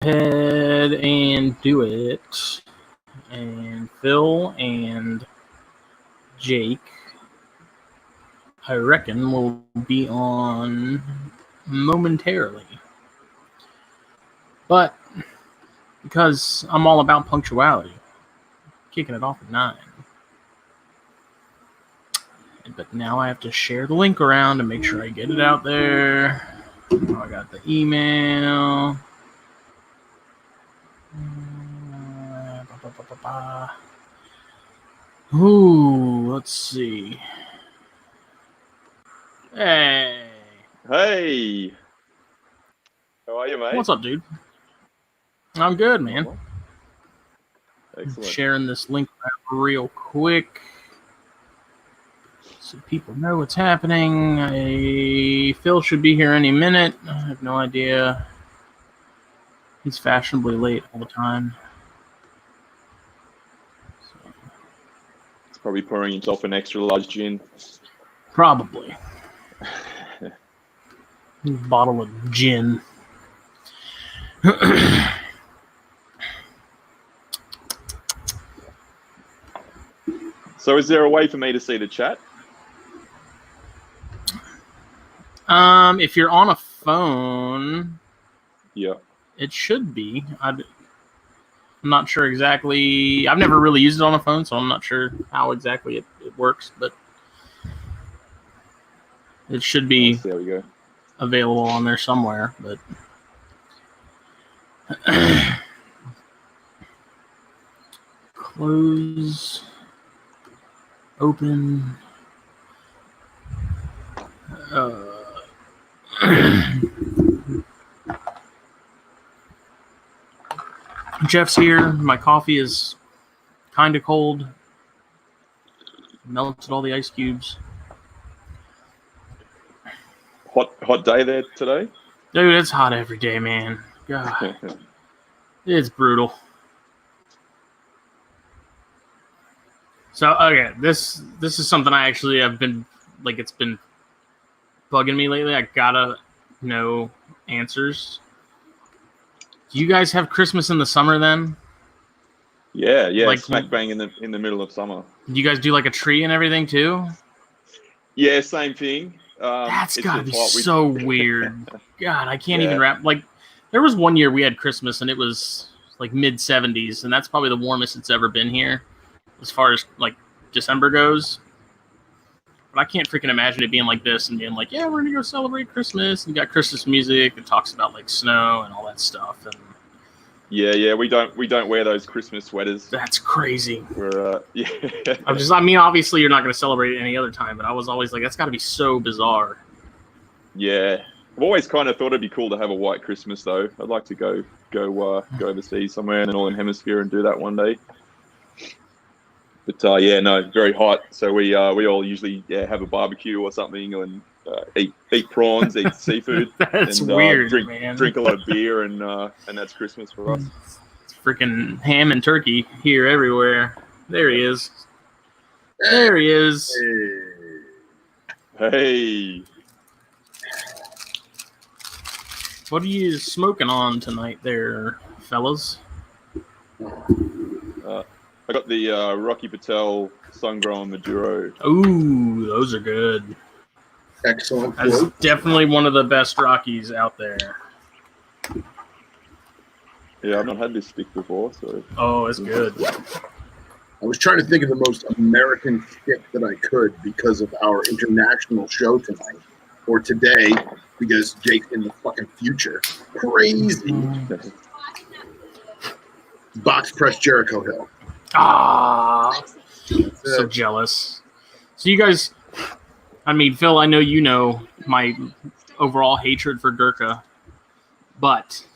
ahead and do it. And Phil and Jake, I reckon, will be on momentarily. But because I'm all about punctuality, kicking it off at 9. But now I have to share the link around to make sure I get it out there. Oh, I got the email. Ooh, let's see. Hey. Hey. How are you, mate? What's up, dude? I'm good, man. Excellent. I'm sharing this link real quick so people know what's happening. Phil should be here any minute. I have no idea. He's fashionably late all the time. So. He's probably pouring himself an extra large gin. Probably. Bottle of gin. So is there a way for me to see the chat? If you're on a phone, yeah, it should be. I'm not sure exactly. I've never really used it on a phone, so I'm not sure how exactly it works, but it should be there we go. Available on there somewhere. But close, open. Jeff's here. My coffee is kind of cold. Melted all the ice cubes. Hot day there today? Dude, it's hot every day, man. God. It's brutal. So, okay, this is something I actually have been, like, it's been bugging me lately. I gotta know answers. Do you guys have Christmas in the summer then? Yeah, like, smack bang in the middle of summer. Do you guys do like a tree and everything too? Yeah, same thing. That's gotta be so weird. God, I can't even wrap. Like, there was one year we had Christmas and it was like mid-70s, and that's probably the warmest it's ever been here as far as like December goes. But I can't freaking imagine it being like this and being like, yeah, we're gonna go celebrate Christmas, and got Christmas music that talks about like snow and all that stuff. And yeah, we don't wear those Christmas sweaters. That's crazy. We're I mean, obviously you're not gonna celebrate it any other time, but I was always like, that's got to be so bizarre. Yeah, I've always kind of thought it'd be cool to have a white Christmas though. I'd like to go overseas somewhere in the Northern Hemisphere and do that one day. But no, very hot. So we all usually have a barbecue or something and eat prawns, eat seafood. That's and, weird, man. Drink a lot of beer and that's Christmas for us. It's freaking ham and turkey here everywhere. There he is. There he is. Hey. What are you smoking on tonight there, fellas? I got the Rocky Patel Sun-Grown Maduro. Ooh, those are good. Excellent. That's definitely one of the best Rockies out there. Yeah, I've not had this stick before, so. Oh, it's good. I was trying to think of the most American shit that I could because of our international show tonight. Or today, because Jake's in the fucking future. Crazy. Box press Jericho Hill. Ah, so jealous. So you guys, I mean, Phil, I know you know my overall hatred for Gurkha, but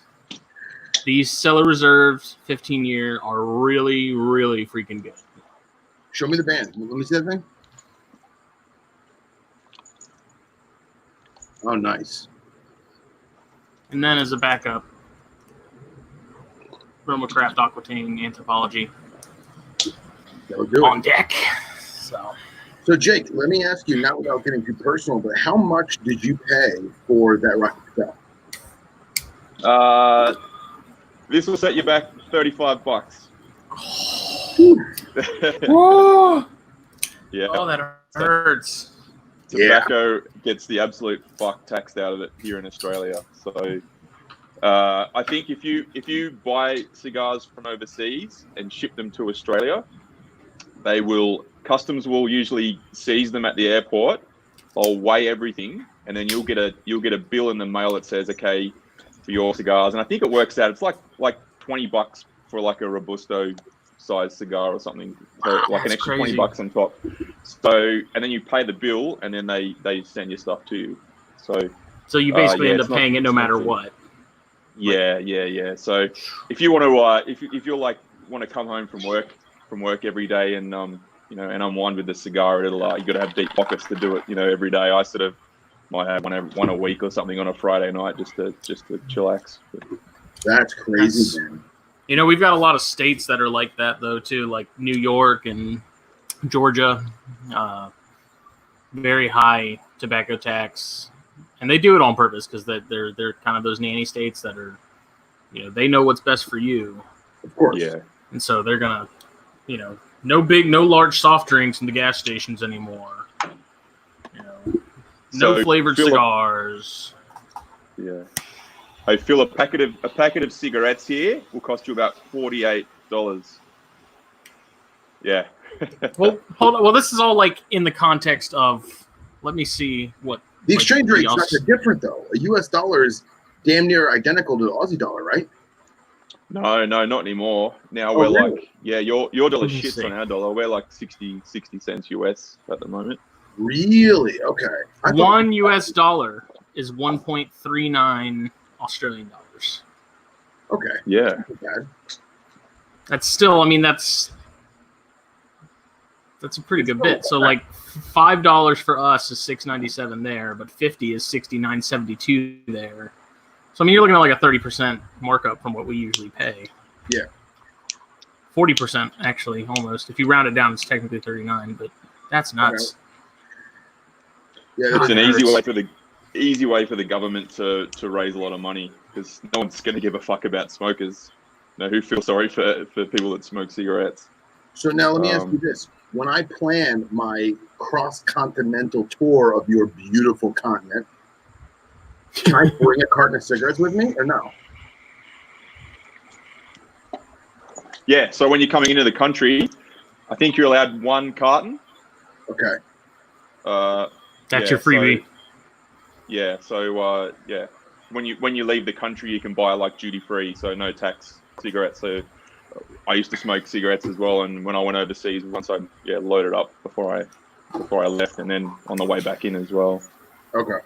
these Cellar Reserves 15-year are really, really freaking good. Show me the band. Let me see that thing. Oh, nice. And then as a backup, Romacraft Aquitaine Anthropology on deck. So Jake, let me ask you, not without getting too personal, but how much did you pay for that Rocky Patel? This will set you back $35. Whoa! Yeah. Oh, that hurts. Tobacco gets the absolute fuck taxed out of it here in Australia. So I think if you buy cigars from overseas and ship them to Australia, customs will usually seize them at the airport. They'll weigh everything, and then you'll get a bill in the mail that says, okay, for your cigars. And I think it works out. It's like $20 for like a Robusto size cigar or something. So Wow, like an extra crazy. $20 on top. So and then you pay the bill, and then they send your stuff to you. So you basically end up paying it no matter what. Yeah. So if you want to, if you're like want to come home from work every day and and unwind with the cigar, you got to have deep pockets to do it. Every day. I sort of might have one a week or something on a Friday night just to chillax. That's crazy, man. We've got a lot of states that are like that though too, like New York and Georgia, very high tobacco tax, and they do it on purpose because they're kind of those nanny states that are, they know what's best for you. Of course. Yeah. And so they're gonna, no large soft drinks in the gas stations anymore. No flavored cigars. Yeah. I feel a packet of cigarettes here will cost you about $48. Yeah. Well, hold on. Well, this is all like in the context of. Let me see what the exchange rate's not that different though. A U.S. dollar is damn near identical to the Aussie dollar, right? No, not anymore. Now we're really? like, your dollar shits on our dollar. We're like 60 cents US at the moment. Really? Okay. One US dollar is 1.39 Australian dollars. Okay. Yeah. That's still, that's a pretty good bit. So like $5 for us is $6.97 there, but 50 is $69.72 there. So you're looking at like a 30% markup from what we usually pay. Yeah. 40% actually, almost. If you round it down, it's technically 39, but that's nuts. Okay. Yeah, it's an easy way for the government to raise a lot of money because no one's going to give a fuck about smokers. Who feel sorry for people that smoke cigarettes. So now let me ask you this. When I plan my cross-continental tour of your beautiful continent, can I bring a carton of cigarettes with me or no? Yeah, so when you're coming into the country, I think you're allowed one carton. Okay. That's your freebie. So when you leave the country, you can buy like duty-free, so no tax cigarettes. So I used to smoke cigarettes as well, and when I went overseas, once I loaded up before I left, and then on the way back in as well. Okay.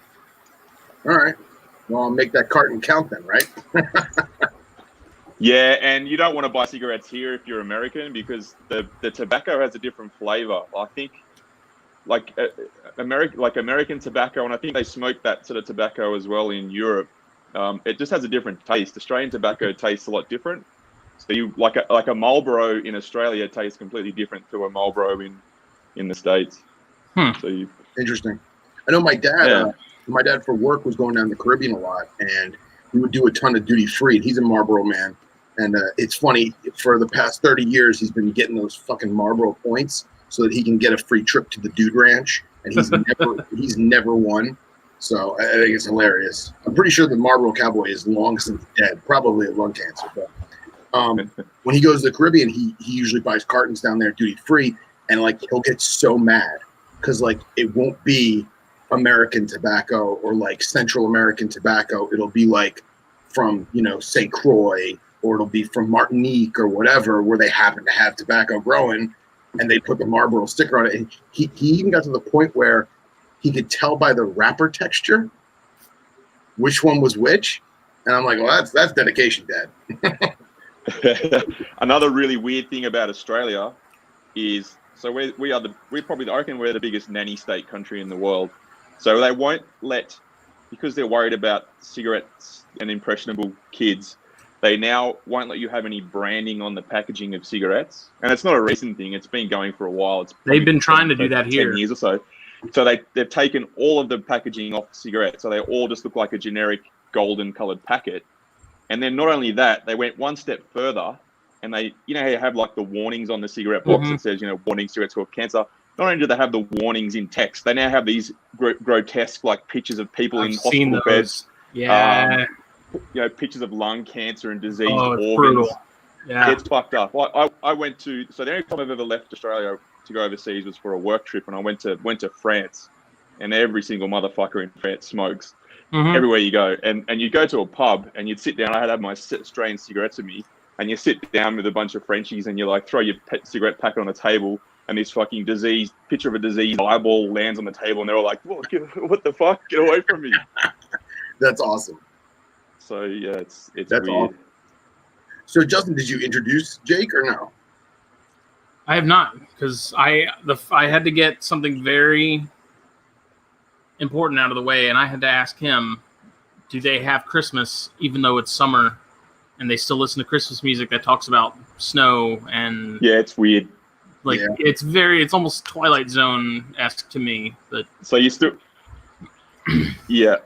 All right. Well, I'll make that carton count then, right? Yeah, and you don't want to buy cigarettes here if you're American because the tobacco has a different flavor. I think like American tobacco, and I think they smoke that sort of tobacco as well in Europe. It just has a different taste. Australian tobacco tastes a lot different. So you like a Marlboro in Australia tastes completely different to a Marlboro in the States. So Interesting. I know my dad. Yeah. My dad for work was going down the Caribbean a lot, and he would do a ton of duty free. He's a Marlboro man, and it's funny. For the past 30 years, he's been getting those fucking Marlboro points so that he can get a free trip to the Dude Ranch, and he's never won. So I think it's hilarious. I'm pretty sure the Marlboro Cowboy is long since dead, probably of lung cancer. But when he goes to the Caribbean, he usually buys cartons down there duty free, and like he'll get so mad because like it won't be American tobacco or like Central American tobacco. It'll be like from St. Croix, or it'll be from Martinique or whatever, where they happen to have tobacco growing, and they put the Marlboro sticker on it. And he even got to the point where he could tell by the wrapper texture which one was which. And I'm like, well, that's dedication, Dad. Another really weird thing about Australia is so I reckon we're the biggest nanny state country in the world. So they won't because they're worried about cigarettes and impressionable kids, they now won't let you have any branding on the packaging of cigarettes. And it's not a recent thing. It's been going for a while. They've been trying to do that 10 here. years or so. So they've taken all of the packaging off cigarettes. So they all just look like a generic golden colored packet. And then not only that, they went one step further, and they, you know how you have like the warnings on the cigarette box that says, you know, warning cigarettes cause cancer. Not only do they have the warnings in text, they now have these grotesque like pictures of people in hospital beds. Yeah. You know, pictures of lung cancer and diseased it's organs. brutal. Yeah. It's fucked up. I went to, so the only time I've ever left Australia to go overseas was for a work trip, and I went to France, and every single motherfucker in France smokes everywhere you go. And you go to a pub and you'd sit down. I had my Australian cigarettes with me, and you sit down with a bunch of Frenchies and you like throw your cigarette packet on the table, and this fucking picture of a diseased eyeball lands on the table, and they're all like, what the fuck? Get away from me. That's awesome. So yeah, it's That's weird. awesome. So Justin, did you introduce Jake or no? I have not, because I had to get something very important out of the way, and I had to ask him, do they have Christmas even though it's summer, and they still listen to Christmas music that talks about snow and it's weird. Like it's almost Twilight Zone-esque to me. But so you still, yeah.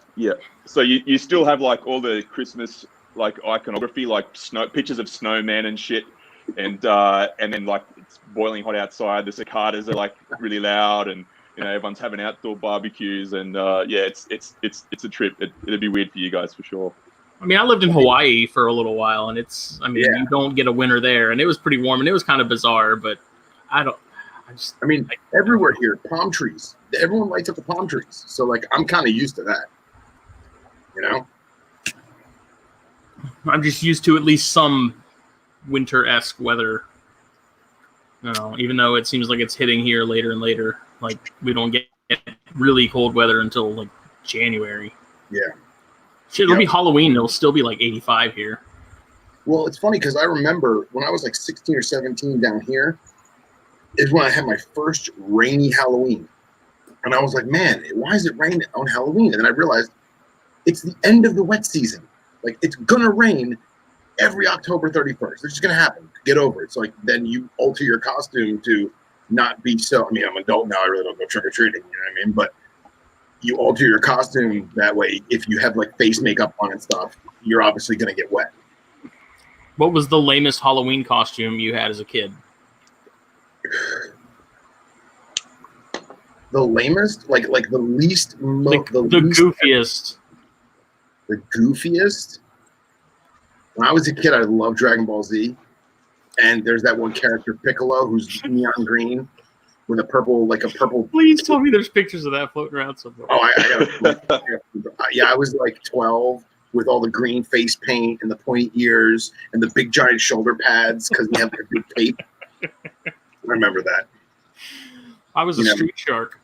So you still have like all the Christmas like iconography, like pictures of snowmen and shit, and then like it's boiling hot outside. The cicadas are like really loud, and you know everyone's having outdoor barbecues, and it's a trip. It'd be weird for you guys for sure. I mean, I lived in Hawaii for a little while, and you don't get a winter there, and it was pretty warm, and it was kind of bizarre, but everywhere here, palm trees. Everyone lights up the palm trees, so like I'm kind of used to that. You know, I'm just used to at least some winter-esque weather. You know, even though it seems like it's hitting here later and later. Like we don't get really cold weather until like January. Yeah. Shit, it'll be Halloween. It'll still be like 85 here. Well, it's funny because I remember when I was like 16 or 17 down here is when I had my first rainy Halloween. And I was like, man, why is it raining on Halloween? And then I realized it's the end of the wet season. Like, it's going to rain every October 31st. It's just going to happen. Get over it. So, like, then you alter your costume to not be so... I mean, I'm an adult now. I really don't go trick-or-treating. You know what I mean? But you alter your costume that way. If you have, like, face makeup on and stuff, you're obviously going to get wet. What was the lamest Halloween costume you had as a kid? The lamest? Like the least... the goofiest. The goofiest? When I was a kid, I loved Dragon Ball Z. And there's that one character, Piccolo, who's neon green with a purple... Please tell me there's pictures of that floating around somewhere. Oh, I got yeah, I was like 12 with all the green face paint and the pointy ears and the big giant shoulder pads because we had like a big cape. I remember that. I was a street shark.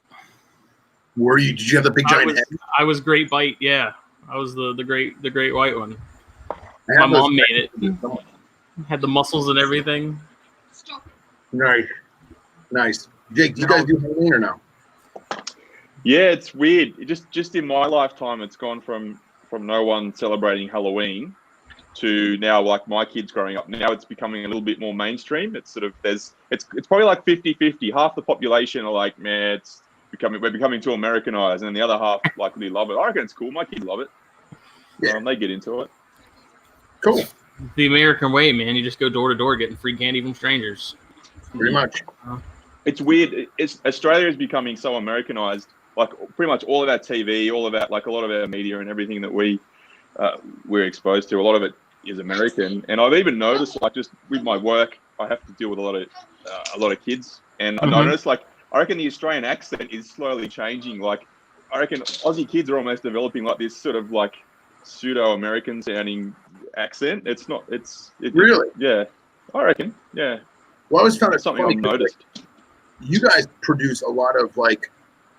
Were you? Did you have the big giant head? I was Great Bite, yeah. I was the great white one. My mom made it. Had the muscles and everything. Nice. Jake, do you guys do Halloween or no? Yeah, it's weird. Just in my lifetime, it's gone from no one celebrating Halloween to now, like my kids growing up. Now it's becoming a little bit more mainstream. It's sort of it's probably like 50-50. Half the population are like, man, we're becoming too Americanized, and then the other half like really love it. I reckon it's cool. My kids love it. Yeah. They get into it. Cool. The American way, man. You just go door to door getting free candy from strangers. Pretty much. It's weird. Australia is becoming so Americanized. Like pretty much all of our TV, all of our like a lot of our media and everything that we're exposed to, a lot of it is American. And I've even noticed, like just with my work, I have to deal with a lot of kids, and I noticed like I reckon the Australian accent is slowly changing. Like I reckon Aussie kids are almost developing like this sort of like pseudo-American sounding accent. It's not. Really. Yeah, I reckon. Yeah. Well, I always found it something I've noticed. Like, you guys produce a lot of like,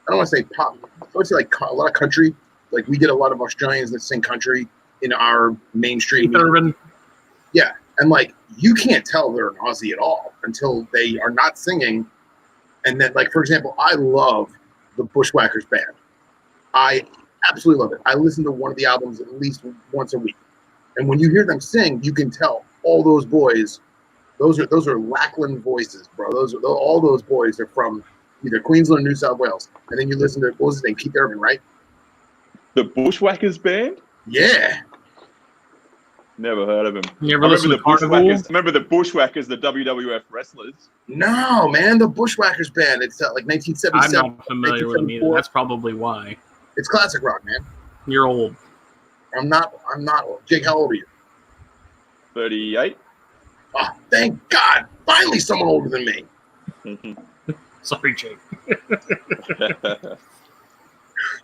I don't want to say pop. I would say like a lot of country. Like we get a lot of Australians that sing country in our mainstream. Urban. Yeah, and like you can't tell they're an Aussie at all until they are not singing. And then, like for example, I love the Bushwhackers band. I absolutely love it. I listen to one of the albums at least once a week, and when you hear them sing, you can tell all those boys. Those are Lackland voices, bro. All those boys are from either Queensland or New South Wales. And then you listen to, what was his name? Keith Urban, right? The Bushwhackers band? Yeah. Never heard of him. You ever listen to Carnival? Remember the Bushwhackers, the WWF wrestlers? No, man, the Bushwhackers band. It's like 1977. I'm not familiar with them either. That's probably why. It's classic rock, man. You're old. I'm not old. Jake, how old are you? 38. Oh, thank God. Finally someone older than me. Sorry, Jake.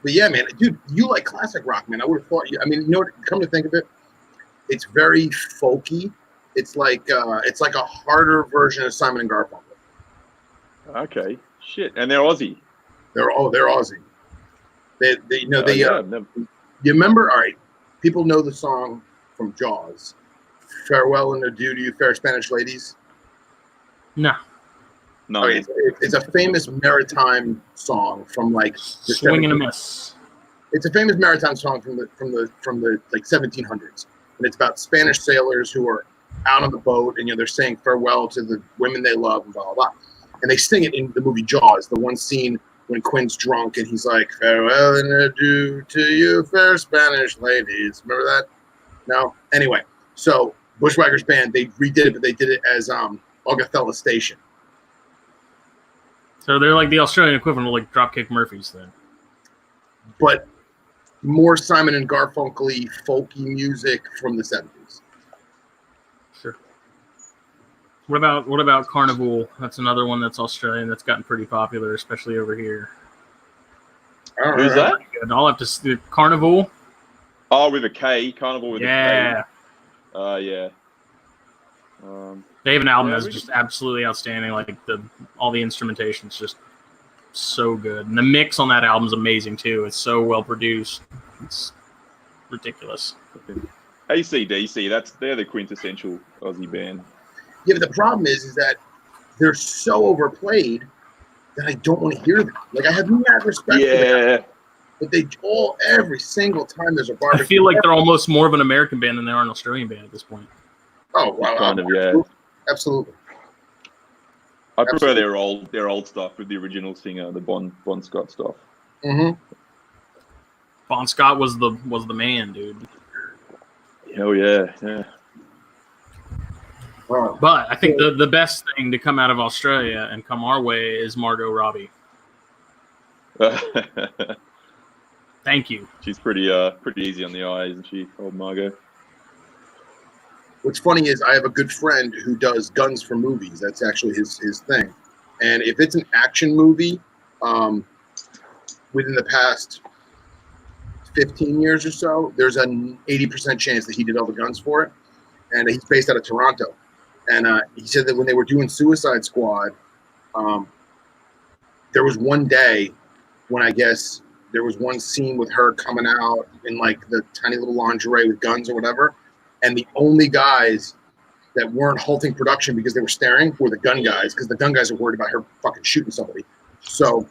But yeah, man, dude, you like classic rock, man. I would have thought you. I mean, you know what? Come to think of it, it's very folky. It's like a harder version of Simon and Garfunkel. Okay, shit, and they're Aussie. They're Aussie. You remember? All right, people know the song from Jaws, "Farewell and Adieu to You, Fair Spanish Ladies." No. No, okay, it's a famous maritime song from like the Swing and a Miss. It's a famous maritime song from the like 1700s, and it's about Spanish sailors who are out on the boat, and they're saying farewell to the women they love, and blah blah blah. And they sing it in the movie Jaws. The one scene when Quinn's drunk and he's like, "Farewell and adieu to you, fair Spanish ladies." Remember that? No. Anyway, so Bushwhackers band, they redid it, but they did it as Augathella Station. So they're like the Australian equivalent of like Dropkick Murphys then. But more Simon and Garfunkel-y, folky music from the 70s. Sure. What about Carnival? That's another one that's Australian that's gotten pretty popular, especially over here. Who's that? I'll have to see Carnival. Oh, with a K. Carnival with a K. Yeah. Yeah. They have an album that's just absolutely outstanding. Like all the instrumentation's just so good, and the mix on that album's amazing too. It's so well produced. It's ridiculous. AC/DC, they're the quintessential Aussie band. Yeah, but the problem is that they're so overplayed that I don't want to hear them. Like I have mad respect for them. But they every single time there's a barbecue. I feel like they're almost more of an American band than they are an Australian band at this point. Oh, wow. Kind of, yeah. Absolutely. I prefer their old stuff with the original singer, the Bon Scott stuff. Mm-hmm. Bon Scott was the man, dude. Hell yeah. Wow. But I think the best thing to come out of Australia and come our way is Margot Robbie. Thank you. She's pretty easy on the eye, isn't she, old Margot? What's funny is I have a good friend who does guns for movies. That's actually his thing. And if it's an action movie, within the past 15 years or so, there's an 80% chance that he did all the guns for it. And he's based out of Toronto. And he said that when they were doing Suicide Squad, there was one day when I guess there was one scene with her coming out in like the tiny little lingerie with guns or whatever. And the only guys that weren't halting production because they were staring were the gun guys, because the gun guys are worried about her fucking shooting somebody. So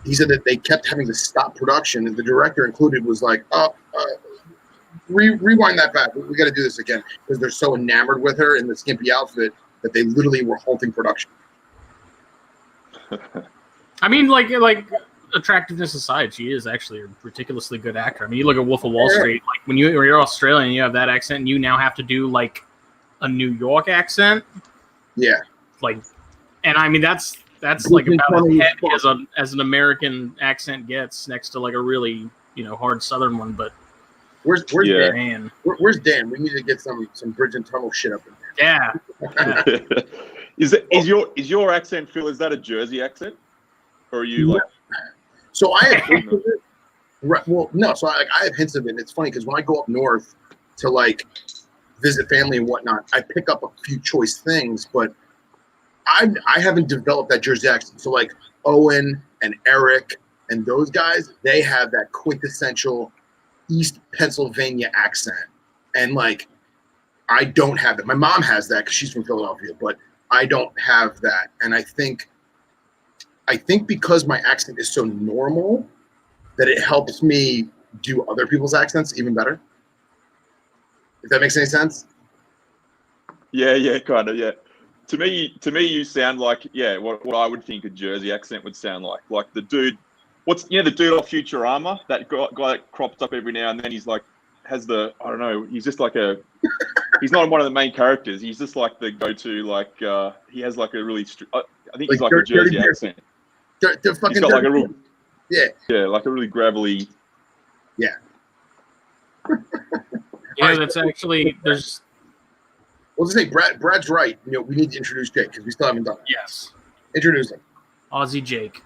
he said that they kept having to stop production, and the director included was like, rewind that back. We got to do this again, because they're so enamored with her in the skimpy outfit that they literally were halting production. I mean, like attractiveness aside, she is actually a ridiculously good actor. I mean, you look at Wolf of Wall Street, like when you're Australian, you have that accent, and you now have to do like a New York accent. Yeah. Like, and I mean, that's like about as heavy as an American accent gets, next to like a really, hard Southern one. But where's Dan? Where's Dan? We need to get some bridge and tunnel shit up in there. Yeah. Is your accent, Phil? Is that a Jersey accent, or are you like? So I have hints of it. Well, no. So I have hints of it. And it's funny because when I go up north to like visit family and whatnot, I pick up a few choice things, but I haven't developed that Jersey accent. So like Owen and Eric and those guys, they have that quintessential East Pennsylvania accent, and like I don't have that. My mom has that because she's from Philadelphia, but I don't have that. And I think because my accent is so normal that it helps me do other people's accents even better. If that makes any sense? Yeah, kind of, yeah. To me, you sound like, what I would think a Jersey accent would sound like. Like the dude, the dude off Futurama, that guy that crops up every now and then, he's like, he's just like a he's not one of the main characters. He's just like the go-to. Like he has like a really. I think he's Like like a Jersey accent. The fucking He's got like a real. Yeah, like a really gravelly. Yeah. That's actually there's. Well, to say Brad's right. We need to introduce Jake because we still haven't done it. Yes. Introduce him. Aussie Jake.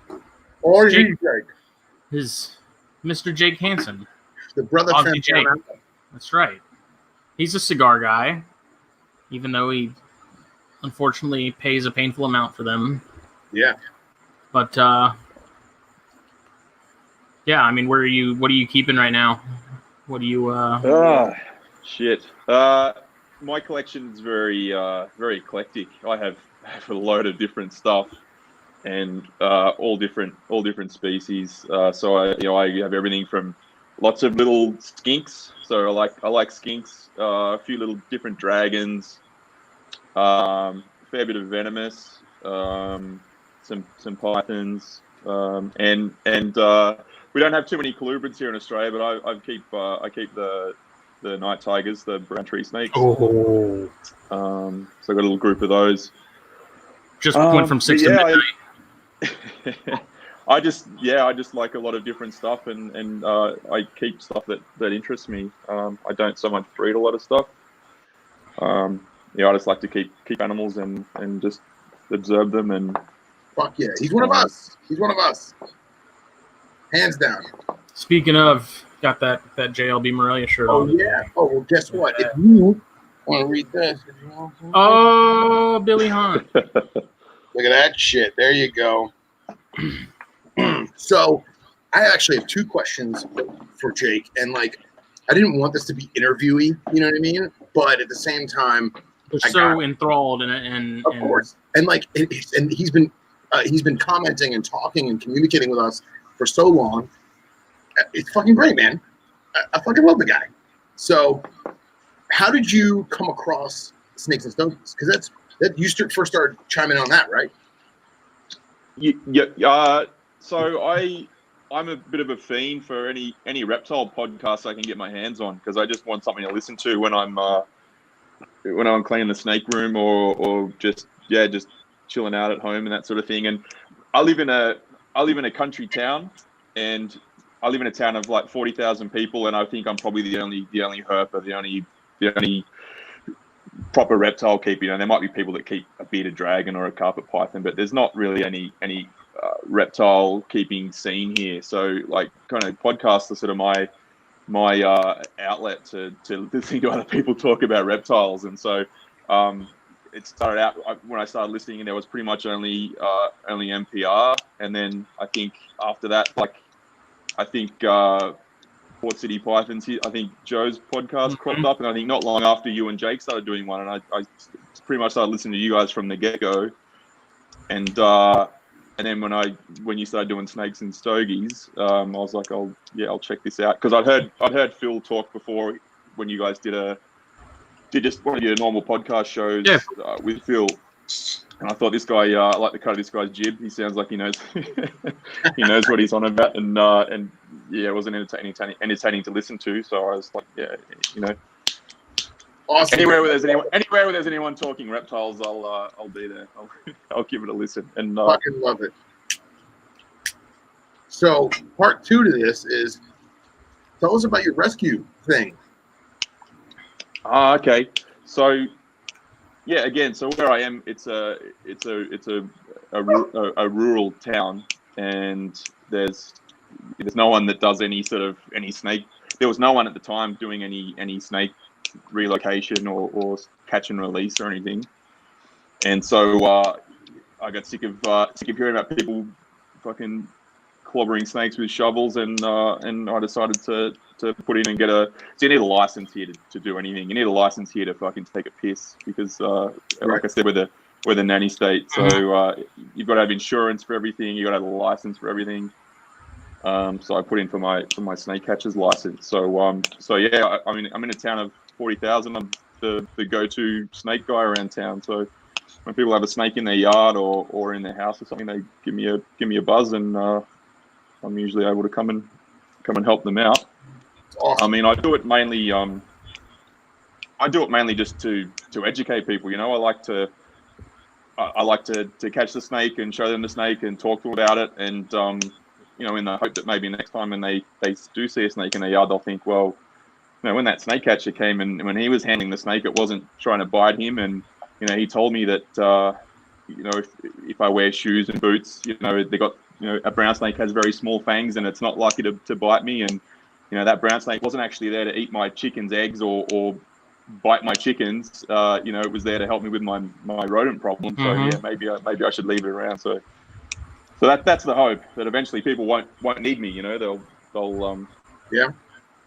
Jake. His Mr. Jake Hansen. The brother Aussie Jake. Jake. That's right. He's a cigar guy, even though he unfortunately pays a painful amount for them. Yeah. But yeah, I mean, what are you keeping right now? What do you Shit. My collection is very very eclectic. I have a load of different stuff and all different species. So I have everything from lots of little skinks. So I like skinks, a few little different dragons, fair bit of venomous, some pythons, and we don't have too many colubrids here in Australia, but I keep the night tigers, the brown tree snakes. Oh. So I got a little group of those. Just went from 6 to midnight. I just like a lot of different stuff, and I keep stuff that interests me. I don't so much breed a lot of stuff. I just like to keep animals and just observe them and. Fuck yeah, he's one of us. He's one of us. Hands down. Speaking of, got that JLB Morelia shirt on. Oh yeah. Oh well, guess what? If you want to read this, oh, Billy Hunt. Look at that shit. There you go. So, I actually have 2 questions for Jake, and I didn't want this to be interviewee. You know what I mean? But at the same time, they're so enthralled in it, and of course, and he's been commenting and talking and communicating with us for so long. It's fucking great, man. I fucking love the guy. So, how did you come across Snakes and Stogies? Because you first started chiming in on that, right? Yeah. So I'm a bit of a fiend for any reptile podcast I can get my hands on, because I just want something to listen to when I'm cleaning the snake room or just chilling out at home and that sort of thing. And I live in a country town, and I live in a town of like 40,000 people, and I think I'm probably the only herper, the only proper reptile keeper. There might be people that keep a bearded dragon or a carpet python, but there's not really any reptile keeping scene here. So kind of podcasts are sort of my outlet to listen to other people talk about reptiles. And so it started out when I started listening, and there was pretty much only NPR, and then I think after that, Port City Pythons, I think Joe's podcast cropped up, and I think not long after you and Jake started doing one, and I pretty much started listening to you guys from the get-go. And then when you started doing Snakes and Stogies, I was like, I'll check this out, because I'd heard Phil talk before when you guys did just one of your normal podcast shows with Phil. And I thought this guy, I like the cut of this guy's jib. He sounds like he knows he knows what he's on about, and it wasn't entertaining to listen to. So I was like, awesome. Anywhere where there's anyone talking reptiles, I'll be there. I'll give it a listen. And fucking love it. So part 2 to this is, tell us about your rescue thing. Okay. So. Yeah, again, so where I am, it's a rural town, and there's no one that does any snake. There was no one at the time doing any snake relocation or catch and release or anything. And so I got sick of hearing about people fucking clobbering snakes with shovels, and I decided to put in and get so you need a license here to do anything. You need a license here to fucking take a piss, because like I said, we're the nanny state, so you've got to have insurance for everything, you got to have a license for everything. So I put in for my snake catcher's license. So yeah, I'm in a town of 40,000. I'm the go-to snake guy around town. So when people have a snake in their yard or in their house or something, they give me a buzz, and I'm usually able to come and help them out. Awesome. I mean, I do it mainly. I do it mainly just to educate people. You know, I like to catch the snake and show them the snake and talk to them about it. And, you know, in the hope that maybe next time when they do see a snake in their yard, they'll think, well, you know, when that snake catcher came and when he was handling the snake, it wasn't trying to bite him. And, you know, he told me that, you know, if I wear shoes and boots, you know, they got, you know, a brown snake has very small fangs and it's not likely to bite me. And, you know, that brown snake wasn't actually there to eat my chicken's eggs or bite my chickens. You know, it was there to help me with my rodent problem. So yeah, maybe I should leave it around. So that's the hope, that eventually people won't need me. You know, they'll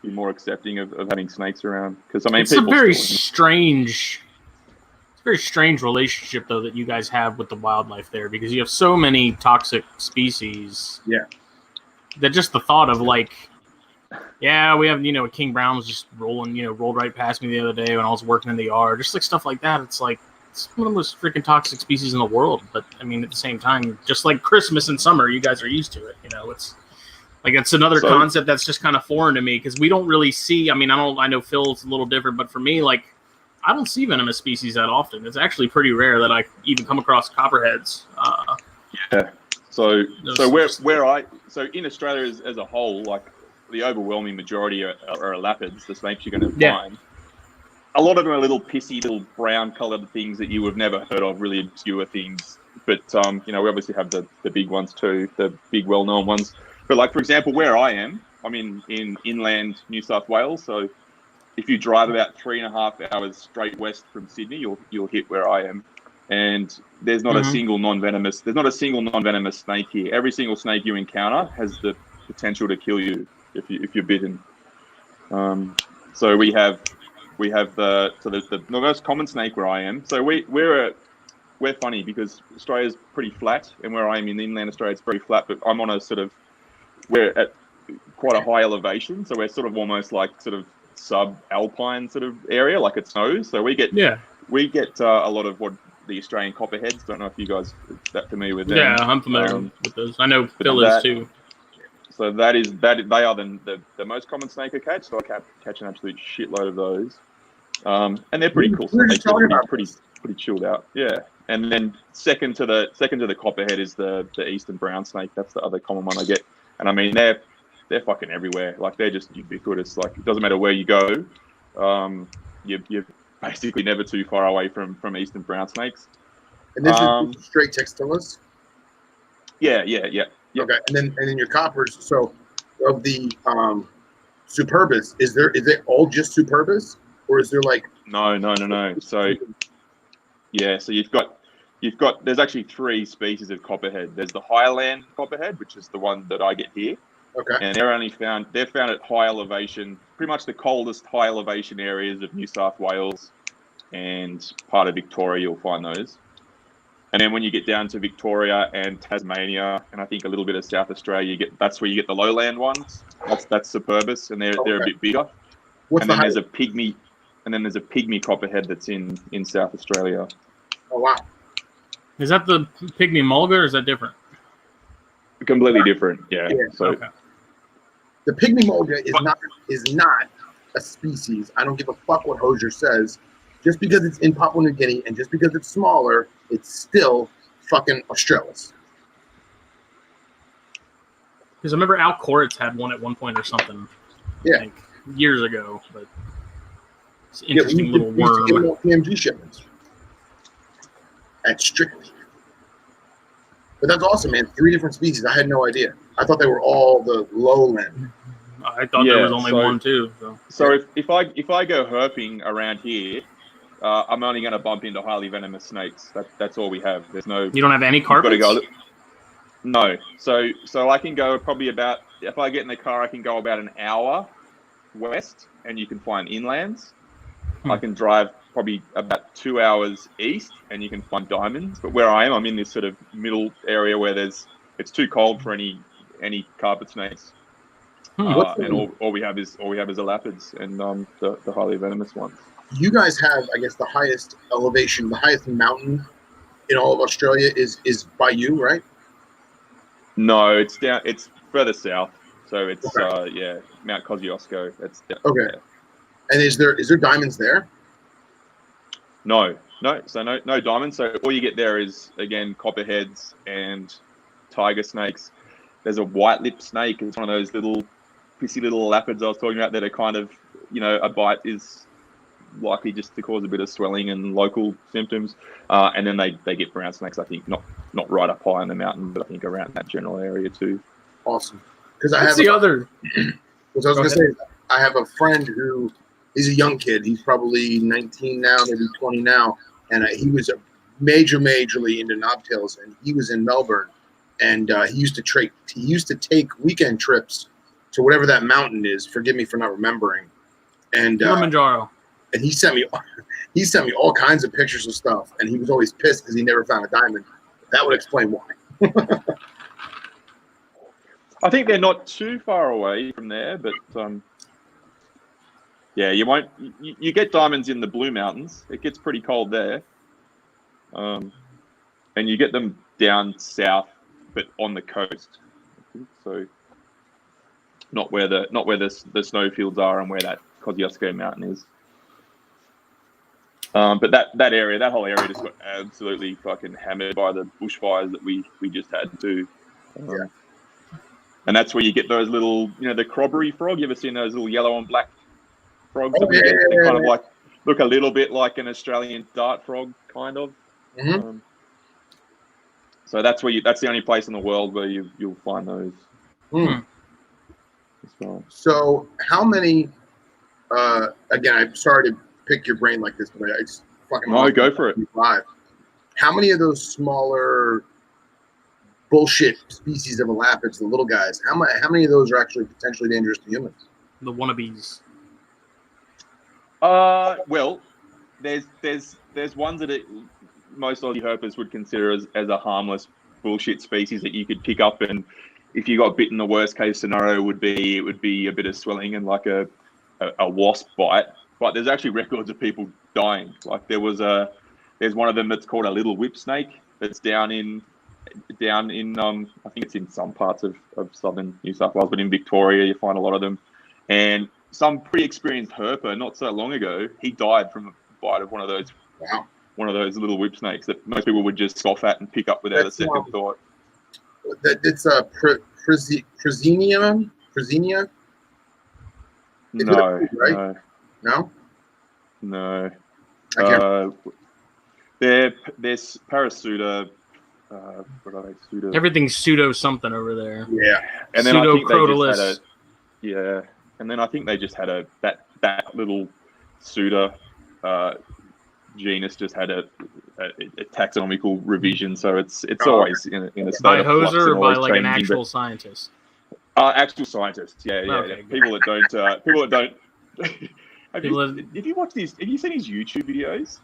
be more accepting of having snakes around. Because I mean, it's a very strange relationship though that you guys have with the wildlife there, because you have so many toxic species. Yeah. That just the thought of like, yeah, we have, you know, a king brown was just rolled right past me the other day when I was working in the yard, just like stuff like that. It's like, it's one of the most freaking toxic species in the world. But I mean, at the same time, just like Christmas and summer, you guys are used to it. You know, it's like, it's another concept that's just kind of foreign to me, because we don't really see. I mean, I know Phil's a little different, but for me, like, I don't see venomous species that often. It's actually pretty rare that I even come across copperheads. Yeah. So in Australia as a whole, like, the overwhelming majority are elapids, the snakes you're going to find. A lot of them are little pissy, little brown-coloured things that you would have never heard of, really obscure things. But, you know, we obviously have the big ones too, the big well-known ones. But, like, for example, where I am, I'm in inland New South Wales. So if you drive about 3.5 hours straight west from Sydney, you'll hit where I am. And there's not a single non-venomous snake here. Every single snake you encounter has the potential to kill you if you're bitten. So we have the most common snake where I am. So we're funny because Australia's pretty flat, and where I am in inland Australia, it's very flat. But I'm on we're at quite a high elevation, so we're sort of almost like sort of sub-alpine sort of area, like it snows. So we get a lot of what the Australian copperheads. Don't know if you guys are that familiar with them. Yeah, I'm familiar with those. I know Phil is too. So they are the most common snake I catch. So I catch an absolute shitload of those, and they're pretty cool. So they tend to be pretty chilled out. Yeah, and then second to the copperhead is the eastern brown snake. That's the other common one I get, and I mean they're fucking everywhere. Like, they're just ubiquitous. Like, it doesn't matter where you go, you're basically never too far away from eastern brown snakes. And this is straight textilis? Yeah. Okay, and then your coppers. So, of the superbus, is it all just superbus, or is there like? No. So, yeah. So you've got. There's actually 3 species of copperhead. There's the highland copperhead, which is the one that I get here. Okay. And they're found at high elevation, pretty much the coldest high elevation areas of New South Wales and part of Victoria. You'll find those. And then when you get down to Victoria and Tasmania, and I think a little bit of South Australia, that's where you get the lowland ones. That's superbus, and they're a bit bigger. There's a pygmy copperhead that's in South Australia. Oh wow! Is that the pygmy mulga, or is that different? Completely different. Yeah. So the pygmy mulga is not a species. I don't give a fuck what Hosier says. Just because it's in Papua New Guinea and just because it's smaller, it's still fucking Australis. Because I remember Al Koritz had one at one point or something. Yeah. I think, years ago. But it's an interesting little worm. We used to get PMG shipments at Strictly. But that's awesome, man. 3 different species. I had no idea. I thought they were all the lowland. I thought there was only one too. So if I go herping around here, I'm only going to bump into highly venomous snakes. That's all we have. There's no. You don't have any carpets? No. So I can go probably about. If I get in the car, I can go about an hour west, and you can find inlands. I can drive probably about 2 hours east, and you can find diamonds. But where I am, I'm in this sort of middle area where it's too cold for any carpet snakes. And all we have is elapids and the highly venomous ones. You guys have, I guess, the highest elevation, the highest mountain in all of Australia is by you, right? No, it's down. It's further south, so it's Mount Kosciuszko. That's okay. Yeah. And is there diamonds there? No. So no diamonds. So all you get there is, again, copperheads and tiger snakes. There's a white lip snake. It's one of those little pissy little lapids I was talking about that are kind of, a bite is likely just to cause a bit of swelling and local symptoms. And then they get brown snakes, I think, not right up high on the mountain, but I think around that general area too. Awesome. Because I What's have the other? Because I was going to say, I have a friend who he's a young kid. He's probably 19 now, maybe 20 now, and he was a majorly into knobtails, and he was in Melbourne, and he used to take weekend trips to whatever that mountain is. Forgive me for not remembering. And Kilimanjaro. And he sent me all kinds of pictures of stuff, and he was always pissed because he never found a diamond. That would explain why. I think they're not too far away from there, but yeah, you won't. You get diamonds in the Blue Mountains. It gets pretty cold there, and you get them down south, but on the coast. So not where the snowfields are and where that Kosciuszko Mountain is. But that area, that whole area, just got absolutely fucking hammered by the bushfires that we just had too. Yeah. And that's where you get those little, the crobbery frog. You ever seen those little yellow and black frogs? Oh, They kind of like look a little bit like an Australian dart frog, kind of. Mm-hmm. So that's the only place in the world where you'll find those. Mm. As well. So how many? Again, I'm sorry to pick your brain like this, but it's fucking. No, go for it. How many of those smaller bullshit species of elapids, the little guys, how many of those are actually potentially dangerous to humans? The wannabes. Well, there's ones that most Aussie herpers would consider as a harmless bullshit species that you could pick up, and if you got bitten, the worst case scenario would be a bit of swelling and like a wasp bite. But there's actually records of people dying. Like there's one of them that's called a little whip snake that's down in I think it's in some parts of southern New South Wales, but in Victoria you find a lot of them. And some pretty experienced herper not so long ago, he died from a bite of one of those. Wow. One of those little whip snakes that most people would just scoff at and pick up without a second thought. It's a Presenia. No, right? No. I can't. There's Parasuta. What are they? Pseudo. Everything's pseudo something over there. Yeah. And then I think Pseudocrotalus. And then I think they just had that little Pseudo genus just had a taxonomical revision, so it's always in a state by of flux Hoser or and by always like an changing, actual scientist? Actual scientists, yeah. Okay, People that don't. Have you seen his YouTube videos?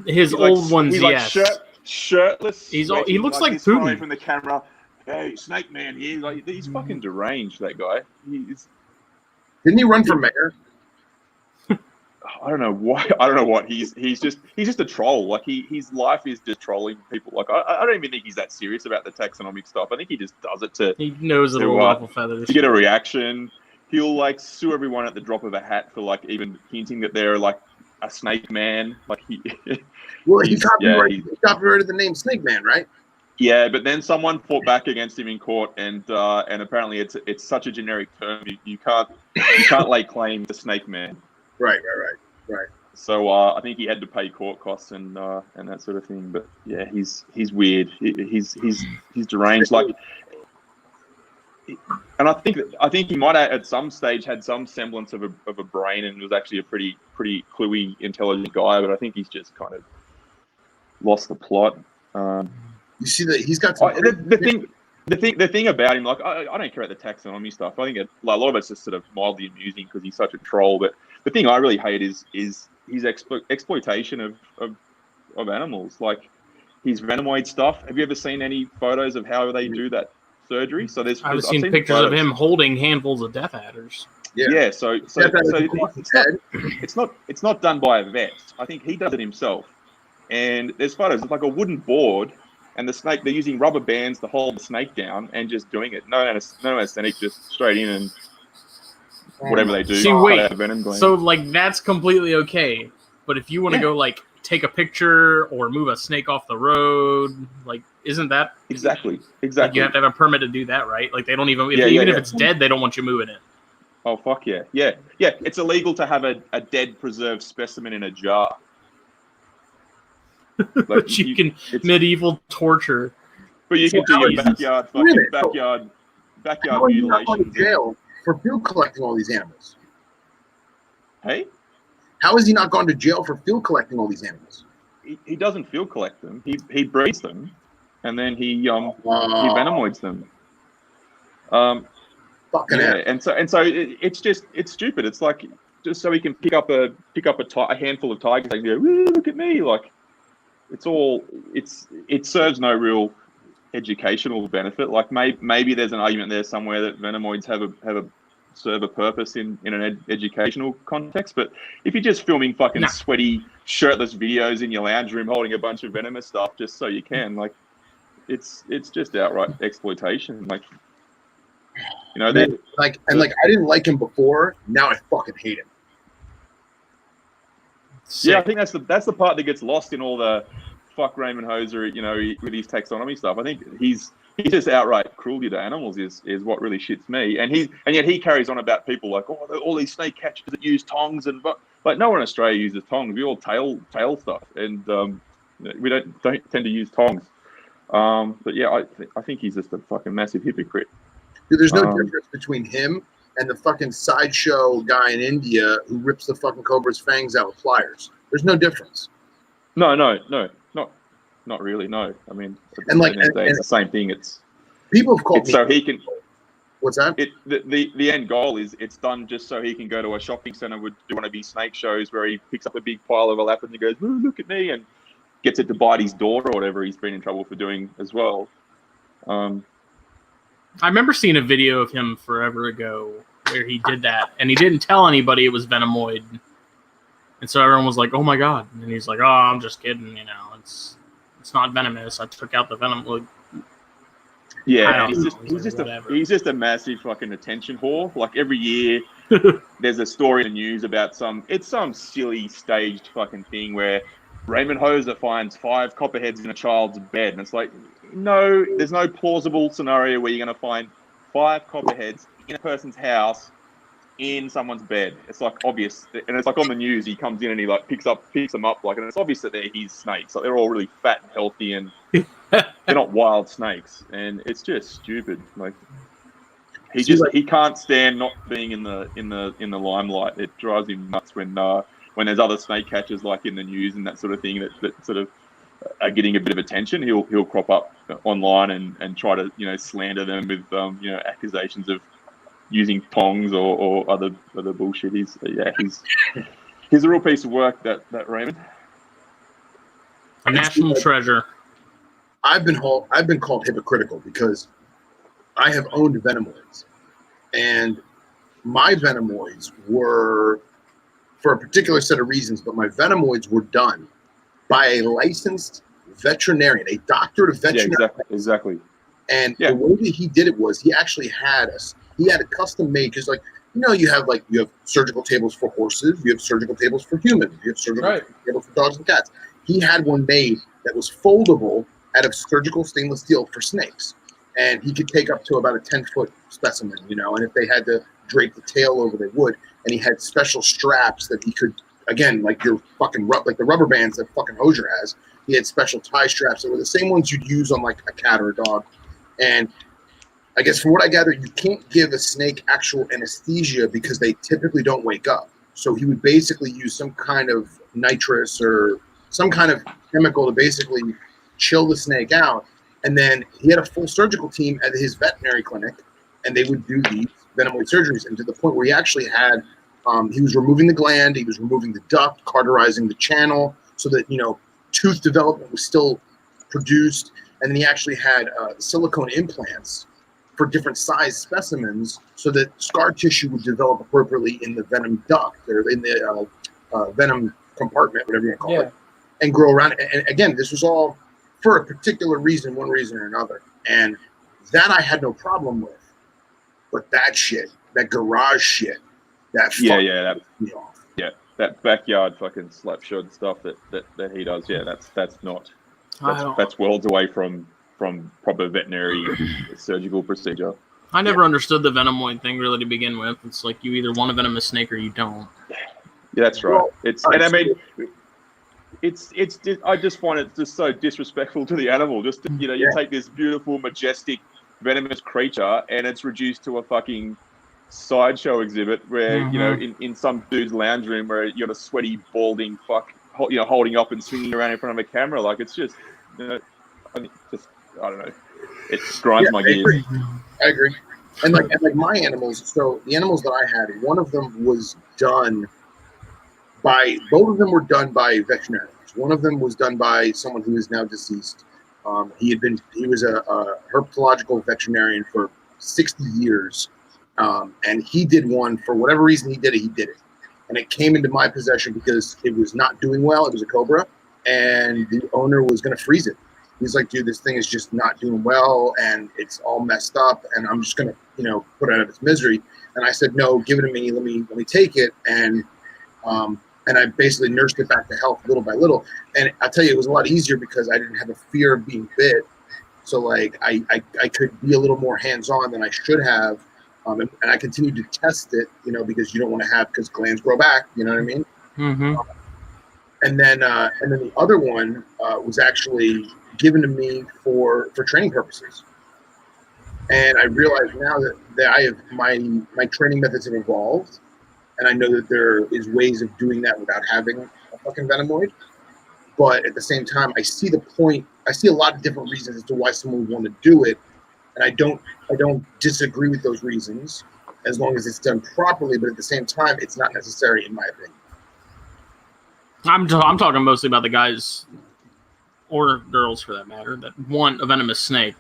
His old ones, he's yes. Like shirtless. He looks like this Putin from the camera. Hey, Snake Man, he's fucking deranged. That guy. Didn't he run for mayor? I don't know what he's just a troll. Like his life is just trolling people. Like I don't even think he's that serious about the taxonomic stuff. I think he just does it he knows it'll ruffle feathers to get a reaction. He'll like sue everyone at the drop of a hat for like even hinting that they're like a snake man. Like he copyrighted the name Snake Man, right? Yeah, but then someone fought back against him in court, and apparently it's such a generic term you can't lay claim to Snake Man. Right. So I think he had to pay court costs and that sort of thing. But yeah, he's weird. He's deranged. Like, and I think he might have at some stage had some semblance of a brain and was actually a pretty cluey, intelligent guy. But I think he's just kind of lost the plot. You see that he's got some the thing about him, like I don't care about the taxonomy stuff. I think a lot of it's just sort of mildly amusing because he's such a troll. But the thing I really hate is his exploitation of animals, like his venomoid stuff. Have you ever seen any photos of how they do that surgery? So I've seen pictures of him holding handfuls of death adders. Yeah. So it's not done by a vet. I think he does it himself. And there's photos of like a wooden board. And the snake, they're using rubber bands to hold the snake down and just doing it. No anesthetic, just straight in and whatever they do. See, wait. So, like, that's completely okay. But if you want to go, like, take a picture or move a snake off the road. Like, isn't that exactly? Like, you have to have a permit to do that, right? Like, they don't even if it's dead, they don't want you moving it. Oh fuck yeah, yeah. It's illegal to have a dead preserved specimen in a jar. Like, But you can medieval torture. But you can do your backyard How are you not going mutilations. to jail for field collecting all these animals? Hey, how has he not gone to jail for field collecting all these animals? He doesn't field collect them. He breeds them, and then he venomoids them. Fucking yeah, and so it's stupid. It's like just so he can pick up a handful of tigers and go, woo, look at me. Like, it serves no real educational benefit. Like, maybe there's an argument there somewhere that venomoids serve a purpose in an educational context. But if you're just filming fucking sweaty, shirtless videos in your lounge room holding a bunch of venomous stuff just so you can, like, it's just outright exploitation. Like, you know, I didn't like him before. Now I fucking hate him. Sick. Yeah, I think that's the part that gets lost in all the fuck Raymond Hoser, you know, with his taxonomy stuff. I think he's just outright cruelty to animals is what really shits me. And yet he carries on about people like, oh, all these snake catchers that use tongs, and like, no one in Australia uses tongs. We all tail stuff, and we don't tend to use tongs. But yeah, I think he's just a fucking massive hypocrite. Dude, there's no difference between him and the fucking sideshow guy in India who rips the fucking cobra's fangs out with pliers. There's no difference. No, not really. No, I mean, it's the same thing. It's people have called me so he can. What's that? The end goal is it's done just so he can go to a shopping center with one of these snake shows where he picks up a big pile of elapids and goes, "Ooh, look at me," and gets it to bite his daughter or whatever he's been in trouble for doing as well. I remember seeing a video of him forever ago where he did that, and he didn't tell anybody it was venomoid. And so everyone was like, "Oh my god!" And he's like, "Oh, I'm just kidding. You know, it's not venomous. I took out the venom." Like, yeah, he's just a massive fucking attention whore. Like, every year, there's a story in the news about some silly staged fucking thing where Raymond Hoser finds 5 copperheads in a child's bed, and it's like, no, there's no plausible scenario where you're going to find 5 copperheads in a person's house in someone's bed. It's like obvious, and it's like on the news. He comes in and he like picks them up, like, and it's obvious that they're his snakes. Like, they're all really fat and healthy, and they're not wild snakes, and it's just stupid. Like, he can't stand not being in the limelight. It drives him nuts when there's other snake catchers like in the news and that sort of thing that sort of are getting a bit of attention. He'll crop up online and try to, you know, slander them with accusations of using tongs or other bullshit. He's a real piece of work, that Raymond. A national treasure. I've been called hypocritical because I have owned venomoids, and my venomoids were for a particular set of reasons, but my venomoids were done by a licensed veterinarian, a doctorate of veterinary. Yeah, exactly. And the way that he did it was he actually had a custom made, because, like, you know, you have surgical tables for horses, you have surgical tables for humans, you have surgical tables for dogs and cats. He had one made that was foldable out of surgical stainless steel for snakes, and he could take up to about a 10-foot specimen, you know. And if they had to drape the tail over, they would. And he had special straps that he could, again, like your fucking like the rubber bands that fucking Hoser has. He had special tie straps that were the same ones you'd use on like a cat or a dog. And I guess from what I gather, you can't give a snake actual anesthesia because they typically don't wake up. So he would basically use some kind of nitrous or some kind of chemical to basically chill the snake out. And then he had a full surgical team at his veterinary clinic, and they would do these venomoid surgeries. And to the point where he actually had, he was removing the gland, he was removing the duct, cauterizing the channel so that, you know, tooth development was still produced. And then he actually had silicone implants for different size specimens so that scar tissue would develop appropriately in the venom duct or in the venom compartment, whatever you want to call it, and grow around it. And again, this was all for a particular reason, one reason or another. And that I had no problem with. But that shit, that garage shit, that fucked me off. Yeah. that backyard fucking slapshod stuff that he does. Yeah, that's worlds away from proper veterinary surgical procedure. I never understood the venomoid thing really to begin with. It's like you either want a venomous snake or you don't. Yeah, that's right. I just find it just so disrespectful to the animal. Just you take this beautiful, majestic, venomous creature and it's reduced to a fucking sideshow exhibit where in some dude's lounge room where you got a sweaty, balding fuck, holding up and swinging around in front of a camera. Like it's just, I don't know. It grinds my gears. I agree. And like my animals, so the animals that I had, one of them was done by, both of them were done by veterinarians. One of them was done by someone who is now deceased. He was a herpetological veterinarian for 60 years. And he did one, for whatever reason he did it. And it came into my possession because it was not doing well. It was a cobra and the owner was going to freeze it. He's like, dude, this thing is just not doing well and it's all messed up and I'm just going to, put it out of its misery. And I said, no, give it to me. Let me take it. And I basically nursed it back to health little by little. And I'll tell you, it was a lot easier because I didn't have a fear of being bit. So like I could be a little more hands-on than I should have. And I continued to test it, because you don't want to have, because glands grow back, you know what I mean? Mm-hmm. And then the other one was actually given to me for training purposes. And I realize now that I have my training methods have evolved, and I know that there is ways of doing that without having a fucking venomoid. But at the same time, I see the point. I see a lot of different reasons as to why someone would want to do it, and I don't disagree with those reasons as long as it's done properly. But at the same time, it's not necessary in my opinion. I'm talking mostly about the guys or girls, for that matter, that want a venomous snake,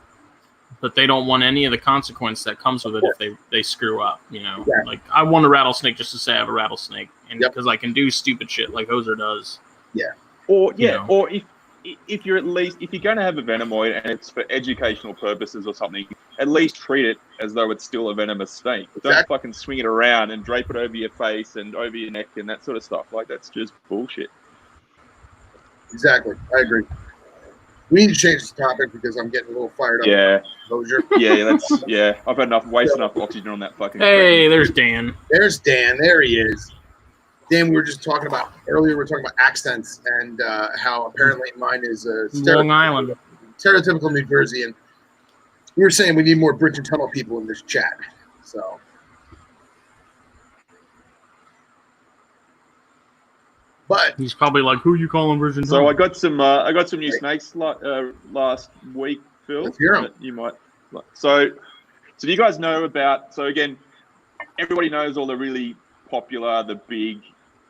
but they don't want any of the consequence that comes with it if they screw up. Yeah. Like I want a rattlesnake just to say I have a rattlesnake, and because I can do stupid shit like Hoser does. Yeah. Or if you're going to have a venomoid and it's for educational purposes or something, at least treat it as though it's still a venomous snake. Exactly. Don't fucking swing it around and drape it over your face and over your neck and that sort of stuff. Like that's just bullshit. Exactly, I agree. We need to change this topic because I'm getting a little fired up. Yeah. Hoser. I've had wasted enough oxygen on that fucking. Hey, there's Dan. There's Dan. There he is. Dan, we were just talking about earlier. We were talking about accents and how apparently mine is Long Island, stereotypical New Jersey, and we were saying we need more bridge and tunnel people in this chat. So, but he's probably like, "Who you calling Bridge and Tunnel?" So I got some new snakes last week, Phil. Let's hear 'em. You might. So do you guys know about? So again, everybody knows all the really popular, the big,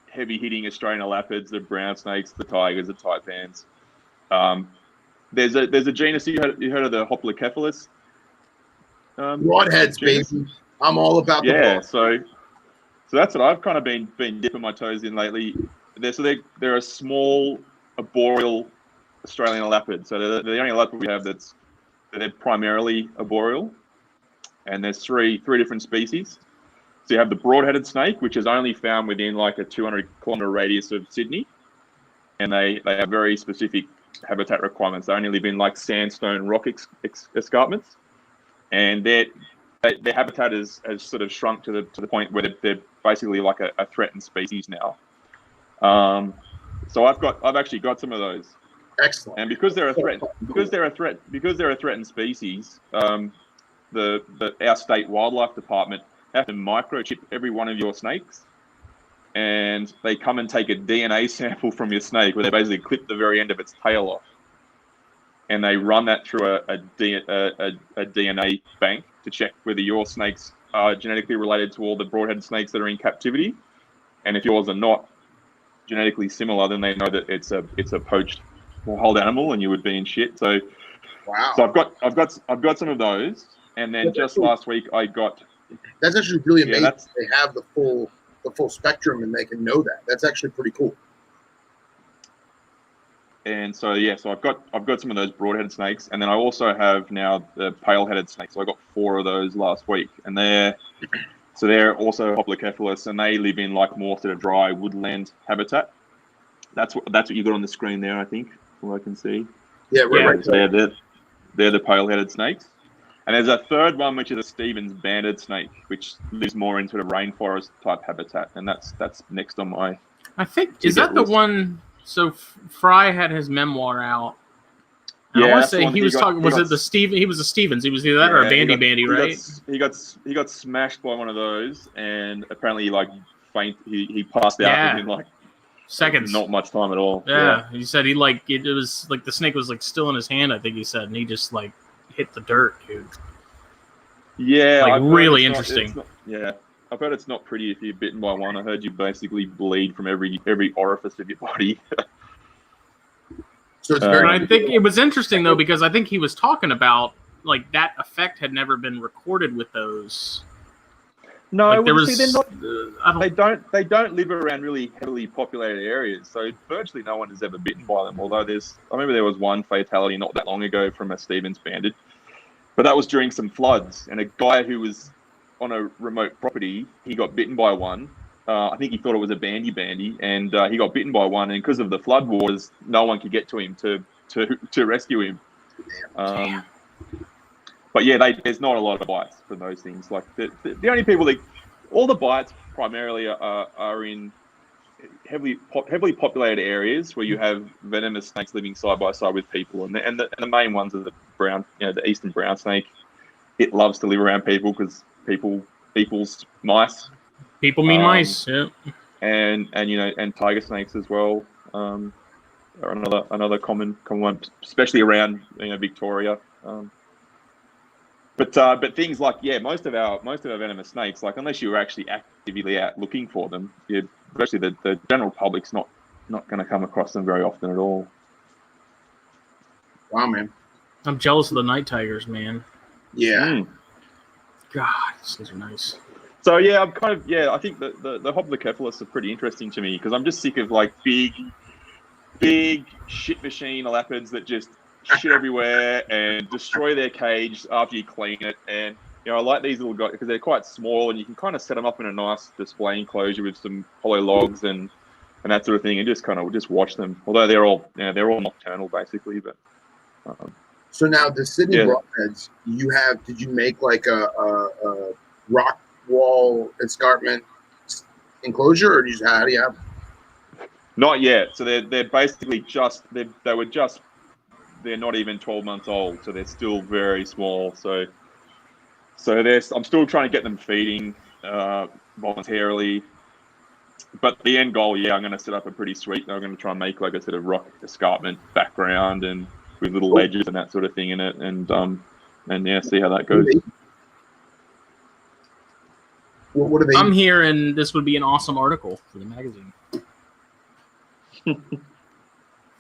heavy-hitting Australian elapids, the brown snakes, the tigers, the taipans. There's a genus. You heard of the Hoplocephalus? Broadheads, baby. I'm all about the broad. So that's what I've kind of been dipping my toes in lately. They're a small arboreal Australian elapid. So they're the only elapid we have they're primarily arboreal, and there's three different species. So you have the broad-headed snake, which is only found within like a 200-kilometer radius of Sydney, and they have very specific habitat requirements. They only live in like sandstone rock escarpments, and their habitat has sort of shrunk to the point where they're basically like a threatened species now. So I've actually got some of those. Excellent. And because they're a threatened species, our state wildlife department have to microchip every one of your snakes, and they come and take a DNA sample from your snake, where they basically clip the very end of its tail off, and they run that through a DNA bank to check whether your snakes are genetically related to all the broad-headed snakes that are in captivity, and if yours are not genetically similar, then they know that it's a poached wild animal, and you would be in shit. So, wow. So I've got some of those, and then last week I got. That's actually really amazing. They have the full spectrum, and they can know that. That's actually pretty cool. And so I've got some of those broad-headed snakes, and then I also have now the pale-headed snakes. So I got 4 of those last week, and So they're also Hoplocephalus, and they live in like more sort of dry woodland habitat. That's what you got on the screen there, I think, from what I can see. Yeah, right. So they're the pale-headed snakes. And there's a third one, which is a Stevens banded snake, which lives more in sort of rainforest type habitat, and that's next on my. I think is that the one? So Fry had his memoir out. And I want to say he was talking. Was it the Steven? He was a Stevens. He was either that or a Bandy, right? He got smashed by one of those, and apparently he passed out within like seconds. Not much time at all. Yeah. He said it was like the snake was like still in his hand, I think he said, and he just like hit the dirt, dude. Yeah, like really interesting. I've heard it's not pretty if you're bitten by one. I heard you basically bleed from every orifice of your body. So it's very. I think it was interesting though, because I think he was talking about like that effect had never been recorded with those. No, like, there was. They don't live around really heavily populated areas, so virtually no one has ever bitten by them. Although I remember there was one fatality not that long ago from a Stevens banded, but that was during some floods, and a guy who was on a remote property, he got bitten by one. I think he thought it was a bandy, and he got bitten by one, and because of the flood waters, no one could get to him to rescue him. But yeah, there's not a lot of bites from those things. Like the only people all the bites primarily are in heavily populated areas where you have venomous snakes living side by side with people, and the main ones are the brown, the eastern brown snake. It loves to live around people because people equals mice. People mean mice, yeah. And tiger snakes as well are another common one, especially around Victoria. But things like most of our venomous snakes, like unless you were actually actively out looking for them, especially the general public's not going to come across them very often at all. Wow, man! I'm jealous of the night tigers, man. Yeah. God, these things are nice. So yeah, I'm kind of I think the Hoplocephalus are pretty interesting to me because I'm just sick of like big shit machine elapids that just shit everywhere and destroy their cage after you clean it. And I like these little guys because they're quite small and you can kind of set them up in a nice display enclosure with some hollow logs and that sort of thing, and just watch them. Although they're all nocturnal basically, but. So now the Sydney broadheads, did you make like a rock wall escarpment enclosure, or how do you have them? Not yet. So they're basically they're not even 12 months old, so they're still very small. So I'm still trying to get them feeding voluntarily. But the end goal, I'm going to set up a pretty sweet. I'm going to try and make like a sort of rock escarpment background and with little ledges and that sort of thing in it, and see how that goes. What are they? I'm here, and this would be an awesome article for the magazine.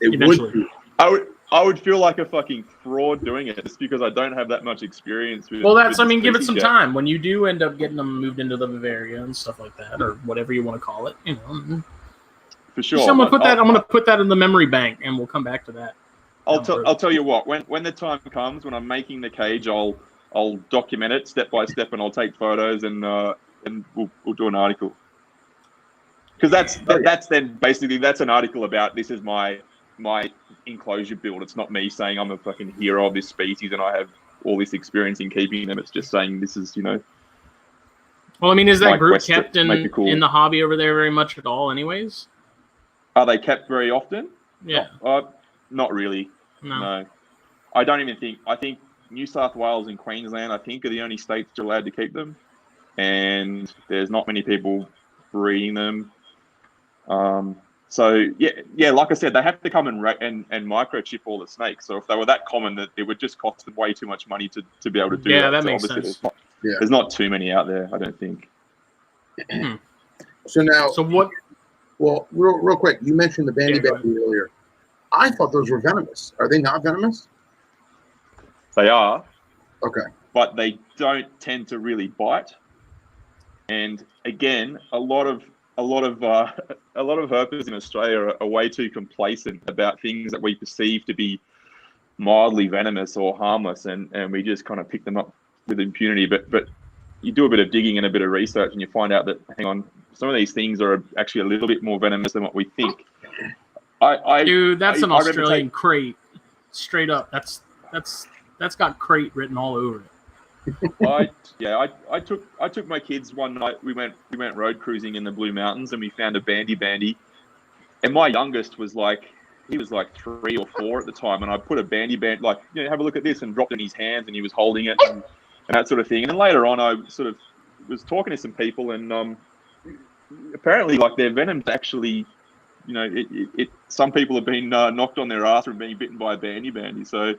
Eventually. I would feel like a fucking fraud doing it just because I don't have that much experience with. Well, give it some time. When you do end up getting them moved into the Bavaria and stuff like that, or whatever you want to call it, For sure. I'm gonna put that in the memory bank, and we'll come back to that. I'll tell you what. When the time comes, when I'm making the cage, I'll document it step by step, and I'll take photos, and we'll do an article. Because that's then basically that's an article about this is my enclosure build. It's not me saying I'm a fucking hero of this species and I have all this experience in keeping them. It's just saying this is Well, I mean, is that group kept in the hobby over there very much at all? Anyways, are they kept very often? Yeah, not really. No, I don't even think. I think New South Wales and Queensland, I think, are the only states that are allowed to keep them, and there's not many people breeding them. So like I said, they have to come and microchip all the snakes. So if they were that common, that it would just cost them way too much money to be able to do that. Yeah, that makes sense. There's not too many out there, I don't think. So what? Well, real quick, you mentioned the bandy earlier. I thought those were venomous. Are they not venomous? They are. Okay. But they don't tend to really bite. And again, a lot of herpers in Australia are way too complacent about things that we perceive to be mildly venomous or harmless, and we just kind of pick them up with impunity. But you do a bit of digging and a bit of research, and you find out that, hang on, some of these things are actually a little bit more venomous than what we think. Dude, that's an Australian taking... crate. Straight up, that's got crate written all over it. I took my kids one night. We went road cruising in the Blue Mountains, and we found a bandy, and my youngest was like, he was like 3 or 4 at the time, and I put a bandy, like, have a look at this, and dropped it in his hands, and he was holding it and that sort of thing. And then later on, I sort of was talking to some people, and apparently, like, their venom's actually, some people have been knocked on their ass from being bitten by a bandy. So,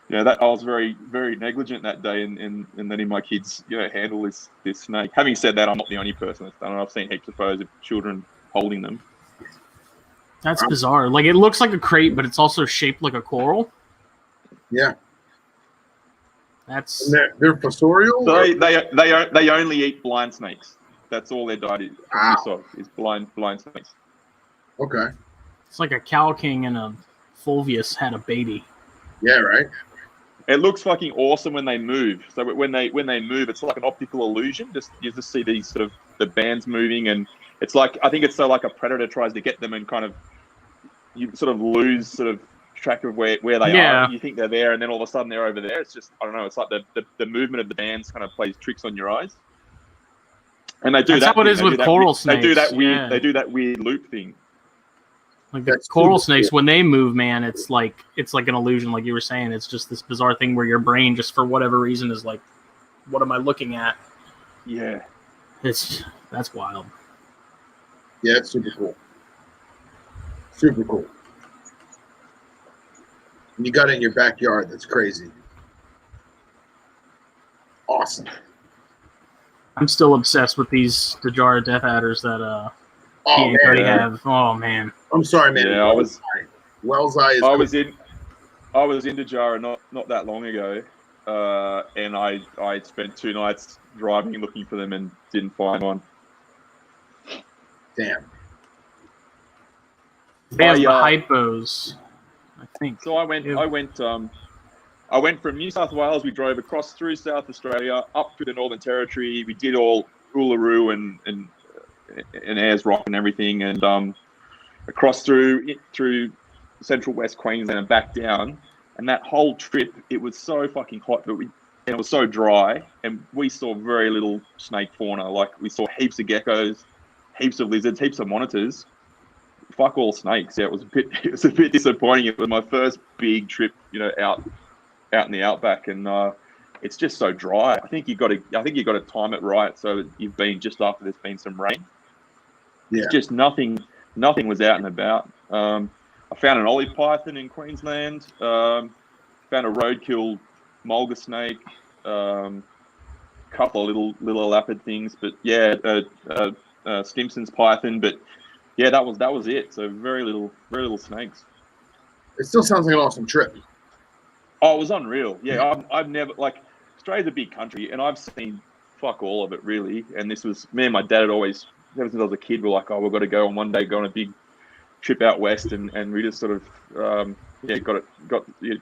that I was very, very negligent that day, and letting my kids, handle this snake. Having said that, I'm not the only person that's done it. I've seen heaps of photos of children holding them. That's bizarre. Like, it looks like a crate, but it's also shaped like a coral. Yeah. That's... They're fossorial? So they only eat blind snakes. That's all their diet is. Wow. Is blind snakes. Okay. It's like a cow king and a fulvius had a baby. Yeah, right. It looks fucking awesome when they move. So when they move, it's like an optical illusion. You just see these sort of the bands moving, and it's like, I think it's so like a predator tries to get them, and kind of you sort of lose sort of track of where they are. You think they're there, and then all of a sudden they're over there. It's just, I don't know. It's like the movement of the bands kind of plays tricks on your eyes. And they do That's that. how it is with coral snakes. They do that weird. Yeah. They do that weird loop thing. Like the coral snakes, when they move, man, it's like an illusion, like you were saying. It's just this bizarre thing where your brain, just for whatever reason, is like, "What am I looking at?" Yeah, that's wild. Yeah, it's super cool. Super cool. And you got it in your backyard. That's crazy. Awesome. I'm still obsessed with these Dajara Death Adders that he and Cody have. Oh man. I'm sorry, man. Yeah, Wells Eye is I was in Dajara not that long ago, and I spent 2 nights driving and looking for them and didn't find one. Damn. They have the hypos, I think. So I went from New South Wales. We drove across through South Australia, up to the Northern Territory. We did all Uluru and Ayers Rock and everything, and across through central West Queensland and back down. And that whole trip, it was so fucking hot, and it was so dry, and we saw very little snake fauna. Like, we saw heaps of geckos, heaps of lizards, heaps of monitors. Fuck all snakes. Yeah, it was a bit disappointing. It was my first big trip, out in the outback, and it's just so dry. I think you got to time it right, so that you've been just after there's been some rain. Yeah. It's just nothing was out and about. I found an ollie python in Queensland. Found a roadkill mulga snake. Couple of little lapid things, but yeah, Stimson's python. But yeah, that was it. So very little snakes. It still sounds like an awesome trip. Oh, it was unreal. Yeah, I've never, like, Australia's a big country, and I've seen fuck all of it, really. And this was, me and my dad had always, ever since I was a kid, we're like, oh, we've got to go on one day, go on a big trip out west, and we just sort of,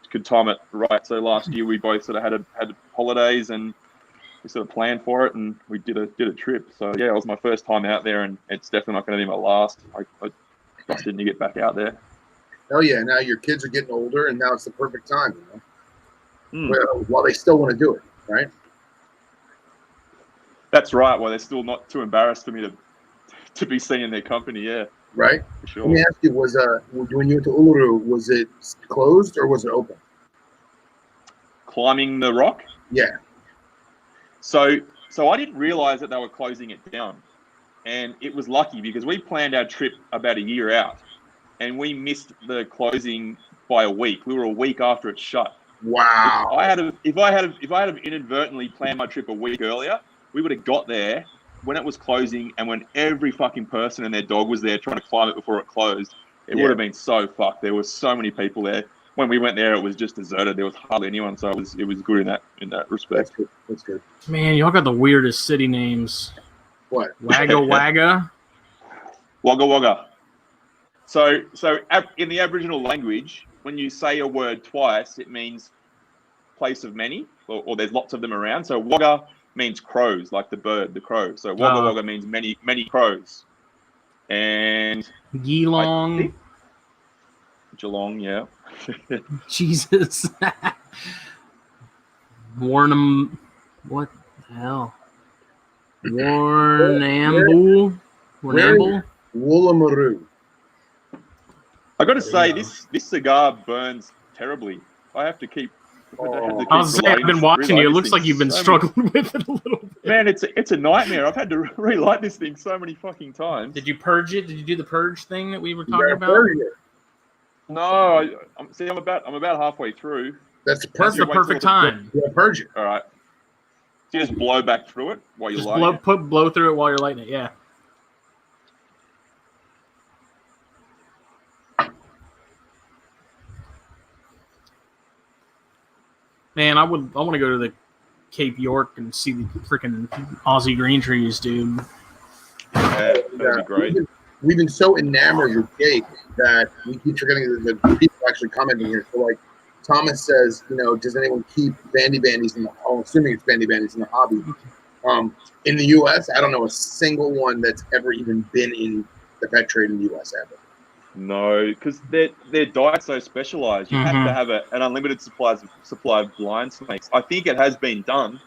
could time it right. So last year we both sort of had holidays, and we sort of planned for it, and we did a trip. So yeah, it was my first time out there, and it's definitely not going to be my last. I busted to get back out there. Oh yeah, now your kids are getting older, and now it's the perfect time, Well, while they still want to do it, right? That's right. Well, they're still not too embarrassed for me to be seen in their company. Yeah. Right. For sure. Let me ask you: was when you went to Uluru, was it closed or was it open? Climbing the rock? Yeah. So I didn't realize that they were closing it down, and it was lucky because we planned our trip about a year out, and we missed the closing by a week. We were a week after it shut. Wow. If I had inadvertently planned my trip a week earlier, we would have got there when it was closing, and when every fucking person and their dog was there trying to climb it before it closed. It would have been so fucked. There were so many people there. When we went there, it was just deserted. There was hardly anyone, so it was good in that respect. That's good. Man, y'all got the weirdest city names. What? Wagga Wagga? Wagga Wagga. So in the Aboriginal language, when you say a word twice, it means place of many, or there's lots of them around. So Wagga means crows, like the bird, the crow. So Wagga Wagga means many crows. And Geelong. Geelong, yeah. Jesus. Warnham. What the hell? Warrnambool. Warrnambool. Woolloomooroo. I got to say, this cigar burns terribly. I have to keep. I was saying, I've been watching you. It looks like you've been struggling with it a little bit. Man, it's a nightmare. I've had to relight this thing so many fucking times. Did you purge it? Did you do the purge thing that we were talking about? No, I'm about halfway through. That's the perfect time. Yeah, purge it. All right. So you just blow back through it while you're lighting it? Blow through it while you're lighting it, yeah. Man, I want to go to the Cape York and see the freaking Aussie green trees, dude. Yeah, that'd be great. We've been so enamored with Jake that we keep forgetting that the people actually commenting here. So, like, Thomas says, does anyone keep bandies in the? Oh, assuming it's bandies in the hobby. In the U.S., I don't know a single one that's ever even been in the pet trade in the U.S. ever. No, because their diet's so specialized. You have to have an unlimited supply of blind snakes. I think it has been done.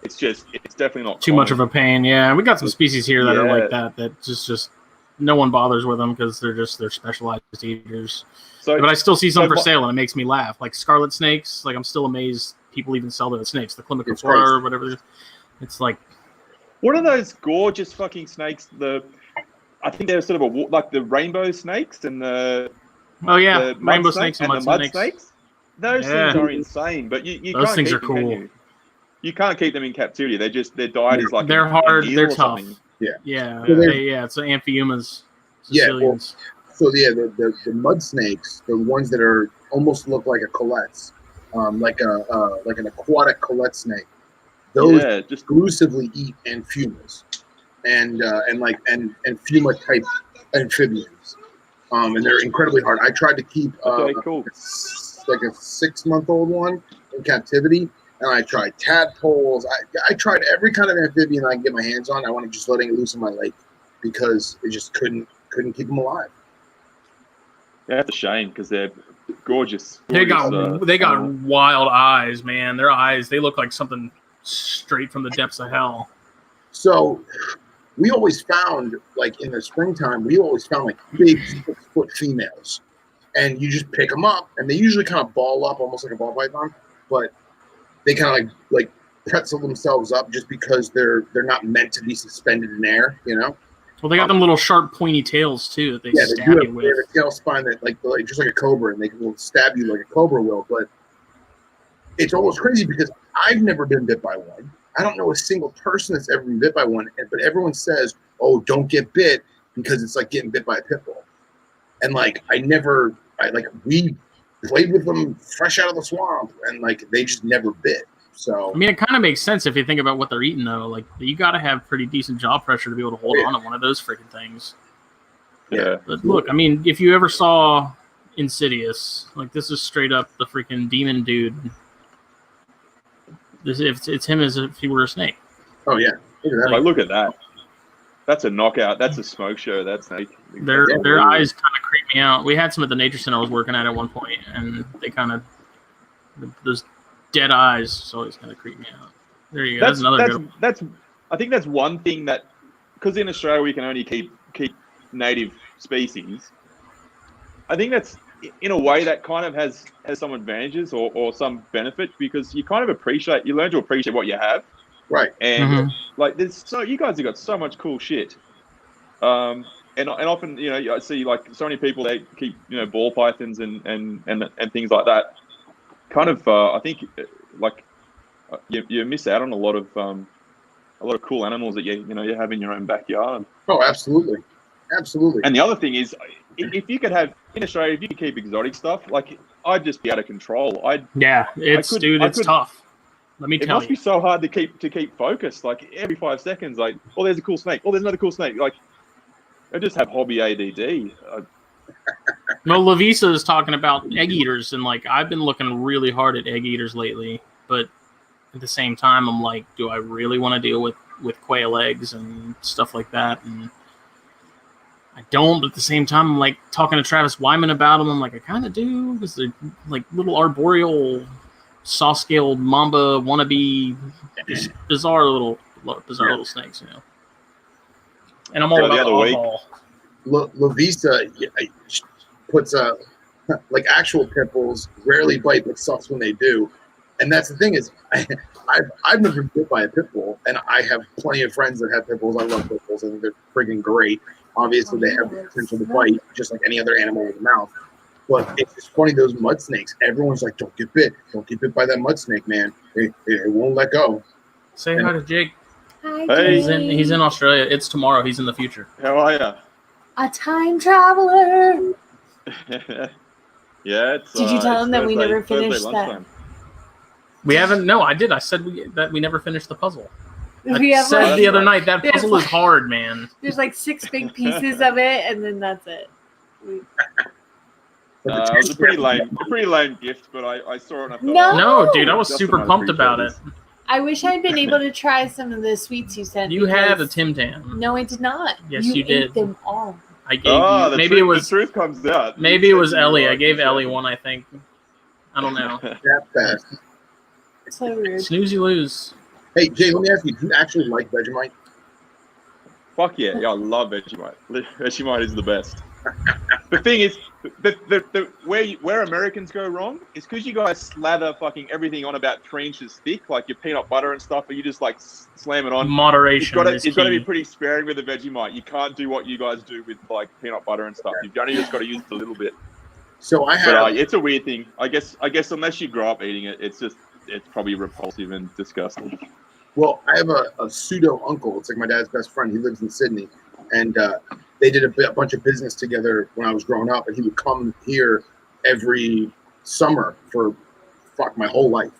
It's definitely not too much of a pain. Yeah, we got some species here that are like that. That just no one bothers with them because they're specialized eaters. So, but I still see some for sale, and it makes me laugh. Like scarlet snakes. Like I'm still amazed people even sell those snakes. The Climacopora or whatever. It's like, what are those gorgeous fucking snakes? I think they're sort of like the rainbow snakes and the rainbow snakes and the mud snakes. Those things are insane, but you those can't things keep are them, cool. can you? You can't keep them in captivity. Their diet is like they're hard. They're tough. Yeah. It's Amphiomas. Sicilians. The mud snakes, the ones that are almost look like a collette's, like an aquatic collette snake. Those just exclusively eat amphiumas. And Fuma type amphibians, and they're incredibly hard. I tried to keep like a 6-month-old one in captivity, and I tried tadpoles. I tried every kind of amphibian I can get my hands on. I wanted just letting it loose in my lake because it just couldn't keep them alive. Yeah, that's a shame because they're gorgeous. They got wild eyes, man. Their eyes, they look like something straight from the depths of hell. So we always found, like in the springtime, like big 6-foot females, and you just pick them up, and they usually kind of ball up, almost like a ball python, but they kind of like pretzel themselves up just because they're not meant to be suspended in air, Well, they got them little sharp, pointy tails too that they stab you with. They have a tail spine that like just like a cobra, and they will stab you like a cobra will. But it's almost crazy because I've never been bit by one. I don't know a single person that's ever been bit by one, but everyone says, "Oh, don't get bit because it's like getting bit by a pit bull." And we played with them fresh out of the swamp, and like they just never bit. So I mean, it kind of makes sense if you think about what they're eating, though. Like you got to have pretty decent jaw pressure to be able to hold on to one of those freaking things. Yeah. But look, I mean, if you ever saw Insidious, like this is straight up the freaking demon dude. It's him as if he were a snake. Oh yeah, look at that. That's a knockout. That's a smoke show. That snake. Their eyes kind of creep me out. We had some at the nature center I was working at one point, and they kind of those dead eyes always kind of creep me out. There you go. That's another. I think that's one thing that because in Australia we can only keep native species. I think that's in a way that kind of has some advantages or some benefit because you kind of you learn to appreciate what you have. Right. And like you guys have got so much cool shit. And often, I see like so many people they keep, ball pythons and things like that. Kind of I think like you miss out on a lot of cool animals that you have in your own backyard. Oh, absolutely. Absolutely. And the other thing is if you could have in Australia, if you could keep exotic stuff, like I'd just be out of control. It's tough. Let me tell you. It must be so hard to keep focused. Like every 5 seconds, like, oh, there's a cool snake. Oh, there's another cool snake. Like, I just have hobby ADD. No, Lavisa is talking about egg eaters, and like I've been looking really hard at egg eaters lately. But at the same time, I'm like, do I really want to deal with quail eggs and stuff like that? And I don't, but at the same time, I'm like talking to Travis Wyman about them. I'm like, I kind of do, because they're like little arboreal, soft-scaled mamba wannabe, just bizarre little snakes, you know. And I'm all So the about the other week- oddball. Lavisa puts like actual pit bulls rarely bite, but sucks when they do. And that's the thing is, I've never been bit by a pit bull, and I have plenty of friends that have pit bulls. I love pit bulls. I think they're friggin' great. Obviously, they have the potential to bite, just like any other animal with a mouth. But it's just funny, those mud snakes. Everyone's like, don't get bit. Don't get bit by that mud snake, man. It won't let go. Say hi to Jake. Hi, Hey. He's in Australia. It's tomorrow. He's in the future. How are you? A time traveler. Yeah, it's. Did you tell it's him that we Thursday- never Thursday finished that? lunchtime. We haven't. No, I did. I said that we never finished the puzzle. We I have said like, the other night that There's puzzle is like- hard, man. there's like 6 big pieces of it, and then that's it. But It was a pretty lame gift, but I saw it and I thought, No. No, dude, I was Justin super might pumped about it. appreciate I wish I'd been able to try some of the sweets you sent. You had a because- Tim Tam. No, I did not. Yes, you ate did. them all. I gave Oh, you. the Maybe truth, it was. the truth comes out. Maybe You it was said you Ellie. were I gave right. Ellie one. I think. I don't know. that fast. So rude. Snooze, you lose. Hey, Jay, let me ask you, do you actually like Vegemite? Fuck yeah, I love Vegemite. Vegemite is the best. The thing is, where Americans go wrong is because you guys slather fucking everything on about 3 inches thick, like your peanut butter and stuff, but you just like slam it on. Moderation is You've got to be key. pretty sparing with the Vegemite. You can't do what you guys do with like peanut butter and stuff. You've only just got to use it a little bit. So I But have, it's a weird thing. I guess unless you grow up eating it, it's probably repulsive and disgusting. well, I have a pseudo uncle. It's like my dad's best friend. He lives in Sydney, and they did a bunch of business together when I was growing up. And he would come here every summer for my whole life,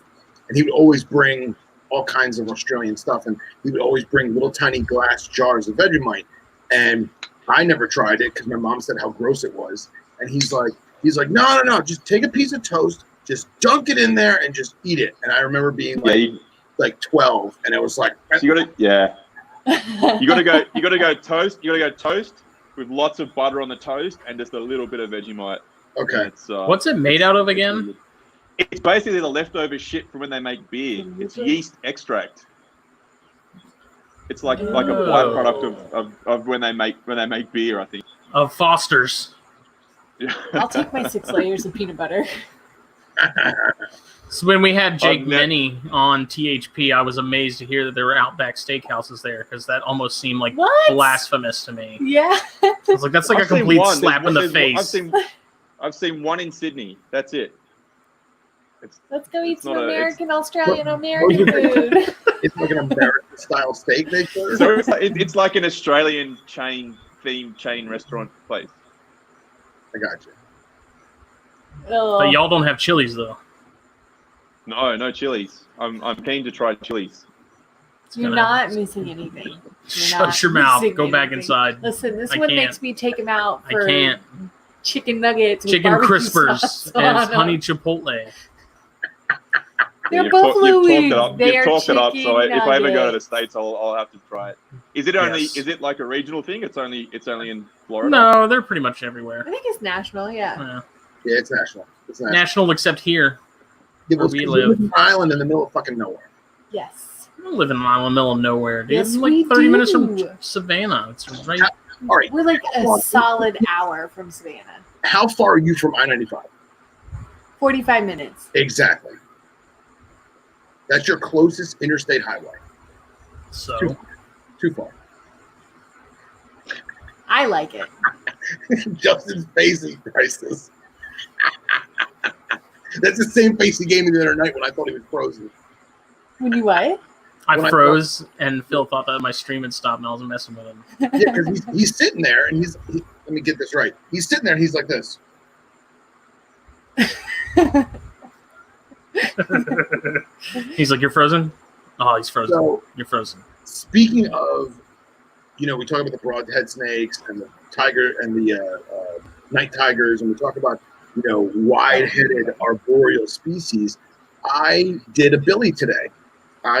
and he would always bring all kinds of Australian stuff, and he would always bring little tiny glass jars of Vegemite. And I never tried it because my mom said how gross it was. And he's like, no, just take a piece of toast, just dunk it in there, and just eat it. And I remember being like 12, and it was like, So you gotta go toast. You gotta go toast with lots of butter on the toast and just a little bit of Vegemite. okay. It's, What's it made out of again? It's basically the leftover shit from when they make beer. It's yeast extract. It's like a byproduct of when they make beer, I think. Of Foster's. I'll take my 6 layers of peanut butter. So when we had Jake I've Menny on THP, I was amazed to hear that there were Outback Steakhouses there, because that almost seemed like What? blasphemous to me. Yeah. I was like, that's like I've a seen complete one. slap in the There's- face. I've seen one in Sydney. That's it. Let's go eat It's some not a- American, Australian food. It's like an American style steak they serve. So it's like an Australian chain restaurant place. I got you. But Ugh. y'all don't have chilies though. No chilies. I'm keen to try chilies. You're gonna- not missing anything. You're Shut not your mouth. missing Go back anything. inside. Listen, this I one can't. makes me take him out I for can't. chicken nuggets, with Chicken barbecue crispers sauce and on 'em. honey chipotle. They're You've buffalo talked wings. it up. They You've are talked it up. So chicken if I ever go to the nuggets. States, I'll have to try it. Is it only? Yes. Is it like a regional thing? It's only in Florida. No, they're pretty much I everywhere. think it's national, yeah. Yeah. Yeah, it's national. It's national. National except here. Yeah, well, where we it's 'cause live. live in an island in the middle of fucking nowhere. Yes. I don't live in an island in the middle of nowhere, dude. Yes, it's like we 30 minutes from do. Savannah. It's right. All right. We're like a solid hour from Savannah. How far are you from I-95? 45 minutes. Exactly. That's your closest interstate highway. So Too far. I like it. Justin's face is priceless. That's the same face he gave me the other night when I thought he was frozen. When you what? I When I froze, and Phil thought that my stream had stopped, and I was messing with him. Yeah, because he's sitting there, and let me get this right. He's sitting there, and he's like this. He's like, "You're frozen." Oh, he's frozen. So, You're frozen. speaking of, we talk about the broadhead snakes and the tiger and the night tigers, and we talk about, wide-headed arboreal species. I did a billy today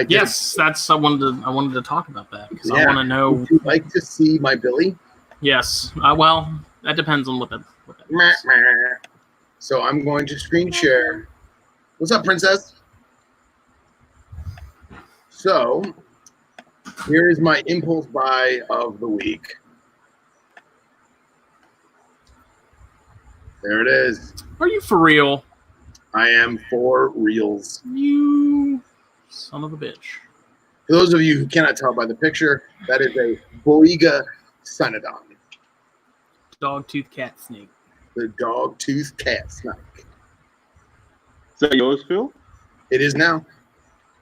That's I wanted to talk about that because I want to know. Would you like to see my Billy? Yes. Well, that depends on what that is. So I'm going to screen share. What's up, princess? So here is my impulse buy of the week. There it is. Are you for real? I am for reals. You son of a bitch. For those of you who cannot tell by the picture, that is a Boiga Cynodon. Dog-tooth cat snake. The dog-tooth cat snake. Is that yours, Phil? It is now.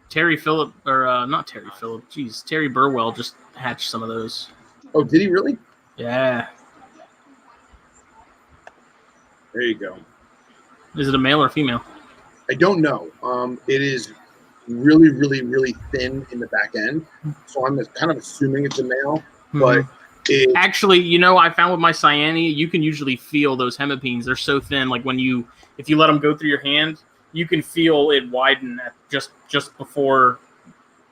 Terry Phillip, or not Terry Phillip, geez, Terry Burwell just hatched some of those. Oh, did he really? Yeah. There you go. Is it a male or female? I don't know. It is really, really, really thin in the back end, so I'm kind of assuming it's a male. But actually, I found with my Cyanea, you can usually feel those hemipenes. They're so thin, like if you let them go through your hand, you can feel it widen at just before,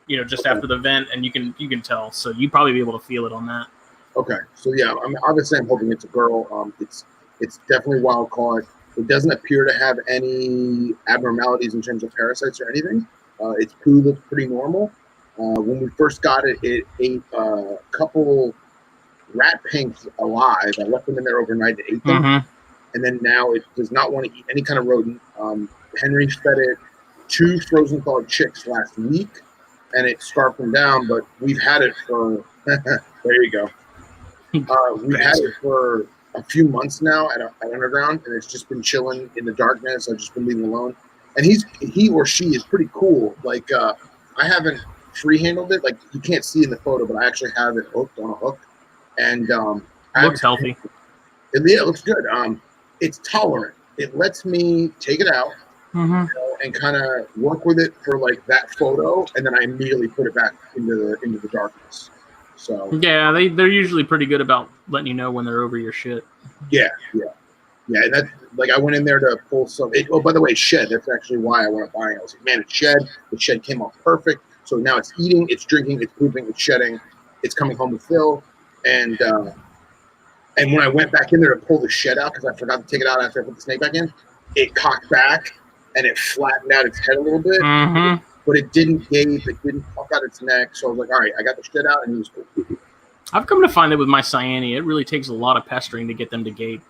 just after the vent, and you can tell. So you'd probably be able to feel it on that. Okay, so yeah, obviously I'm hoping it's a girl. It's definitely wild caught. It doesn't appear to have any abnormalities in terms of parasites or anything. Its poo looks pretty normal. When we first got it, it ate a couple rat pinks alive. I left them in there overnight and ate them. Mm-hmm. And then now it does not want to eat any kind of rodent. Henry fed it 2 frozen thawed chicks last week, and it scarfed them down. But we've had it for there you go. We've had it for a few months now at underground, and it's just been chilling in the darkness. I've just been leaving alone, and he or she is pretty cool. Like I haven't free handled it. Like you can't see in the photo, but I actually have it hooked on a hook, and looks healthy. It looks good. It's tolerant. It lets me take it out and kind of work with it for like that photo, and then I immediately put it back into the darkness. So yeah, they're usually pretty good about letting you know when they're over your shit. Yeah. And that, like, I went in there to pull some. Oh, by the way, shed. That's actually why I want to buy it. I was like, man, it's shed. The shed came off perfect. So now it's eating, it's drinking, it's pooping, it's shedding, it's coming home with Phil, and when I went back in there to pull the shed out because I forgot to take it out after I put the snake back in, it cocked back and it flattened out its head a little bit. Mm-hmm. But it didn't gape, it didn't pop out its neck. So I was like, all right, I got the shit out, and it was cool. I've come to find that with my Cyanea, it really takes a lot of pestering to get them to gape.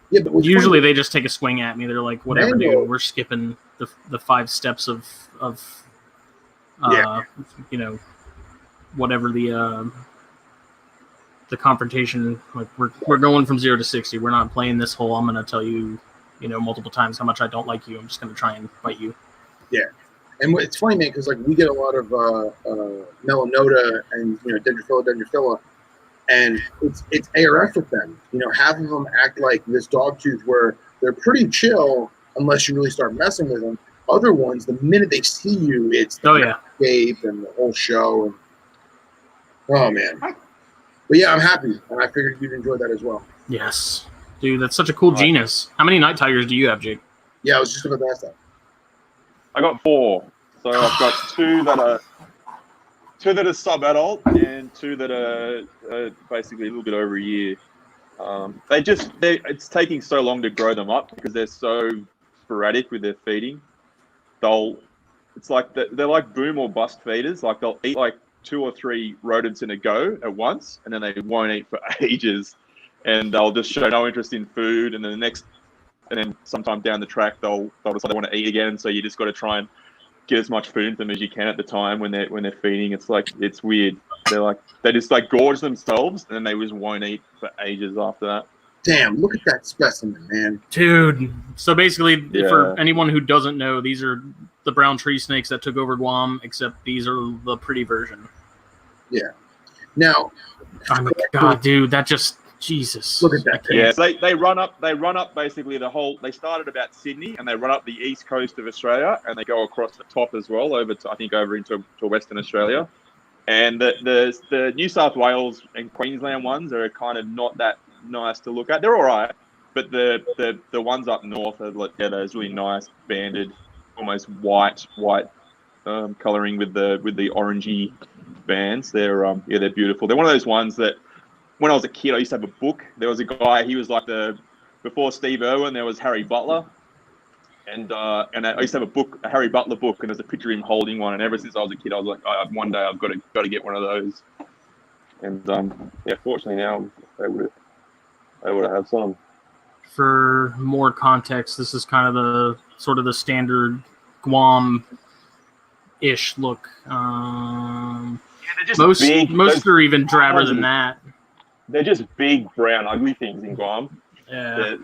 Yeah, but usually they just take a swing at me. They're like, whatever, dude, we're skipping the 5 steps of whatever the confrontation. Like we're going from 0 to 60. We're not playing this whole. I'm going to tell you, multiple times how much I don't like you. I'm just going to try and fight you. Yeah. And it's funny, man, because like we get a lot of melanota and dendrophila, and it's ARF with them. Half of them act like this dog tooth where they're pretty chill unless you really start messing with them. Other ones, the minute they see you, it's the escape and the whole show. And oh man, but yeah, I'm happy, and I figured you'd enjoy that as well. Yes, dude, that's such a cool genus. How many night tigers do you have, Jake? Yeah, I was just about to ask that. I got 4. So I've got 2 that are sub-adult and 2 that are basically a little bit over a year. It's taking so long to grow them up because they're so sporadic with their feeding. It's like they're like boom or bust feeders. Like they'll eat like 2 or 3 rodents in a go at once, and then they won't eat for ages, and they'll just show no interest in food. And then sometime down the track, they'll decide they want to eat again. So you just got to try and get as much food in them as you can at the time when they're feeding. It's weird. They just gorge themselves, and then they just won't eat for ages after that. Damn, look at that specimen, man. Dude. So basically, for anyone who doesn't know, these are the brown tree snakes that took over Guam, except these are the pretty version. Yeah. Now, oh my God, dude, that just Jesus. Look at that. Yeah, so they run up basically the whole. They started about Sydney and they run up the east coast of Australia and they go across the top as well over into Western Australia. And the New South Wales and Queensland ones are kind of not that nice to look at. They're all right, but the ones up north are those really nice banded, almost white coloring with the orangey bands. They're beautiful. They're one of those ones that when I was a kid, I used to have a book. There was a guy. He was like before Steve Irwin. There was Harry Butler. And I used to have a Harry Butler book, and there's a picture of him holding one. And ever since I was a kid, I was like, one day I've got to get one of those. And fortunately now they would have some. For more context, this is kind of the sort of the standard Guam-ish look. Most are even drabber than that. They're just big, brown, ugly things in Guam. Yeah.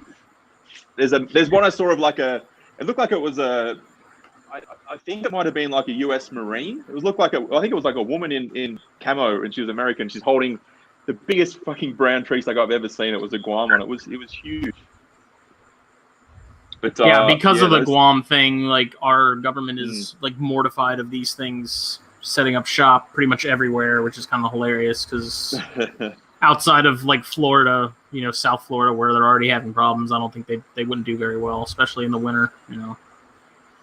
There's one I saw of it looked like it was I think it might have been like a US Marine. I think it was like a woman in camo, and she was American. She's holding the biggest fucking brown tree stick I've ever seen. It was a Guam one. It was huge. But because of the Guam thing, like our government is like mortified of these things setting up shop pretty much everywhere, which is kind of hilarious because outside of like Florida, South Florida, where they're already having problems, I don't think they wouldn't do very well, especially in the winter.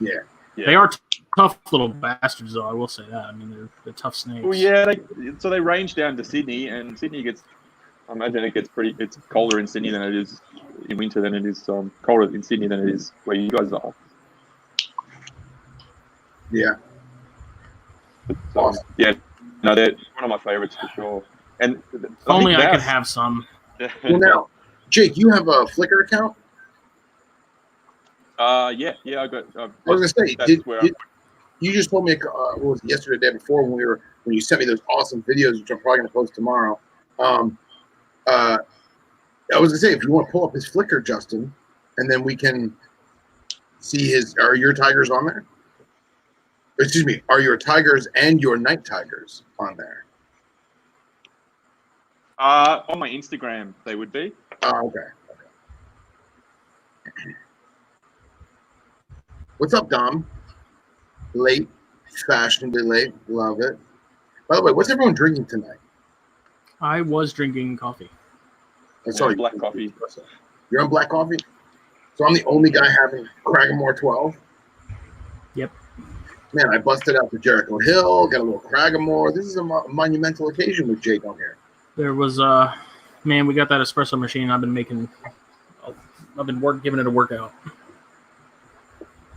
Yeah. They are tough little bastards, though. I will say that. I mean, they're tough snakes. Well, yeah. So they range down to Sydney, and Sydney gets. I imagine it's colder in Sydney than it is in winter than it is colder in Sydney than it is where you guys are. Yeah. But, yeah. No, they're one of my favorites for sure. And only I could have some. Well, now, Jake, you have a Flickr account? Yeah, I got. I was gonna say, you just told me what was it, yesterday, the day before when you sent me those awesome videos, which I'm probably gonna post tomorrow. I was gonna say, if you want to pull up his Flickr, Justin, and then we can see are your tigers on there? Excuse me, are your tigers and your night tigers on there? On my Instagram, they would be. Oh, okay. What's up, Dom? Late, fashionably late. Love it. By the way, what's everyone drinking tonight? I was drinking coffee. I saw you. Black coffee. You're on black coffee? So I'm the only guy having Craggamore 12? Yep. Man, I busted out the Jericho Hill, got a little Craggamore. This is a monumental occasion with Jake on here. There was we got that espresso machine I've been giving it a workout.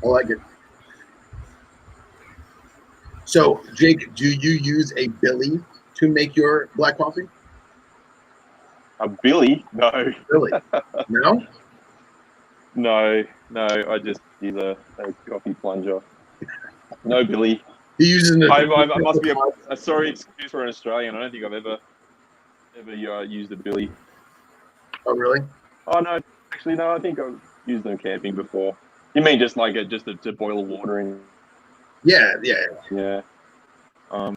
I like it. So, Jake, do you use a Billy to make your black coffee? A Billy? No. Really? No? No. I just use a coffee plunger. No Billy. He uses I must be a sorry excuse for an Australian. I don't think I've ever used a Billy. Oh, really? Oh, no. Actually, no. I think I've used them camping before. You mean just like to boil water in? Yeah. Yeah. I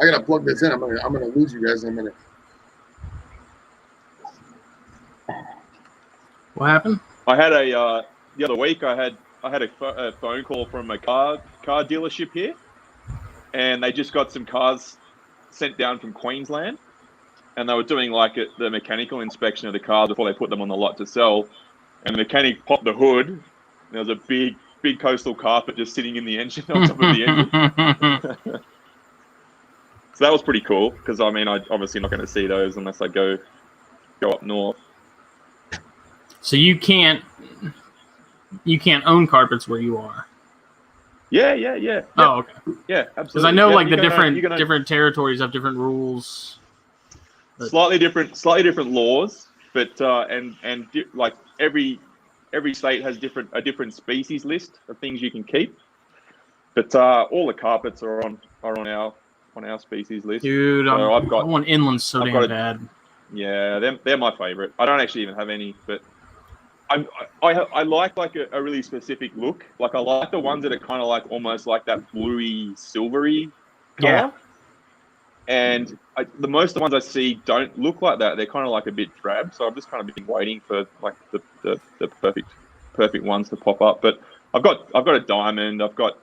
gotta plug this in. I'm gonna lose you guys in a minute. What happened? I had the other week. I had a phone call from a car dealership here, and they just got some cars sent down from Queensland, and they were doing the mechanical inspection of the cars before they put them on the lot to sell. And the mechanic popped the hood, and there was a big coastal carpet just sitting in the engine on top of the engine. So that was pretty cool because I'm obviously not going to see those unless I go up north. So you can't own carpets where you are. Yeah. Oh, okay. Yeah, absolutely. Because I know different territories have different rules. Slightly different laws, but like every state has a different species list of things you can keep. But all the carpets are on our species list. Dude, so I want inland so damn bad. Yeah, they're my favorite. I don't actually even have any, but I like a really specific look. Like I like the ones that are kind of like almost like that bluey, silvery color. Yeah. And the most of the ones I see don't look like that. They're kind of like a bit drab. So I've just kind of been waiting for like the perfect ones to pop up. But I've got a diamond. I've got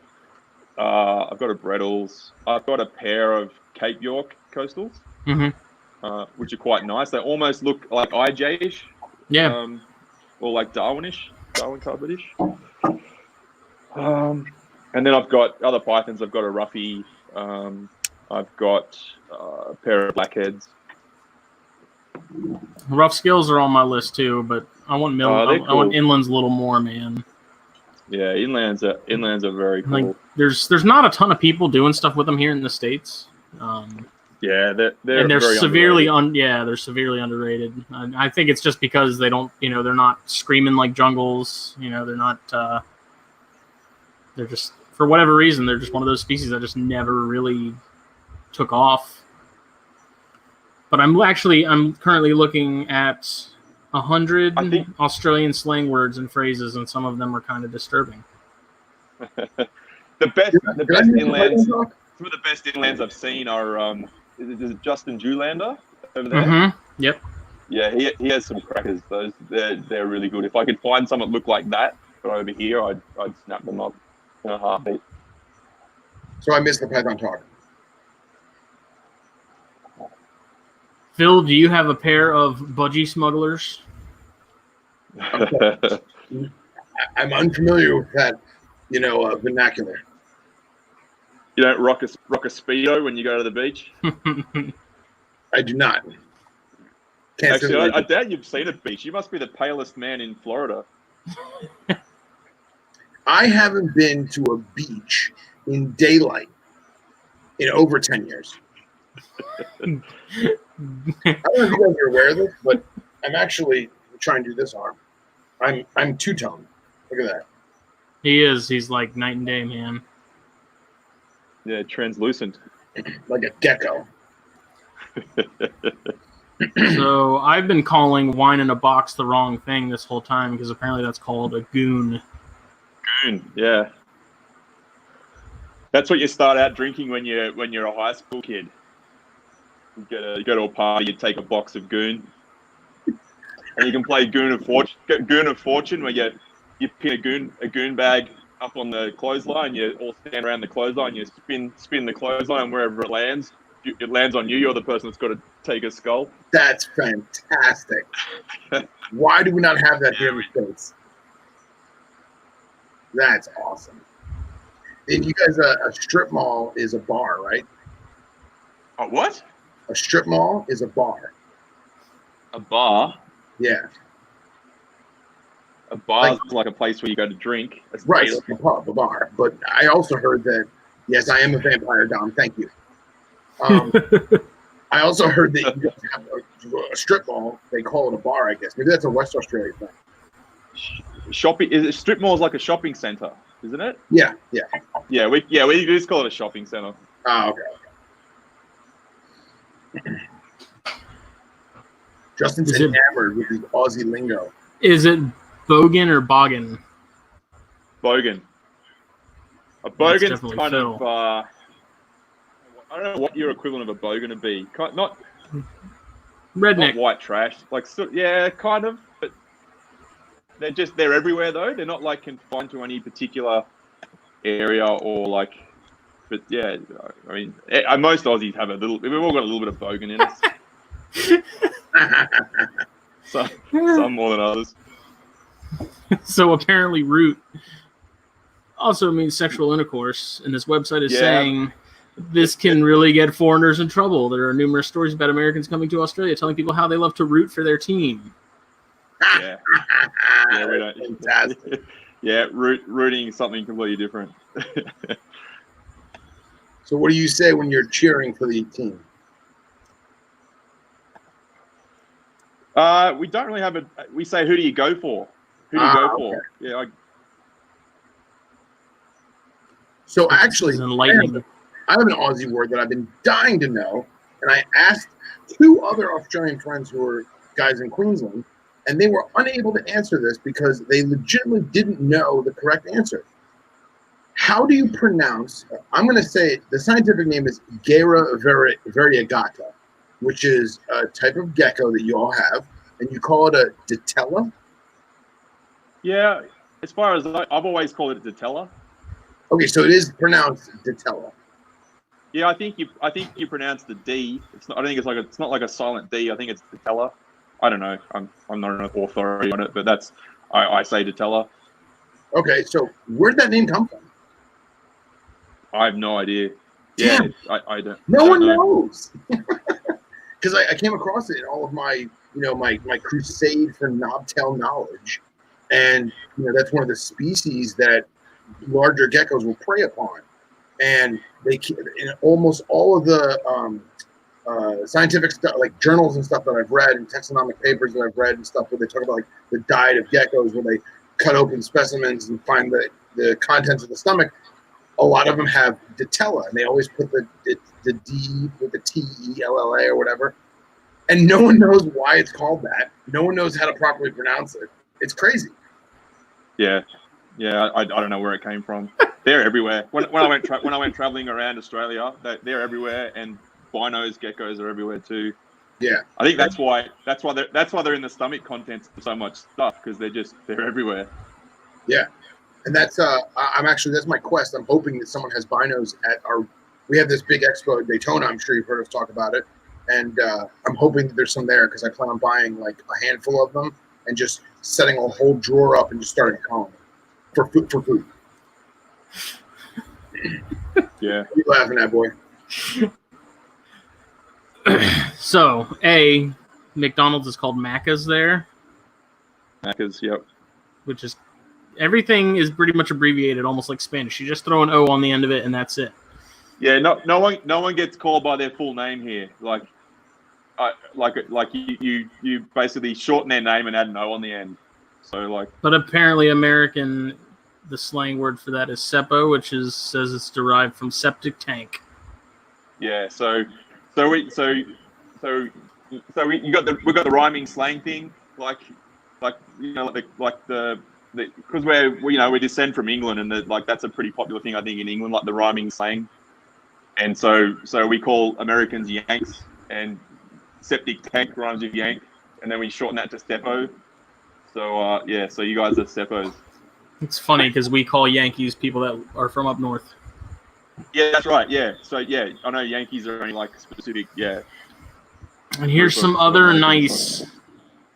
a Brettles. I've got a pair of Cape York coastals, which are quite nice. They almost look like IJ-ish. Yeah. Or like Darwinish. Darwin Car British. And then I've got other pythons. I've got a roughy. I've got a pair of blackheads. Rough skills are on my list too, but I want I cool. want inlands a little more, man. Yeah, inlands are very cool. Like, there's not a ton of people doing stuff with them here in the States. Yeah, they're very severely underrated. They're severely underrated. I think it's just because they don't, they're not screaming like jungles. They're not. They're just, for whatever reason, they're just one of those species that just never really took off. But I'm currently looking at 100 Australian slang words and phrases, and some of them are kind of disturbing. the best inlands. Some of the best inlands I've seen are is it Justin Julander over there? Mm-hmm. Yep. Yeah, he has some crackers. Those they're really good. If I could find some that look like that, but over here, I'd snap them up in a heartbeat. So I missed the Python talk. Phil, do you have a pair of budgie smugglers? I'm unfamiliar with that, vernacular. You don't rock a Speedo when you go to the beach? I do not. Actually, I doubt you've seen a beach. You must be the palest man in Florida. I haven't been to a beach in daylight in over 10 years. I don't know if you guys are aware of this, but I'm actually trying to do this arm. I'm two-tone. Look at that. He is. He's like night and day, man. Yeah, translucent. Like a gecko. So I've been calling wine in a box the wrong thing this whole time, because apparently that's called a goon. Goon, yeah. That's what you start out drinking when you're a high school kid. You go to a party, you take a box of goon, and you can play Goon of Fortune, where you pin a goon bag up on the clothesline, you all stand around the clothesline, you spin the clothesline wherever it lands. It lands on you. You're the person that's got to take a skull. That's fantastic. Why do we not have that here in the States? That's awesome. And you guys, a strip mall is a bar, right? A what? A strip mall is a bar. A bar? Yeah. A bar is like a place where you go to drink. Right, like a pub, a bar. But I also heard that, yes, I am a vampire, Dom. Thank you. I also heard that you guys have a strip mall. They call it a bar, I guess. Maybe that's a West Australia thing. Strip mall is like a shopping center, isn't it? Yeah. We just call it a shopping center. Oh, okay. Justin's enamored with his Aussie lingo. Is it bogan or boggin? Bogan. A bogan's kind of I don't know what your equivalent of a bogan would be. Not redneck. Not white trash. Like, yeah, kind of. But they're everywhere though. They're not like confined to any particular area or like. But yeah, I mean, most Aussies have a little. We've all got a little bit of bogan in us. Some more than others. So apparently, root also means sexual intercourse, and this website is saying this can really get foreigners in trouble. There are numerous stories about Americans coming to Australia telling people how they love to root for their team. Yeah, we don't. Fantastic. Yeah, rooting is something completely different. So, what do you say when you're cheering for the team? We don't really have we say, who do you go for? Who do you go for? Okay. Yeah. So actually, enlightening. I have an Aussie word that I've been dying to know, and I asked 2 other Australian friends who are guys in Queensland, and they were unable to answer this because they legitimately didn't know the correct answer. How do you pronounce? I'm going to say the scientific name is Gera variegata, which is a type of gecko that you all have, and you call it a Ditella? Yeah, as far as I've always called it a Ditella. Okay, so it is pronounced Ditella. Yeah, I think you pronounce the D. It's not. I think it's not like a silent D. I think it's Ditella. I don't know. I'm not an authority on it, but I say Datella. Okay, so where'd that name come from? I have no idea. Damn. Yeah, I don't. No I don't one know. knows. Because I came across it in all of my, my crusade for knobtail knowledge. And, that's one of the species that larger geckos will prey upon. And in almost all of the scientific stuff, like journals and stuff that I've read and taxonomic papers that I've read and stuff where they talk about like the diet of geckos, where they cut open specimens and find the contents of the stomach, a lot of them have Datella, and they always put the D with the Tella or whatever. And no one knows why it's called that. No one knows how to properly pronounce it. It's crazy. Yeah, I don't know where it came from. They're everywhere. When I went traveling around Australia, they're everywhere, and binos, geckos are everywhere too. Yeah, I think that's why they're in the stomach contents of so much stuff, because they're everywhere. Yeah, and that's that's my quest. I'm hoping that someone has binos at we have this big expo at Daytona. I'm sure you've heard us talk about it, and I'm hoping that there's some there, because I plan on buying like a handful of them and just setting a whole drawer up and just starting calling for food. Yeah. What are you laughing at, boy? So, McDonald's is called Macca's there. Macca's, yep. Which is, everything is pretty much abbreviated, almost like Spanish. You just throw an O on the end of it, and that's it. Yeah, no one gets called by their full name here. You basically shorten their name and add an O on the end. So But apparently, American, the slang word for that is seppo, which says it's derived from septic tank. Yeah, we got the rhyming slang thing, because we descend from England, and that's a pretty popular thing, I think, in England, like the rhyming slang. And so we call Americans Yanks, and septic tank rhymes with yank, and then we shorten that to Steppo. So so you guys are Steppos. It's funny because we call Yankees people that are from up north. Yeah, that's right. Yeah, so I know Yankees are only like specific. Yeah. And here's some other nice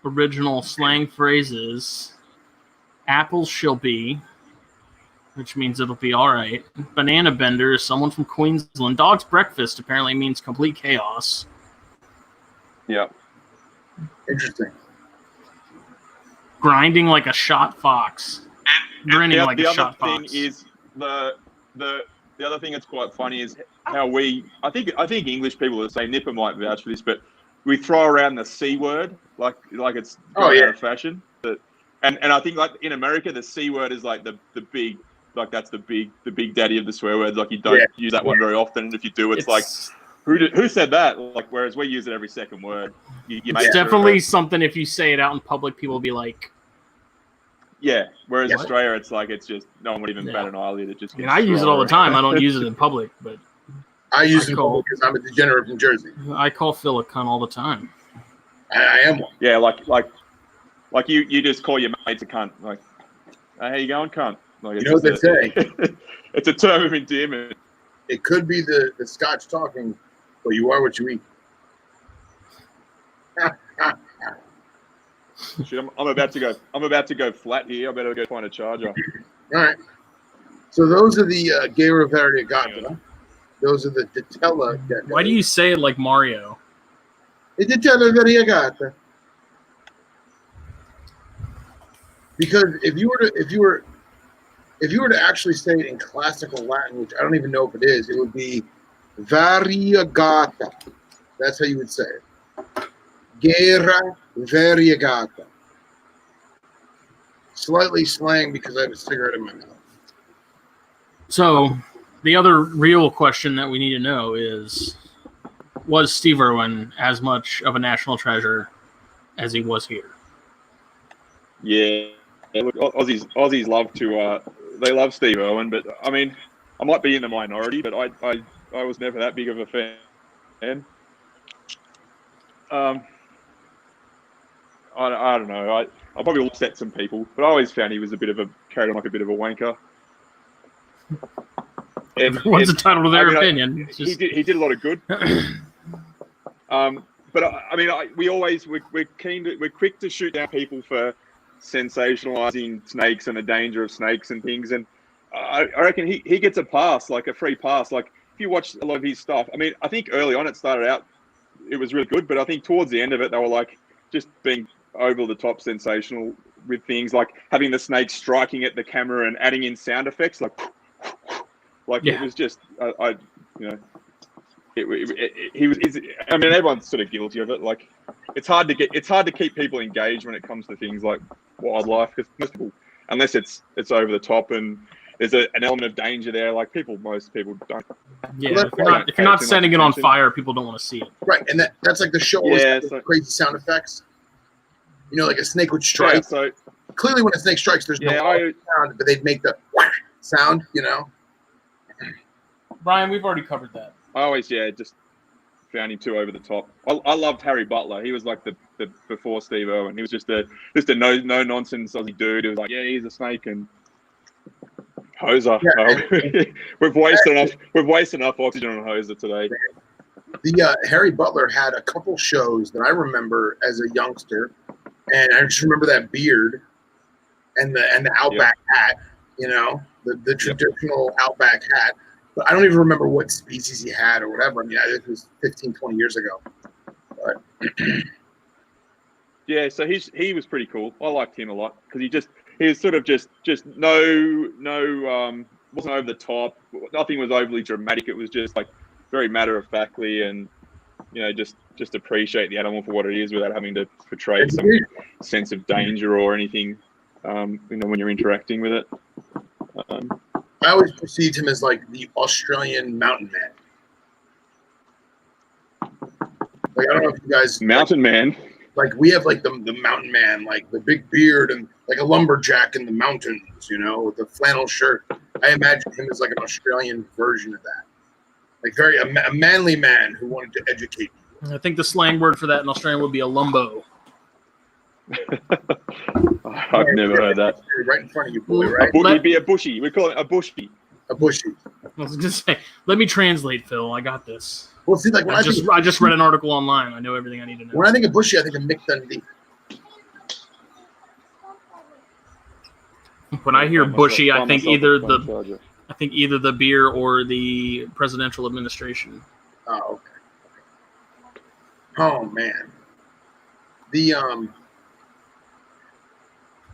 original slang phrases. Apples shall be, which means it'll be all right. Banana bender is someone from Queensland. Dog's breakfast apparently means complete chaos. Yeah. Interesting. Grinding like a shot fox. Grinning like a shot fox. The other thing is the other thing that's quite funny is how I think English people are saying, Nipper might vouch for this, but we throw around the C word like it's out of fashion. And I think like in America the C word is like the big, like that's the big daddy of the swear words. Like you don't use that one very often, and if you do, it's like who said that? Like whereas we use it every second word. It's definitely something, if you say it out in public, people will be like, yeah. Whereas Australia, it's like it's just no one would even bat an eyelid. It just. I use it all the time. I don't use it in public, but I use it because I'm a degenerate from Jersey. I call Phil a cunt all the time. I am one. Yeah, like you just call your mates a cunt. Like, hey, how you going, cunt? Like, you know what they say? It's a term of endearment. It could be the Scotch talking, but you are what you eat. Shit, I'm about to go flat here. I better go find a charger. All right. So those are the Gator Variegata. Those are the Datella. Why do you say it like Mario? The Datella Variegata. Because if you were to actually say it in classical Latin, which I don't even know if it is, it would be variegata. That's how you would say it. Gera variegata. Slightly slang because I have a cigarette in my mouth. So, the other real question that we need to know is, was Steve Irwin as much of a national treasure as he was here? Yeah. Look, Aussies love to they love Steve Irwin, but I mean, I might be in the minority, but I was never that big of a fan. I don't know. I probably upset some people, but I always found he was carried on like a bit of a wanker. Everyone's entitled to their opinion. He did a lot of good. But I mean, we're quick to shoot down people for sensationalizing snakes and the danger of snakes and things. And I reckon he gets a pass, like a free pass. Like if you watch a lot of his stuff, I mean, I think early on it started out, it was really good, but I think towards the end of it, they were like just being over the top sensational with things like having the snake striking at the camera and adding in sound effects like It was just he was. I mean, everyone's sort of guilty of it. Like it's hard to keep people engaged when it comes to things like wildlife, because most people, unless it's over the top and there's an element of danger there, like most people don't. Yeah, if you're not setting it on fire, people don't want to see it. Right, and that's like the show with crazy sound effects. You know, like a snake would strike. Yeah, so clearly, when a snake strikes, there's no sound, but they'd make the sound. You know. Brian, we've already covered that. I always just found him too over the top. I loved Harry Butler. He was like the before Steve Irwin. He was just a no nonsense Aussie dude. He was like, yeah, he's a snake and hoser. Yeah, we've wasted enough oxygen on hoser today. The Harry Butler had a couple shows that I remember as a youngster, and I just remember that beard and the Outback hat. You know, the traditional Outback hat. But I don't even remember what species he had or whatever. I mean, it was 15, 20 years ago. But yeah, so he was pretty cool. I liked him a lot because he was sort of just no wasn't over the top. Nothing was overly dramatic. It was just like very matter of factly, and just appreciate the animal for what it is without having to portray some sense of danger or anything. When you're interacting with it. I always perceived him as like the Australian mountain man. Like I don't know if you guys mountain man. Like we have like the mountain man, like the big beard and like a lumberjack in the mountains, with the flannel shirt. I imagine him as like an Australian version of that. Like a manly man who wanted to educate people. I think the slang word for that in Australia would be a lumbo. I've never heard that. Right in front of you, boy, right? He'd be a bushy. We call it a bushy. A bushy. I was going to say, let me translate, Phil. I got this. Well, see, like I just read an article online. I know everything I need to know. When I think of bushy, I think of Mick Dundee. When I hear bushy, I think either the beer or the presidential administration. Oh, okay. Oh man.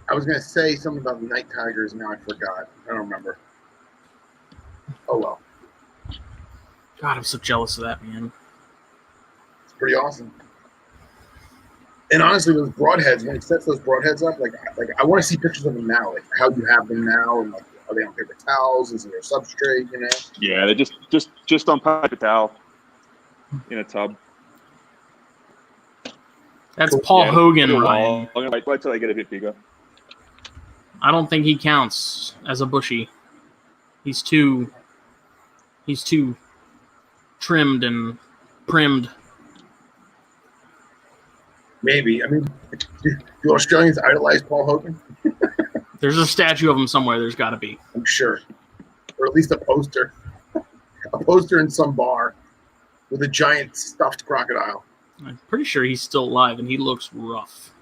I was going to say something about the night tigers, and now I forgot. I don't remember. Oh, well. God, I'm so jealous of that, man. It's pretty awesome. And honestly, those broadheads, when he sets those broadheads up, like I want to see pictures of them now, like how you have them now, and like are they on paper towels? Is there a substrate, Yeah, they're just on paper towel in a tub. That's Paul Hogan, Ryan. I'm going to wait till they get a bit bigger. I don't think he counts as a bushy. He's too trimmed and primed. Maybe. I mean, do Australians idolize Paul Hogan? There's a statue of him somewhere. There's got to be. I'm sure. Or at least a poster. A poster in some bar with a giant stuffed crocodile. I'm pretty sure he's still alive, and he looks rough.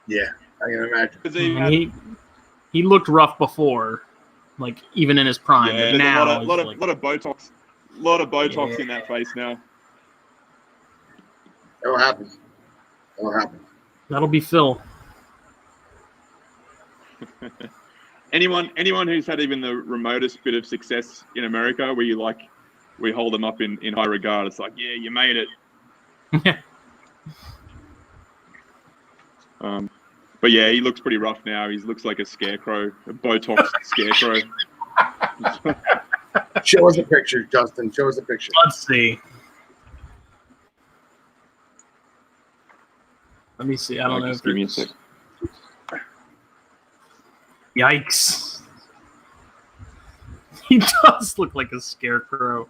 Yeah, I can imagine. He looked rough before, like even in his prime. Yeah, but now a lot of Botox, in that face now. That'll happen. That'll be Phil. Anyone who's had even the remotest bit of success in America, where we hold them up in high regard. It's like, yeah, you made it. But yeah, he looks pretty rough now. He looks like a scarecrow, a Botox scarecrow. Show us a picture, Justin. Show us a picture. Let's see. Let me see. I don't know. Give me a sec. Yikes. He does look like a scarecrow.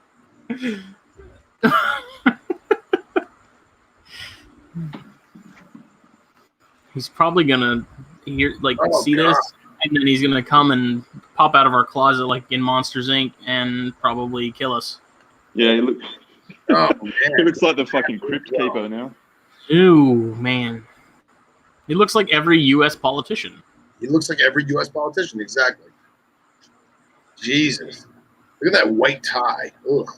He's probably gonna see this, and then he's gonna come and pop out of our closet like in Monsters Inc. and probably kill us. Yeah, he looks like the fucking crypt keeper now. Ooh, man. He looks like every U.S. politician. He looks like every U.S. politician, exactly. Jesus. Look at that white tie. Ugh.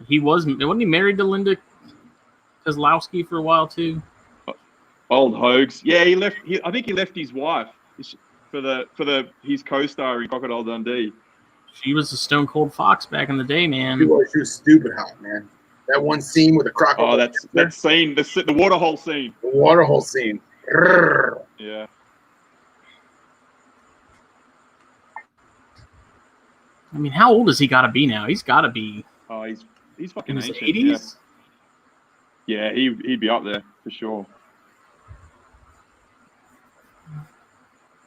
Wasn't he married to Linda Kozlowski for a while too? Old hoax. Yeah, he left. I think he left his wife for his co-star in Crocodile Dundee. She was a stone cold fox back in the day, man. She was stupid hot, man. That one scene with the crocodile. Oh, that scene, the waterhole scene. The waterhole scene. Yeah. I mean, how old has he got to be now? He's got to be. Oh, he's fucking in his ancient. 80s. Yeah, he'd be up there for sure.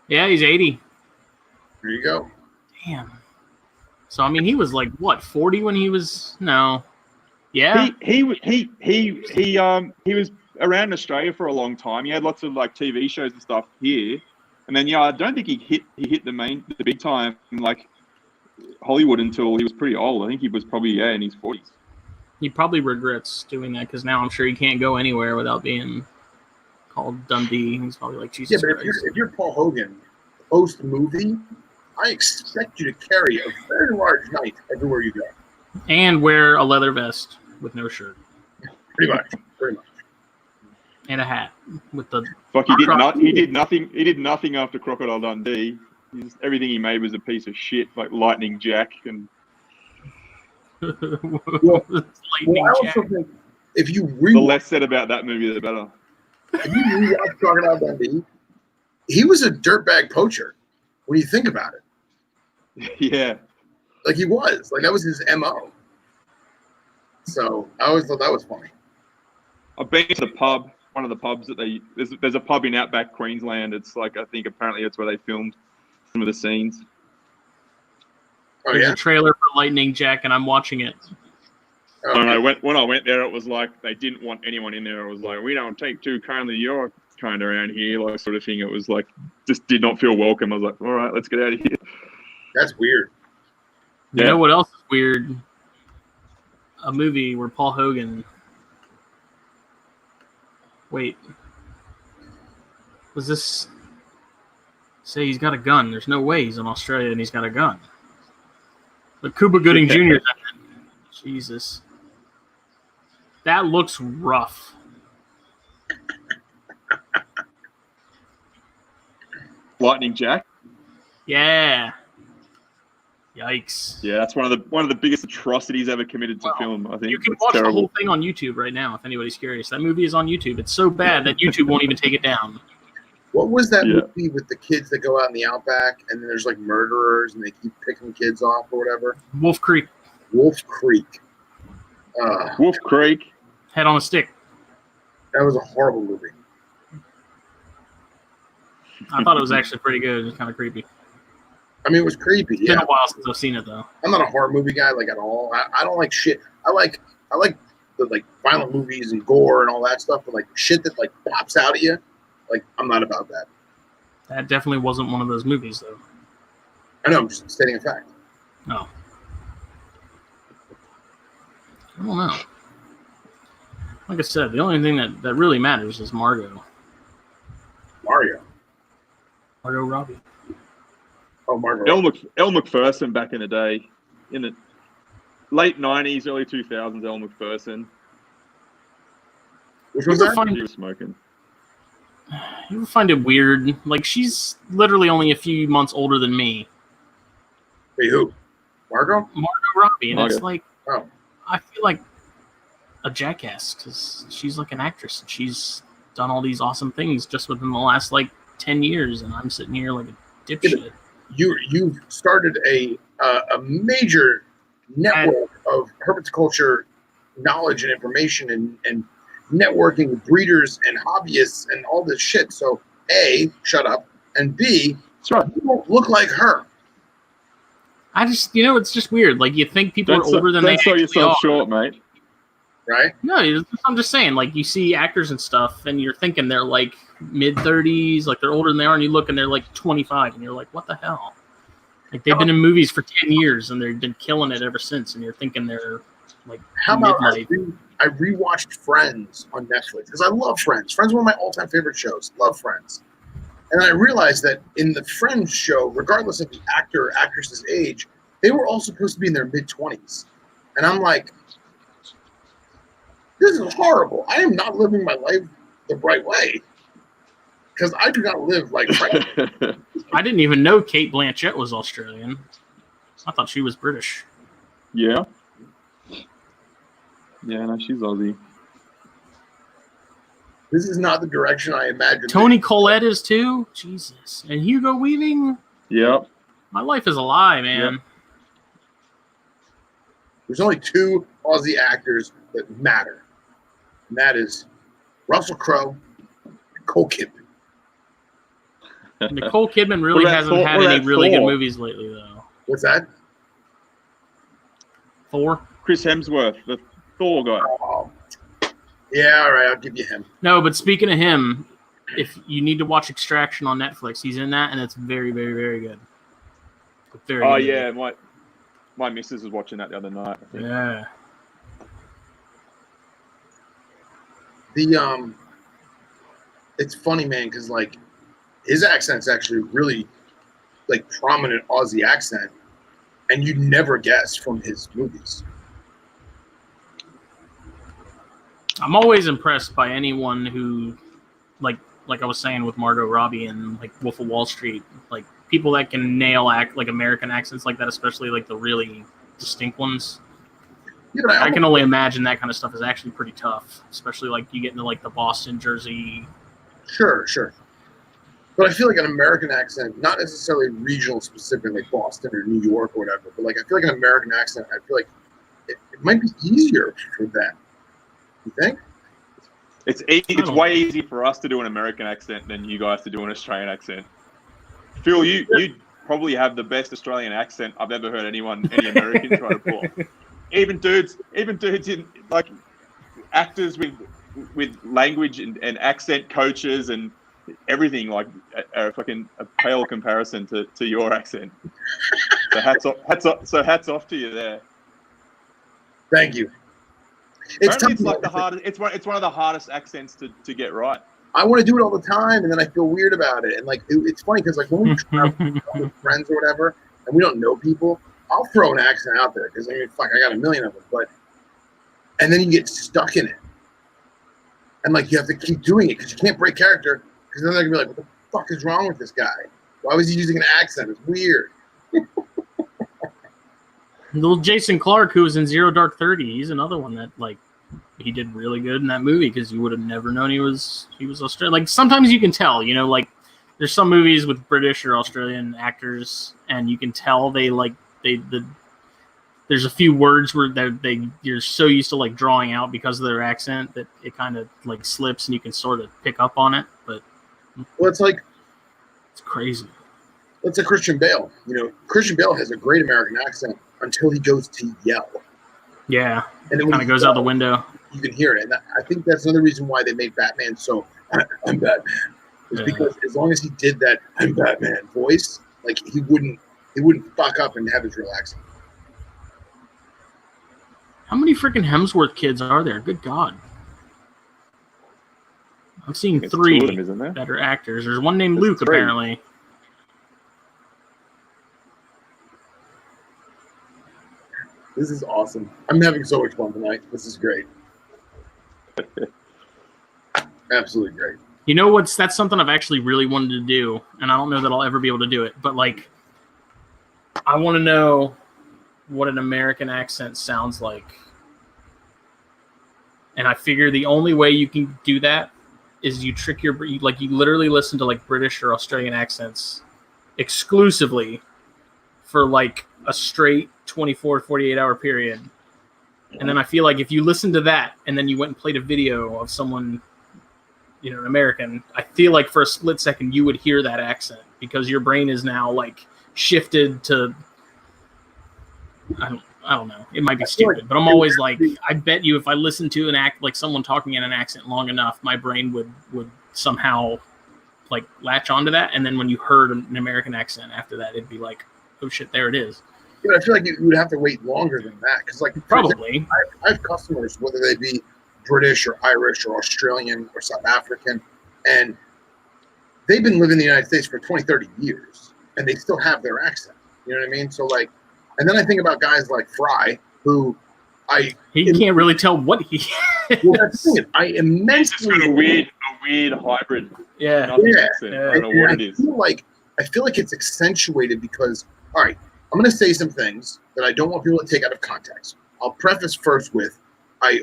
Yeah, he's 80. There you go. Damn. So I mean, he was like what, 40 when he was? No. Yeah. He was around Australia for a long time. He had lots of like TV shows and stuff here, and then I don't think he hit the big time like Hollywood until he was pretty old. I think he was probably in his 40s. He probably regrets doing that because now I'm sure he can't go anywhere without being called Dundee. He's probably like, Jesus Christ. If you're Paul Hogan, post movie, I expect you to carry a very large knife everywhere you go. And wear a leather vest with no shirt. Pretty much. And a hat with the. Fuck, he did nothing after Crocodile Dundee. Everything he made was a piece of shit, like Lightning Jack and. Well, I also think if you the less said about that movie, the better. If you rewatch Crocodile Dundee, he was a dirtbag poacher. When you think about it, yeah, like he was, like that was his MO. So I always thought that was funny. I've been to the pub, one of the pubs that there's a pub in outback Queensland. It's like I think apparently that's where they filmed some of the scenes. Oh, There's yeah? a trailer for Lightning Jack, and I'm watching it. Oh, and when I went there, it was like they didn't want anyone in there. It was like, we don't take too kindly to your kind around here, like sort of thing. It was like, just did not feel welcome. I was like, all right, let's get out of here. That's weird. You know what else is weird? A movie where Paul Hogan. Wait. Was this. Say he's got a gun. There's no way he's in Australia and he's got a gun. But Cuba Gooding Jr. Jesus. That looks rough. Lightning Jack? Yeah. Yikes. Yeah, that's one of the biggest atrocities ever committed to film, I think. You can it's watch terrible. the whole thing on YouTube right now if anybody's curious. That movie is on YouTube. It's so bad that YouTube won't even take it down. What was that movie with the kids that go out in the outback and then there's like murderers and they keep picking kids off or whatever? Wolf Creek. Wolf Creek. Wolf Creek. Head on a Stick. That was a horrible movie. I thought it was actually pretty good. It was kind of creepy. I mean, it was creepy. It's been a while since I've seen it, though. I'm not a horror movie guy, like, at all. I don't like shit. I like the like violent movies and gore and all that stuff, but like shit that like pops out at you, like I'm not about that. That definitely wasn't one of those movies, though. I know. I'm just stating a fact. No. I don't know. Like I said, the only thing that really matters is Margot Robbie. Oh, Margot. Elle Macpherson back in the day, in the late 90s, early 2000s, Elle Macpherson. Which was that? She was smoking. You ever find it weird? Like, she's literally only a few months older than me. Wait, who? Margot Robbie. And it's like, oh. I feel like a jackass because she's like an actress and she's done all these awesome things just within the last like 10 years, and I'm sitting here like a dipshit. You've started a major network of herpetoculture knowledge and information and networking with breeders and hobbyists and all this shit. So A, shut up, and B, you don't look like her. I just, it's just weird. Like, you think people are older than they actually are. Don't sell yourself short, mate. Right? No, I'm just saying, like, you see actors and stuff, and you're thinking they're, like, mid-30s, like, they're older than they are, and you look, and they're, like, 25, and you're like, what the hell? Like, they've been in movies for 10 years, and they've been killing it ever since, and you're thinking they're, like How about midlife. I rewatched Friends on Netflix because I love Friends. Friends is one of my all-time favorite shows. Love Friends. And I realized that in the Friends show, regardless of the actor or actress's age, they were all supposed to be in their mid-20s. And I'm like, this is horrible. I am not living my life the right way. Because I do not live like Friends. I didn't even know Kate Blanchett was Australian. I thought she was British. Yeah. Yeah, no, she's Aussie. This is not the direction I imagined. Toni Collette is too? Jesus. And Hugo Weaving? Yep. My life is a lie, man. Yep. There's only two Aussie actors that matter. And that is Russell Crowe and Nicole Kidman. Nicole Kidman really hasn't had any really good movies lately, though. What's that? Thor? Chris Hemsworth, the Thor guy. Oh. Yeah, all right, I'll give you him. No, but speaking of him, if you need to watch Extraction on Netflix, he's in that, and it's very, very, very good. Very good. Yeah, my missus was watching that the other night. I think. Yeah. It's funny, man, because like his accent's actually really like prominent Aussie accent, and you'd never guess from his movies. I'm always impressed by anyone who, like I was saying with Margot Robbie and like Wolf of Wall Street, like people that can nail like American accents like that, especially like the really distinct ones. Yeah, but I can only imagine that kind of stuff is actually pretty tough, especially like you get into like the Boston, Jersey. Sure. But I feel like an American accent, not necessarily regional specific, like Boston or New York or whatever, but like I feel like an American accent, I feel like it might be easier for them. You think? It's way easier for us to do an American accent than you guys to do an Australian accent. Phil, you probably have the best Australian accent I've ever heard any American try to pull. Even dudes in like actors with language and accent coaches and everything like are fucking a pale comparison to your accent. So hats off to you there. Thank you. It's like the hardest. It's one of the hardest accents to get right. I want to do it all the time, and then I feel weird about it. And like, it's funny because like when we travel with friends or whatever, and we don't know people, I'll throw an accent out there because I mean, fuck, I got a million of them. And then you get stuck in it, and like you have to keep doing it because you can't break character because then they're gonna be like, "What the fuck is wrong with this guy? Why was he using an accent? It's weird." Little Jason Clarke, who was in Zero Dark 30, he's another one that like he did really good in that movie because you would have never known he was Australian. Like sometimes you can tell, you know, like there's some movies with British or Australian actors, and you can tell there's a few words where you're so used to like drawing out because of their accent that it kind of like slips, and you can sort of pick up on it. But it's crazy. It's like Christian Bale. You know, Christian Bale has a great American accent until he goes to yell. Yeah, and it kind of goes out the window. You can hear it, and I think that's another reason why they made Batman so I'm Batman. Is because as long as he did that I'm Batman voice, like he wouldn't fuck up and have his real accent. How many freaking Hemsworth kids are there? Good God. I'm seeing 3 of them, that are actors. There's one named Luke, 3. Apparently. This is awesome. I'm having so much fun tonight. This is great. Absolutely great. You know that's something I've actually really wanted to do, and I don't know that I'll ever be able to do it, but like I want to know what an American accent sounds like. And I figure the only way you can do that is you trick you literally listen to like British or Australian accents exclusively for like a straight 24, 48 hour period. And then I feel like if you listen to that and then you went and played a video of someone, you know, an American, I feel like for a split second you would hear that accent because your brain is now like shifted to, I don't know. It might be stupid, but I'm always like, I bet you if I listened to like someone talking in an accent long enough, my brain would somehow like latch onto that. And then when you heard an American accent after that, it'd be like, oh shit, there it is. But I feel like you would have to wait longer than that because, like, Probably. I have customers, whether they be British or Irish or Australian or South African, and they've been living in the United States for 20, 30 years, and they still have their accent. You know what I mean? So, like, and then I think about guys like Fry, who he can't really tell what he well, that's the thing. I immensely It's got a weird hybrid. Yeah. Accent. I don't know what it is. I feel like it's accentuated because, all right, I'm going to say some things that I don't want people to take out of context. I'll preface first with I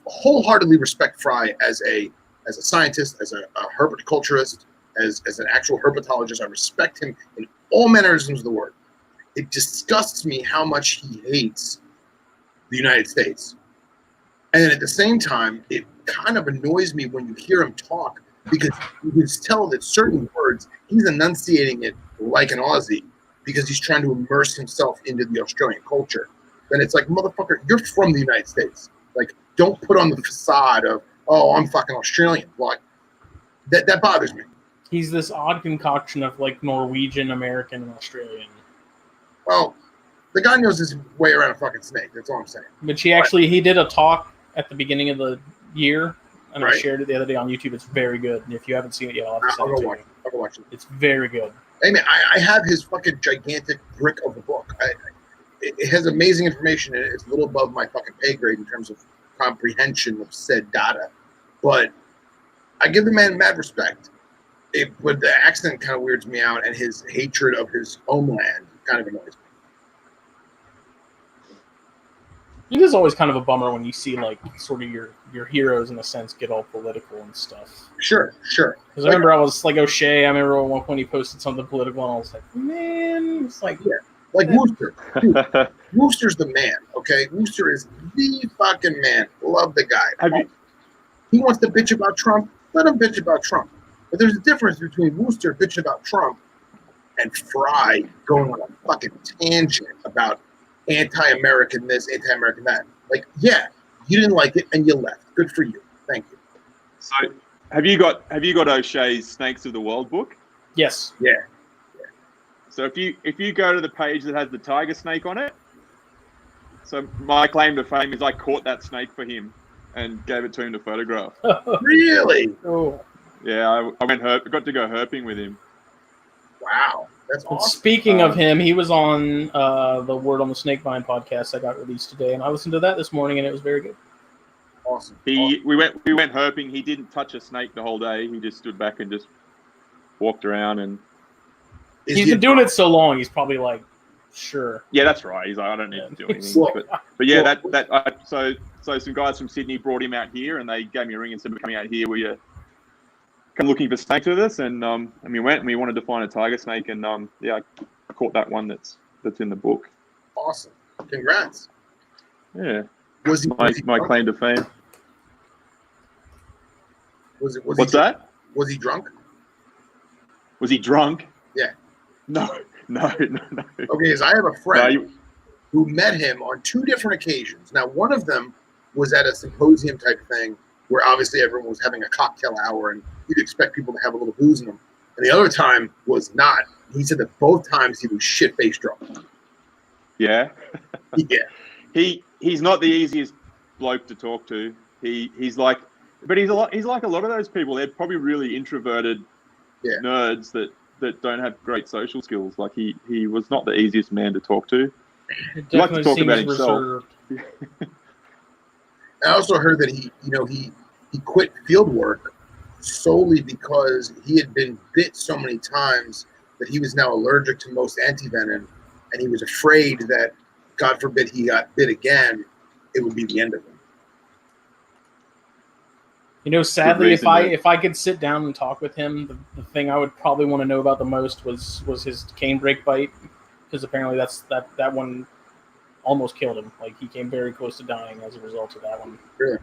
wholeheartedly respect Fry as a scientist, as a herpetoculturist, as an actual herpetologist. I respect him in all mannerisms of the word. It disgusts me how much he hates the United States. And then at the same time, it kind of annoys me when you hear him talk because you can tell that certain words, he's enunciating it like an Aussie because he's trying to immerse himself into the Australian culture. Then it's like, motherfucker, you're from the United States. Like, don't put on the facade of, oh, I'm fucking Australian. Like, that bothers me. He's this odd concoction of, like, Norwegian, American, and Australian. Well, the guy knows his way around a fucking snake. That's all I'm saying. But he did a talk at the beginning of the year, and Right. I shared it the other day on YouTube. It's very good. And if you haven't seen it yet, I'll have to send it to you. I'll go watch it. It's very good. Hey, man, I have his fucking gigantic brick of a book. It has amazing information in it. It's a little above my fucking pay grade in terms of comprehension of said data. But I give the man mad respect. But the accent kind of weirds me out, and his hatred of his homeland kind of annoys me. It is always kind of a bummer when you see, like, sort of your heroes, in a sense, get all political and stuff. Sure. Because I remember I was like O'Shea. I remember at one point he posted something political, and I was like, man, it's like, yeah. Like Wooster. Dude, Wooster's the man, okay? Wooster is the fucking man. Love the guy. He wants to bitch about Trump. Let him bitch about Trump. But there's a difference between Wooster bitching about Trump and Fry going on a fucking tangent about anti-American this, anti-American that. Like, yeah, you didn't like it and you left. Good for you. Thank you. So, have you got O'Shea's Snakes of the World book? yes. Yeah. So if you go to the page that has the tiger snake on it, so my claim to fame is I caught that snake for him and gave it to him to photograph. Really? Oh. Yeah, I got to go herping with him. Wow. That's But awesome. speaking of him, he was on the Word on the Snakevine podcast that got released today, and I listened to that this morning, and it was very good. Awesome. We went herping. He didn't touch a snake the whole day. He just stood back and just walked around and. He's been doing it so long, he's probably like, sure. Yeah, that's right. He's like, I don't need to do anything. But yeah, so some guys from Sydney brought him out here, and they gave me a ring and said, "We're coming out here. Will you come looking for snakes with us?" And we went, and we wanted to find a tiger snake, and I caught that one that's in the book. Awesome. Congrats. Yeah. Was he My claim to fame. Was that? Was he drunk? Was he drunk? Yeah. No. Okay, so I have a friend who met him on 2 different occasions. Now, one of them was at a symposium type thing where obviously everyone was having a cocktail hour and you'd expect people to have a little booze in them. And the other time was not. He said that both times he was shit-faced drunk. Yeah. Yeah. He's not the easiest bloke to talk to. He's like a lot of those people. They're probably really introverted nerds that don't have great social skills. Like he was not the easiest man to talk to. He liked to talk about himself. I also heard that he quit field work solely because he had been bit so many times that he was now allergic to most antivenom, and he was afraid that, God forbid, he got bit again, it would be the end of him. Sadly, if I could sit down and talk with him, the thing I would probably want to know about the most was his canebrake bite, because apparently that one almost killed him. Like, he came very close to dying as a result of that one. Really?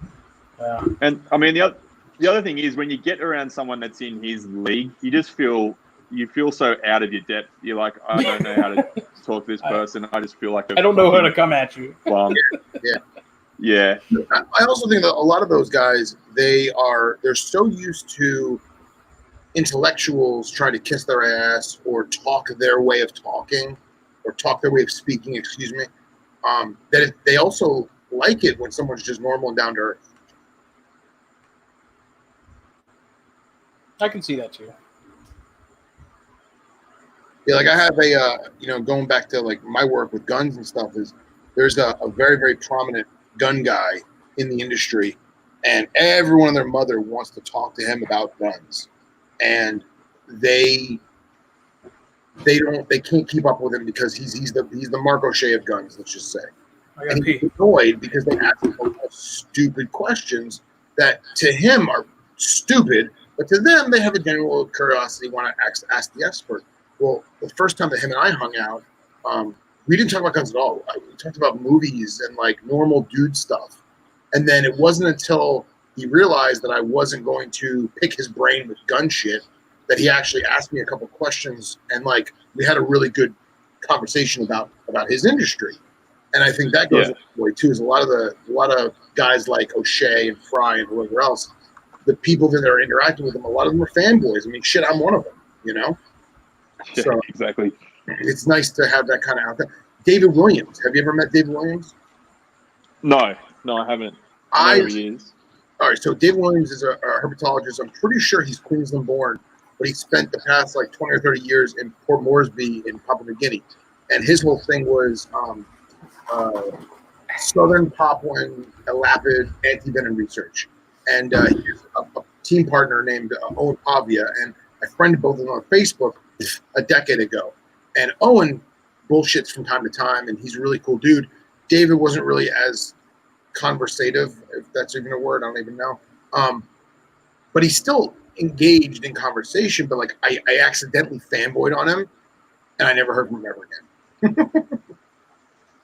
And I mean the other thing is when you get around someone that's in his league, you feel so out of your depth. You're like, I don't know how to talk to this person. I just feel like I don't know how to come at you. Yeah. I also think that a lot of those guys, they're so used to intellectuals trying to kiss their ass or talk their way of talking, or talk their way of speaking, excuse me, that they also like it when someone's just normal and down to earth. I can see that too. Yeah, like I have a, going back to like my work with guns and stuff, is there's a very, very prominent gun guy in the industry, and everyone and their mother wants to talk to him about guns, and they can't keep up with him because he's the Mark O'Shea of guns, let's just say. And he's annoyed because they ask him a lot of stupid questions that to him are stupid, but to them they have a general curiosity, want to ask the expert. Well, the first time that him and I hung out, we didn't talk about guns at all. We talked about movies and like normal dude stuff. And then it wasn't until he realized that I wasn't going to pick his brain with gun shit that he actually asked me a couple questions, and like we had a really good conversation about his industry. And I think that goes the way too. Is a lot of guys like O'Shea and Fry and whoever else, the people that are interacting with them, a lot of them are fanboys. I mean, shit, I'm one of them. Yeah, so exactly. It's nice to have that kind of out there. David Williams. Have you ever met David Williams? No, I haven't. I know who he is. All right, so David Williams is a herpetologist. I'm pretty sure he's Queensland born, but he spent the past like 20 or 30 years in Port Moresby in Papua New Guinea. And his whole thing was Southern Papuan elapid anti-venom research. And he has a team partner named Owen Pavia, and I friended both of them on Facebook a decade ago. And Owen bullshits from time to time, and he's a really cool dude. David wasn't really as conversative, if that's even a word, I don't even know. But he's still engaged in conversation, but like I accidentally fanboyed on him, and I never heard from him ever again.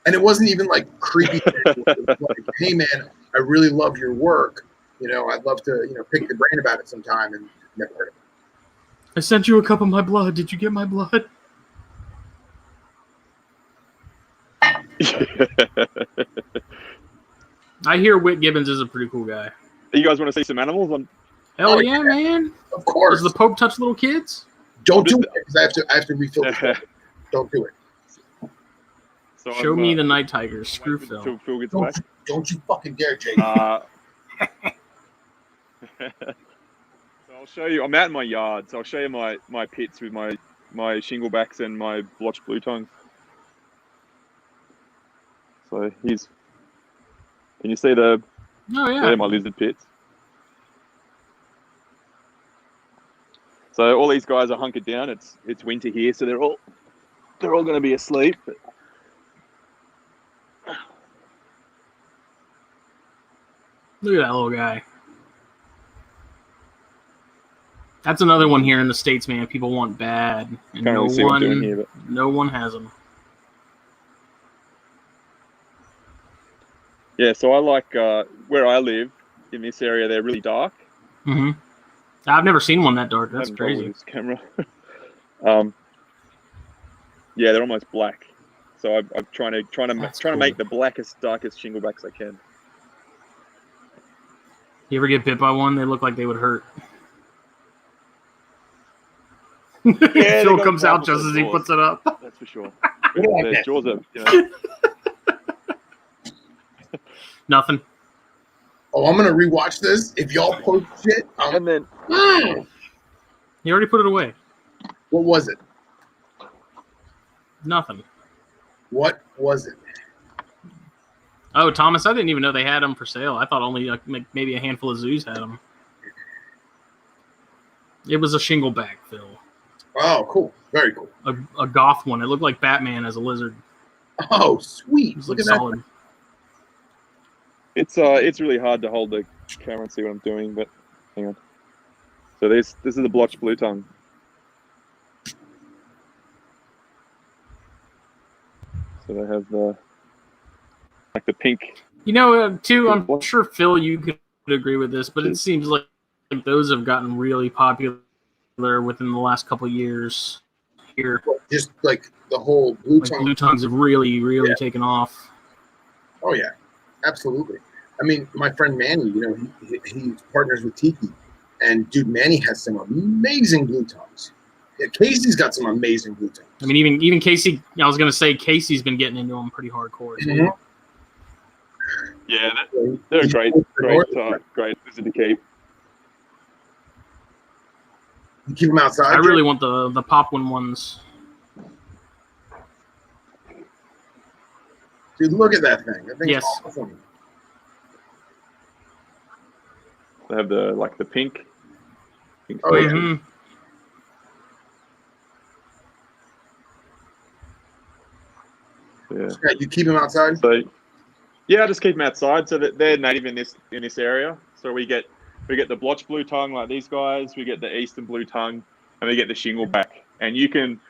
And it wasn't even like creepy. It was like, hey man, I really love your work. I'd love to, pick your brain about it sometime, and never heard of it. I sent you a cup of my blood. Did you get my blood? I hear Whit Gibbons is a pretty cool guy. You guys want to see some animals? Hell yeah, man! Of course. Does the Pope touch little kids? Don't do it because I have to refill the Don't do it. So Show me the night tigers. Screw Phil. Till Phil gets Don't, back. don't you fucking dare, Jake. So I'll show you. I'm out in my yard, so I'll show you my pits with my shinglebacks and my blotched blue tongues. So here's. Can you see the? Oh yeah. They're my lizard pits. So all these guys are hunkered down. It's winter here, so they're all going to be asleep. But... Look at that little guy. That's another one here in the States, man. People want bad, and Can't really see what I'm doing here, but... no one has them. Yeah, so I like where I live in this area. They're really dark. Mm-hmm. I've never seen one that dark. That's crazy. With this camera. Yeah, they're almost black. So I'm trying to make the blackest, darkest shinglebacks I can. You ever get bit by one? They look like they would hurt. Yeah, Phil comes out just as he puts it up. That's for sure. Like Their that. jaws are, Nothing. Oh, I'm gonna rewatch this. If y'all post shit, And then He already put it away. what was it? Nothing. What was it? Oh, Thomas, I didn't even know they had them for sale. I thought only maybe a handful of zoos had them. It was a shingleback, Phil. Oh, cool. Very cool. A goth one. It looked like Batman as a lizard. Oh, sweet. It was Look like at that. solid. it's really hard to hold the camera and see what I'm doing, but hang on. So this is the blotched blue tongue. So they have the pink. Too, I'm sure, Phil, you could agree with this, but it seems like those have gotten really popular within the last couple of years here. Just like the whole blue Like, tongue. blue tongues have really taken off. Oh yeah, absolutely. I mean, my friend Manny, he partners with Tiki, and dude, Manny has some amazing blue tongues. Yeah, Casey's got some amazing blue tongues. I mean, even Casey. I was gonna say Casey's been getting into them pretty hardcore too. Mhm. Yeah, they're a great lizard to keep. You keep them outside. I really want the Popwin ones. Dude, look at that thing. That thing's Yes. awesome. They have the pink. Oh, yeah. Mhm. Yeah. Yeah, you keep them outside? So, yeah, I just keep them outside so that they're native in this area. So we get the blotch blue tongue like these guys. We get the eastern blue tongue, and we get the shingleback. And you can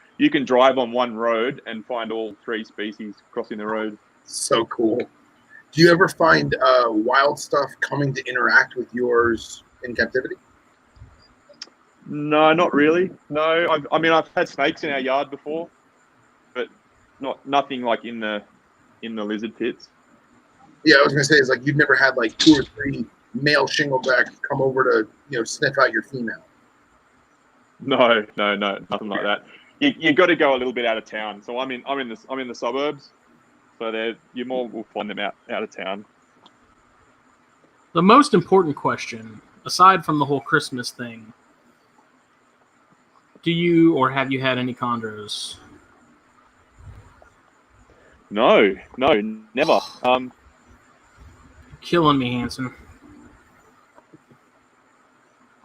drive on one road and find all three species crossing the road. So cool. Do you ever find wild stuff coming to interact with yours in captivity? No, not really. No, I've had snakes in our yard before, but nothing like in the lizard pits. Yeah, I was gonna say it's like you've never had like 2 or 3 male shinglebacks come over to sniff out your female. No, nothing like that. You got to go a little bit out of town. So I'm in the suburbs, so you more will find them out of town. The most important question, aside from the whole Christmas thing, do you or have you had any chondros? No, never. Killing me, Hanson.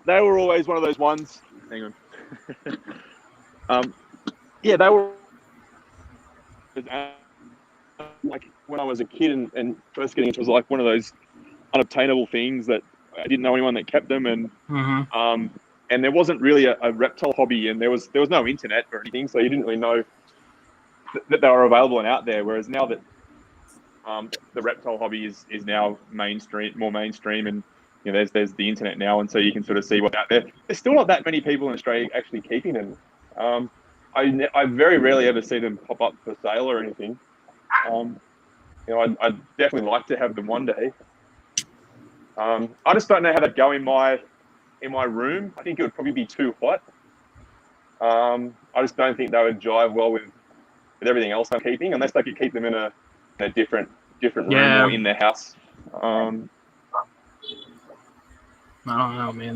They were always one of those ones. Hang on. Yeah, they were like when I was a kid and first getting into it, was like one of those unobtainable things that I didn't know anyone that kept them, and and there wasn't really a reptile hobby, and there was no internet or anything, so you didn't really know that they were available and out there. Whereas now that the reptile hobby is now more mainstream, and there's the internet now, and so you can sort of see what's out there. There's still not that many people in Australia actually keeping them. I very rarely ever see them pop up for sale or anything. I'd definitely like to have them one day. I just don't know how they'd go in my room. I think it would probably be too hot. I just don't think they would jive well with everything else I'm keeping, unless they could keep them in a different room or in their house. I don't know, man.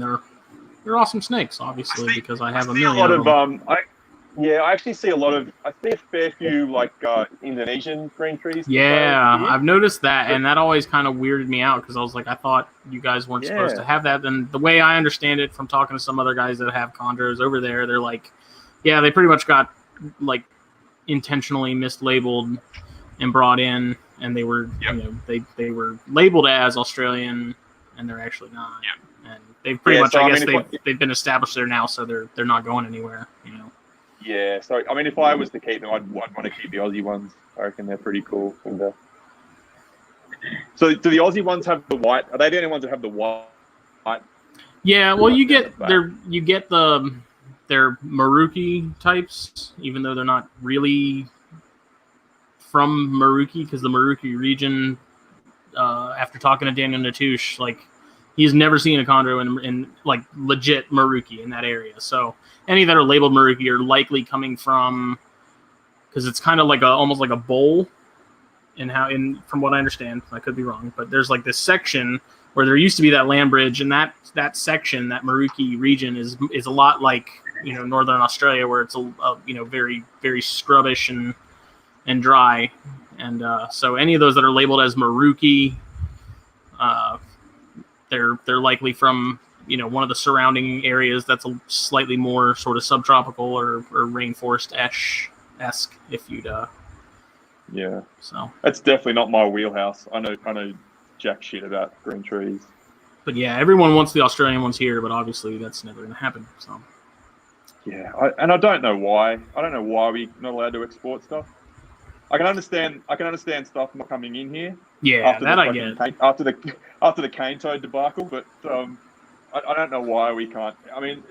They're awesome snakes, obviously, because I have a see million a lot of them. I actually see I see a fair few like Indonesian green trees. Yeah, I've noticed that, and that always kind of weirded me out because I was like, I thought you guys weren't supposed to have that. And the way I understand it from talking to some other guys that have chondros over there, they're like, yeah, they pretty much got like intentionally mislabeled and brought in, and they were they were labeled as Australian, and they're actually not. And they've pretty much, I guess, they've been established there now, so they're not going anywhere. Yeah, so I mean, if I was to keep them, I'd want to keep the Aussie ones. I reckon they're pretty cool. And, so do the Aussie ones have the white? Are they the only ones that have the white? Yeah, well, you get their Maruki types, even though they're not really from Maruki, because the Maruki region, after talking to Daniel Natouche, like, he's never seen a chondro in like legit Maruki in that area. So any that are labeled Maruki are likely coming from, because it's kind of like almost like a bowl. From what I understand, I could be wrong, but there's like this section where there used to be that land bridge, and that section, that Maruki region, is a lot like northern Australia, where it's a very very scrubbish and dry, and so any of those that are labeled as Maruki, they're likely from one of the surrounding areas that's a slightly more sort of subtropical or rainforest-esque, if you'd yeah. So that's definitely not my wheelhouse. I know jack shit about green trees. But yeah, everyone wants the Australian ones here, but obviously that's never going to happen. So yeah, I don't know why. I don't know why we're not allowed to export stuff. I can understand stuff not coming in here. Yeah, that I get. After the cane toad debacle, but I don't know why we can't. I mean,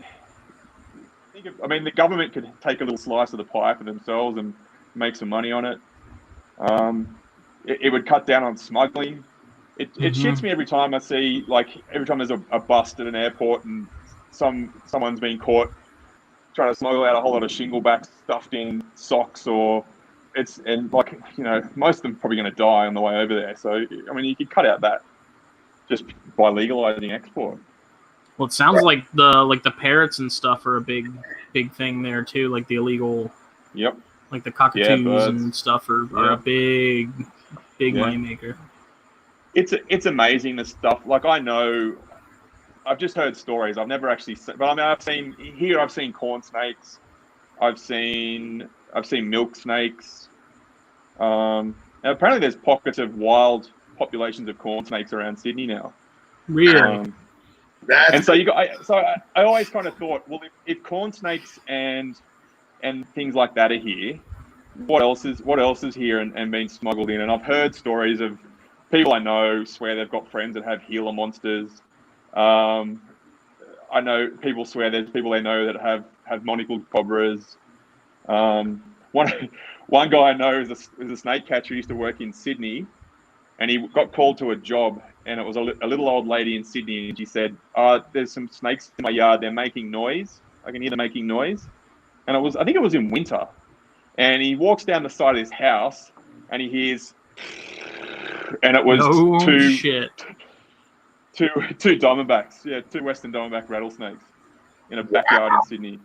the government could take a little slice of the pie for themselves and make some money on it. It would cut down on smuggling. It shits me every time I see, like, every time there's a bust at an airport and someone's been caught trying to smuggle out a whole lot of shinglebacks stuffed in socks, or most of them are probably going to die on the way over there. So I mean, you could cut out that just by legalizing export. Well, it sounds like the parrots and stuff are a big thing there too. Like the illegal, Yep. like the cockatoos and stuff are a big money maker. It's amazing the stuff. Like I've just heard stories. I've never actually seen, but I mean, I've seen corn snakes. I've seen milk snakes. And apparently there's pockets of wild populations of corn snakes around Sydney now. Really? I always kind of thought, well, if corn snakes and things like that are here, what else is here and being smuggled in? And I've heard stories of people I know swear they've got friends that have Gila monsters. I know people swear there's people they know that have monocled cobras. One guy I know is a snake catcher who used to work in Sydney, and he got called to a job, and it was a little old lady in Sydney, and she said, there's some snakes in my yard, they're making noise. I can hear them making noise. And I think it was in winter. And he walks down the side of his house, and he hears, and it was two diamondbacks, two Western diamondback rattlesnakes in a backyard in Sydney.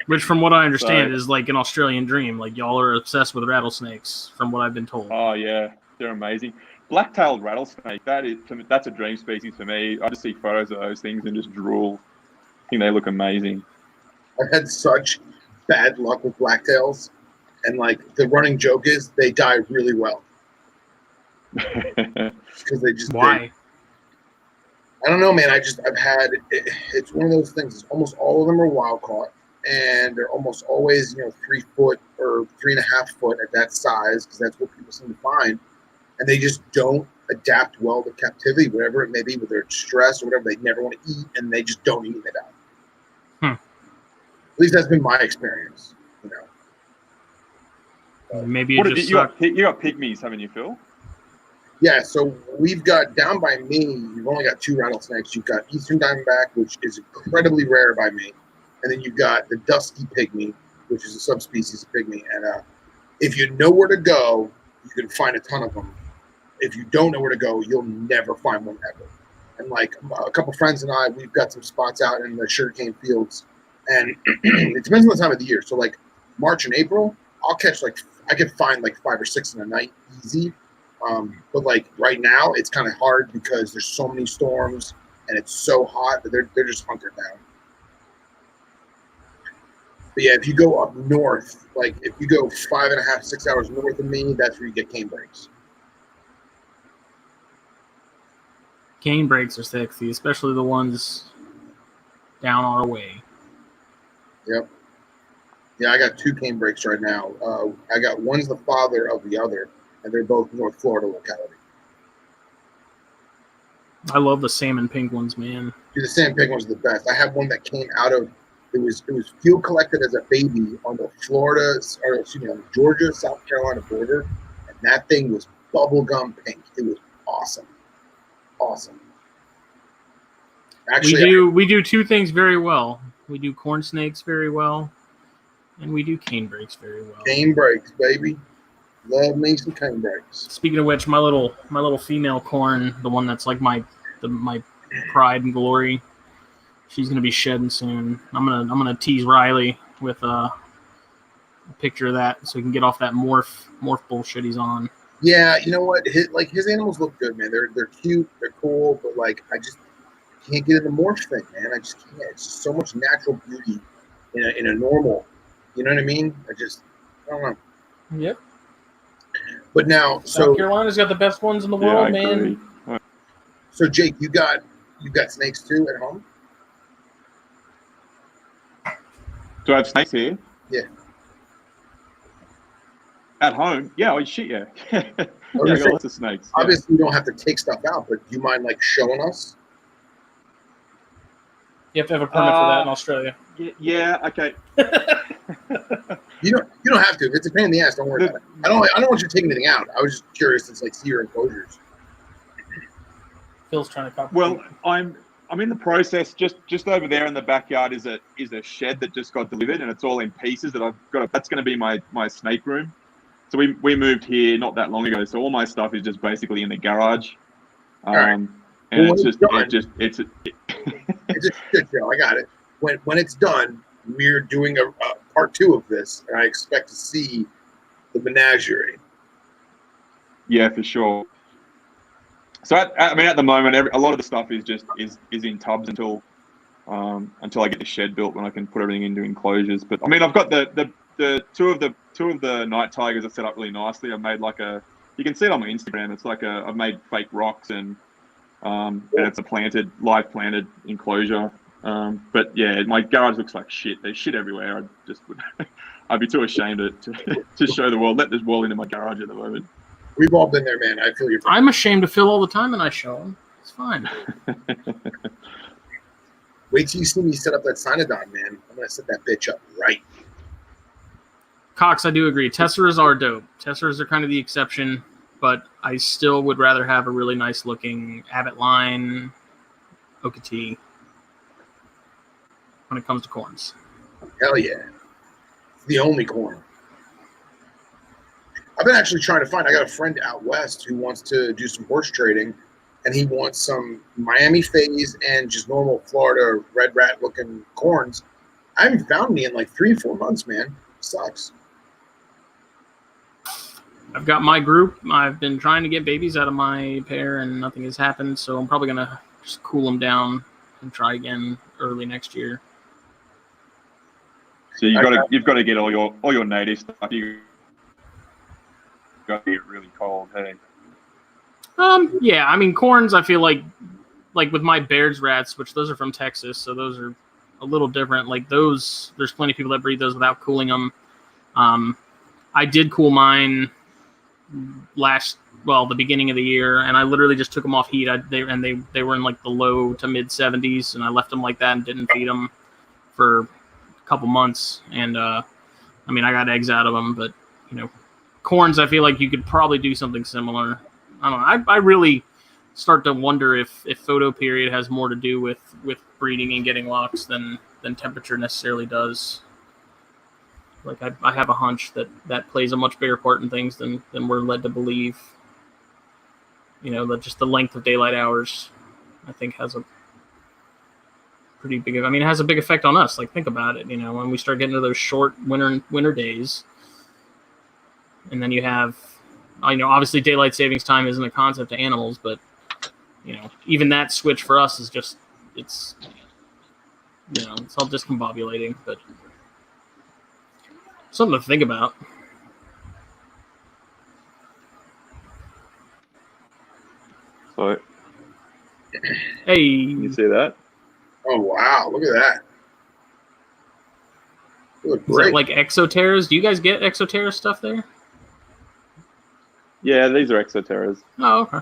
Which, from what I understand, is like an Australian dream. Like, y'all are obsessed with rattlesnakes, from what I've been told. Oh, yeah. They're amazing. Black-tailed rattlesnake, that's a dream species for me. I just see photos of those things and just drool. I think they look amazing. I've had such bad luck with blacktails, and like the running joke is they die really well. Because they just why? I don't know, man. I've had it's one of those things. Almost all of them are wild caught, and they're almost always 3 foot or 3.5 foot at that size, because that's what people seem to find, and they just don't adapt well to captivity, whatever it may be, with their stress or whatever. They never want to eat, and they just don't eat it out. At least that's been my experience. Maybe you got pygmies, haven't you, Phil? Yeah, so we've got, down by me, you've only got 2 rattlesnakes. You've got Eastern Diamondback, which is incredibly rare by me. And then you've got the dusky pygmy, which is a subspecies of pygmy. And if you know where to go, you can find a ton of them. If you don't know where to go, you'll never find one ever. And like a couple friends and I, we've got some spots out in the sugarcane fields. And it depends on the time of the year. So like March and April, I can find like 5 or 6 in a night easy. But like right now, it's kind of hard because there's so many storms and it's so hot that they're just hunkered down. But yeah, if you go up north, like if you go 5.5, 6 hours north of me, that's where you get cane breaks. Cane breaks are sexy, especially the ones down our way. Yep. Yeah, I got 2 cane breaks right now. I got one's the father of the other, and they're both North Florida locality. I love the salmon pink ones, man. Dude, the salmon pink ones are the best. I have one that came out of it was field collected as a baby on the on the Georgia, South Carolina border, and that thing was bubblegum pink. It was awesome. Awesome. Actually, we do 2 things very well. We do corn snakes very well, and we do cane breaks very well. Cane breaks, baby. Love me some cane breaks. Speaking of which, my little female corn, the one that's like my pride and glory, she's gonna be shedding soon. I'm gonna tease Riley with a picture of that so he can get off that morph bullshit he's on. Yeah, you know what? His animals look good, man. They're cute, they're cool, but like I just can't get in the morph thing, man. I just can't. It's just so much natural beauty in a normal. You know what I mean? I don't know. Yep. But now, South Carolina's got the best ones in the world, man. So Jake, you got snakes too at home? Do I have snakes here? Yeah. At home? Yeah. Oh shit, yeah. I got lots of snakes. Obviously, you don't have to take stuff out, but do you mind like showing us? You have to have a permit for that in Australia. Yeah. Okay. You don't have to. If it's a pain in the ass, don't worry about it. I don't want you to take anything out. I was just curious to see your enclosures. Phil's trying to copy. Well, I'm I'm in the process. Just over there in the backyard is a shed that just got delivered, and it's all in pieces. That I've got. That's going to be my snake room. So we moved here not that long ago. So all my stuff is just basically in the garage. right. And Well, it's it's it's a shit show. I got it. When it's done, we're doing a part 2 of this, and I expect to see the menagerie. yeah, for sure. So I mean, at the moment, a lot of the stuff is in tubs until I get the shed built, when I can put everything into enclosures. But I mean, I've got the two of the night tigers are set up really nicely. I've made you can see it on my Instagram. It's I've made fake rocks and it's a live planted enclosure. But yeah, my garage looks like shit. There's shit everywhere. I'd be too ashamed to show the world. Let this world into my garage at the moment. We've all been there, man. I feel your pain. I'm ashamed to Phil all the time, and I show him. It's fine. Wait till you see me set up that Cynodon, man. I'm gonna set that bitch up right. Cox, I do agree. Tesseras are dope. Tesseras are kind of the exception, but I still would rather have a really nice looking Abbott line Okatee when it comes to corns. Hell yeah. It's the only corn. I've been actually trying to find. I got a friend out west who wants to do some horse trading, and he wants some Miami Phase and just normal Florida red rat looking corns. I haven't found any in like 3 or 4 months, man. Sucks. I've got my group. I've been trying to get babies out of my pair, and nothing has happened. So I'm probably gonna just cool them down and try again early next year. So you've got to get all your native stuff. You got to get really cold, hey. Yeah, I mean, corns, I feel like with my Baird's rats, which those are from Texas, so those are a little different. Like those, there's plenty of people that breed those without cooling them. I did cool mine the beginning of the year, and I literally just took them off heat. They were in like the low to mid 70s, and I left them like that and didn't feed them for a couple months. And I mean, I got eggs out of them, but corns, I feel like you could probably do something similar. I don't know. I really start to wonder if photo period has more to do with breeding and getting locks than temperature necessarily does. Like I have a hunch that plays a much bigger part in things than we're led to believe. That just the length of daylight hours, I think, has a pretty big. I mean, it has a big effect on us. Like, think about it. When we start getting to those short winter days, and then you have, obviously daylight savings time isn't a concept to animals, but even that switch for us is just it's all discombobulating, but something to think about. So, hey, you see that? Oh wow! Look at that. Look is great. that like Exoterras? Do you guys get Exoterra stuff there? Yeah, these are Exoterras. Oh, okay. I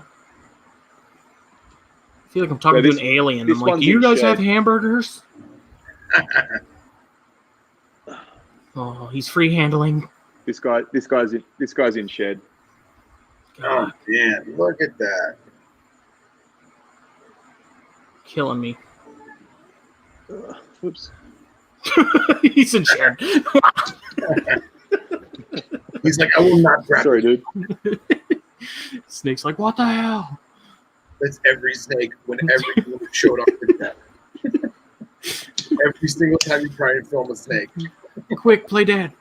feel like I'm talking to an alien. I'm like, do you guys have hamburgers? Oh, he's free handling. This guy's in shed. Oh man, look at that. Killing me. Whoops. He's in shed. He's like, I will not grab. Sorry, dude. Snake's like, what the hell? That's every snake whenever you showed up with that. Every single time you try and film a snake. Quick, play dead.